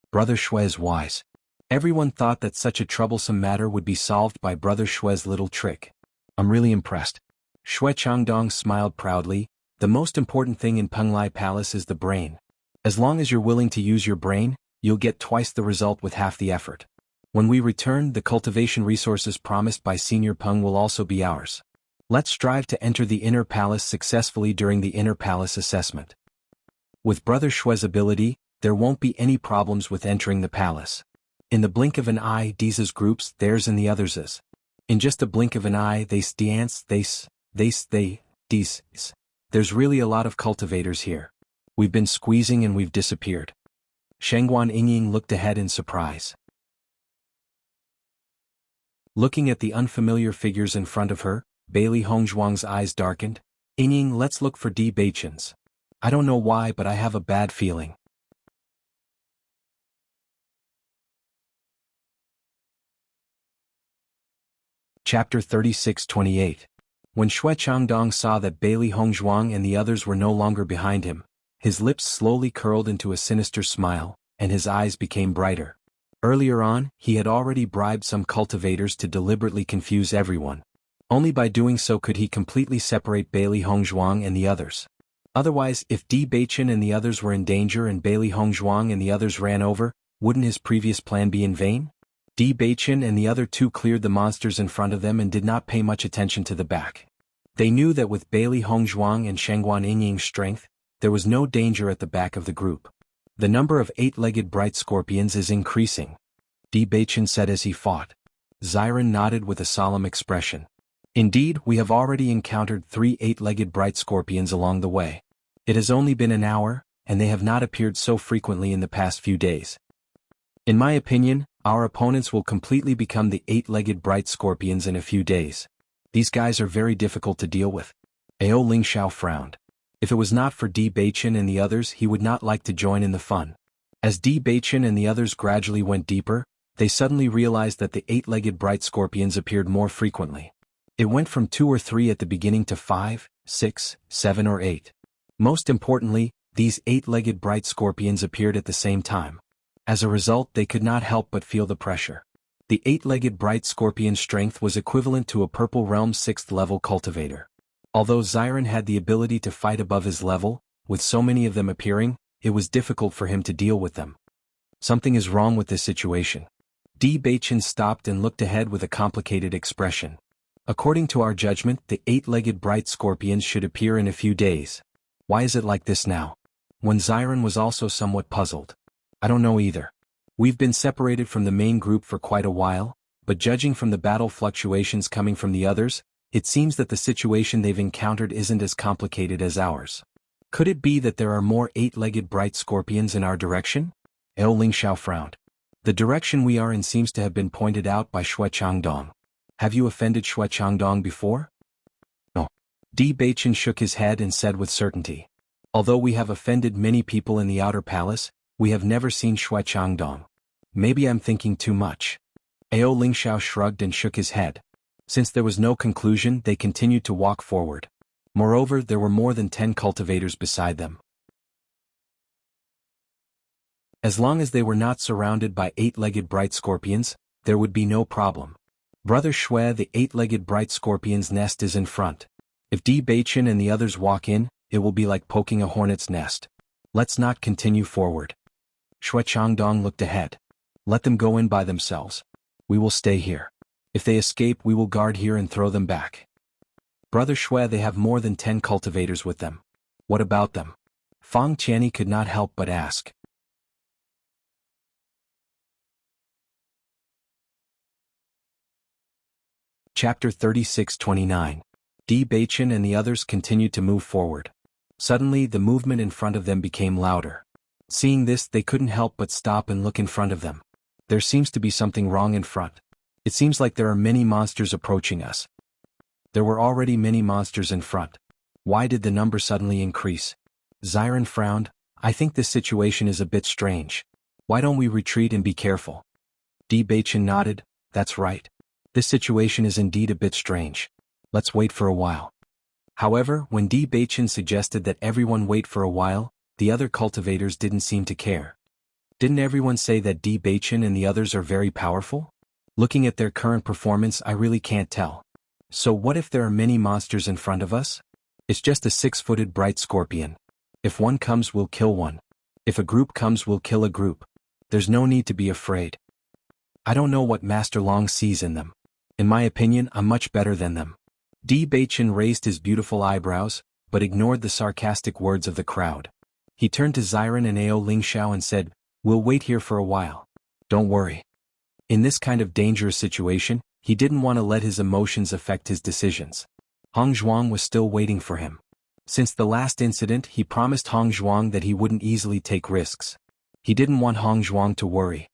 Brother Xue is wise. Everyone thought that such a troublesome matter would be solved by Brother Xue's little trick. I'm really impressed. Xue Changdong smiled proudly. The most important thing in Penglai Palace is the brain. As long as you're willing to use your brain, you'll get twice the result with half the effort. When we return, the cultivation resources promised by Senior Peng will also be ours. Let's strive to enter the Inner Palace successfully during the Inner Palace assessment. With Brother Xue's ability, there won't be any problems with entering the palace. In the blink of an eye, these groups, theirs and the others'. In just a blink of an eye, they dance, these. There's really a lot of cultivators here. We've been squeezing and we've disappeared. Shangguan Yingying looked ahead in surprise. Looking at the unfamiliar figures in front of her, Bailey Hongzhuang's eyes darkened. Yingying, let's look for Di Beichen's. I don't know why, but I have a bad feeling. Chapter 36-28. When Xue Changdong saw that Bailey Hongzhuang and the others were no longer behind him, his lips slowly curled into a sinister smile, and his eyes became brighter. Earlier on, he had already bribed some cultivators to deliberately confuse everyone. Only by doing so could he completely separate Bailey Hongzhuang and the others. Otherwise, if Di Beichen and the others were in danger and Bailey Hongzhuang and the others ran over, wouldn't his previous plan be in vain? Di Beichen and the other two cleared the monsters in front of them and did not pay much attention to the back. They knew that with Bailey Hongzhuang and Shangguan Yingying's strength, there was no danger at the back of the group. The number of 8-legged bright scorpions is increasing, Di Beichen said as he fought. Xiren nodded with a solemn expression. Indeed, we have already encountered 3 8-legged bright scorpions along the way. It has only been an hour, and they have not appeared so frequently in the past few days. In my opinion, our opponents will completely become the 8-legged bright scorpions in a few days. These guys are very difficult to deal with. Ao Lingxiao frowned. If it was not for Di Beichen and the others, he would not like to join in the fun. As Di Beichen and the others gradually went deeper, they suddenly realized that the 8-legged bright scorpions appeared more frequently. It went from 2 or 3 at the beginning to 5, 6, 7 or 8. Most importantly, these 8-legged bright scorpions appeared at the same time. As a result, they could not help but feel the pressure. The 8-legged bright scorpion's strength was equivalent to a Purple Realm 6th level cultivator. Although Xiren had the ability to fight above his level, with so many of them appearing, it was difficult for him to deal with them. Something is wrong with this situation. Di Beichen stopped and looked ahead with a complicated expression. According to our judgment, the 8-legged bright scorpions should appear in a few days. Why is it like this now? When Xiren was also somewhat puzzled. I don't know either. We've been separated from the main group for quite a while, but judging from the battle fluctuations coming from the others, It seems that the situation they've encountered isn't as complicated as ours. Could it be that there are more eight-legged bright scorpions in our direction? Eo Lingxiao frowned. The direction we are in seems to have been pointed out by Xue Changdong. Have you offended Xue Changdong before? No. Di Beichen shook his head and said with certainty. Although we have offended many people in the outer palace, we have never seen Xue Changdong. Maybe I'm thinking too much. Eo Lingxiao shrugged and shook his head. Since there was no conclusion, they continued to walk forward. Moreover, there were more than 10 cultivators beside them. As long as they were not surrounded by eight-legged bright scorpions, there would be no problem. Brother Xue, the eight-legged bright scorpion's nest is in front. If Di Beichen and the others walk in, it will be like poking a hornet's nest. Let's not continue forward. Xue Changdong looked ahead. Let them go in by themselves. We will stay here. If they escape, we will guard here and throw them back. Brother Xue, they have more than 10 cultivators with them. What about them? Fang Qianni could not help but ask. Chapter 36-29. Di Beichen and the others continued to move forward. Suddenly, the movement in front of them became louder. Seeing this, they couldn't help but stop and look in front of them. There seems to be something wrong in front. It seems like there are many monsters approaching us. There were already many monsters in front. Why did the number suddenly increase? Xiren frowned. I think this situation is a bit strange. Why don't we retreat and be careful? Di Beichen nodded. That's right. This situation is indeed a bit strange. Let's wait for a while. However, when Di Beichen suggested that everyone wait for a while, the other cultivators didn't seem to care. Didn't everyone say that Di Beichen and the others are very powerful? Looking at their current performance, I really can't tell. So what if there are many monsters in front of us? It's just a 6-footed bright scorpion. If one comes, we'll kill one. If a group comes, we'll kill a group. There's no need to be afraid. I don't know what Master Long sees in them. In my opinion, I'm much better than them. Di Beichen raised his beautiful eyebrows, but ignored the sarcastic words of the crowd. He turned to Xiren and Eo Lingxiao and said, We'll wait here for a while. Don't worry. In this kind of dangerous situation, he didn't want to let his emotions affect his decisions. Hong Zhuang was still waiting for him. Since the last incident, he promised Hong Zhuang that he wouldn't easily take risks. He didn't want Hong Zhuang to worry.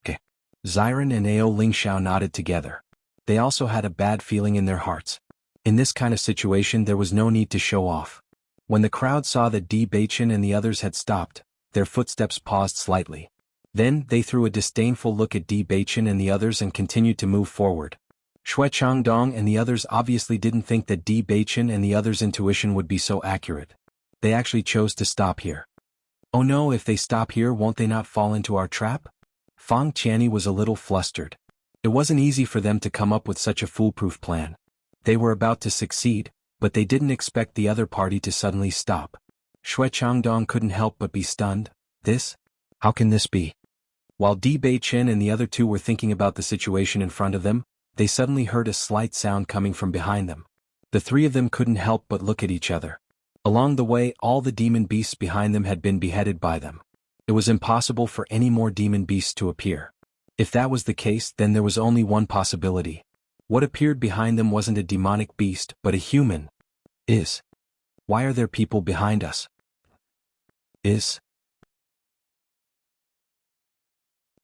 Okay. Xiren and Eo Lingxiao nodded together. They also had a bad feeling in their hearts. In this kind of situation, there was no need to show off. When the crowd saw that Di Beichen and the others had stopped, their footsteps paused slightly. Then, they threw a disdainful look at Di Beichen and the others and continued to move forward. Xue Changdong and the others obviously didn't think that Di Beichen and the others' intuition would be so accurate. They actually chose to stop here. Oh no, if they stop here, won't they not fall into our trap? Fang Qianni was a little flustered. It wasn't easy for them to come up with such a foolproof plan. They were about to succeed, but they didn't expect the other party to suddenly stop. Xue Changdong couldn't help but be stunned. This? How can this be? While Di Beichen and the other two were thinking about the situation in front of them, they suddenly heard a slight sound coming from behind them. The three of them couldn't help but look at each other. Along the way, all the demon beasts behind them had been beheaded by them. It was impossible for any more demon beasts to appear. If that was the case, then there was only one possibility. What appeared behind them wasn't a demonic beast, but a human. Why are there people behind us?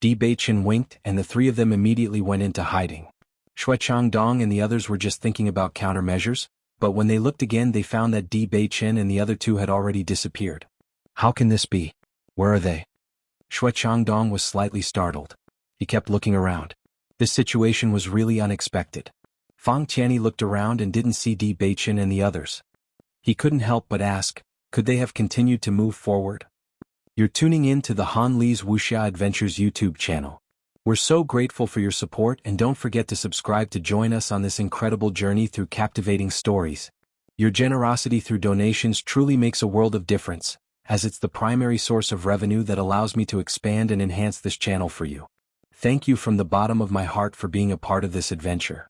Di Beichen winked, and the three of them immediately went into hiding. Xue Changdong and the others were just thinking about countermeasures, but when they looked again they found that Di Beichen and the other two had already disappeared. How can this be? Where are they? Xue Changdong was slightly startled. He kept looking around. This situation was really unexpected. Fang Qianni looked around and didn't see Di Beichen and the others. He couldn't help but ask, could they have continued to move forward? You're tuning in to the Han Li's Wuxia Adventures YouTube channel. We're so grateful for your support, and don't forget to subscribe to join us on this incredible journey through captivating stories. Your generosity through donations truly makes a world of difference, as it's the primary source of revenue that allows me to expand and enhance this channel for you. Thank you from the bottom of my heart for being a part of this adventure.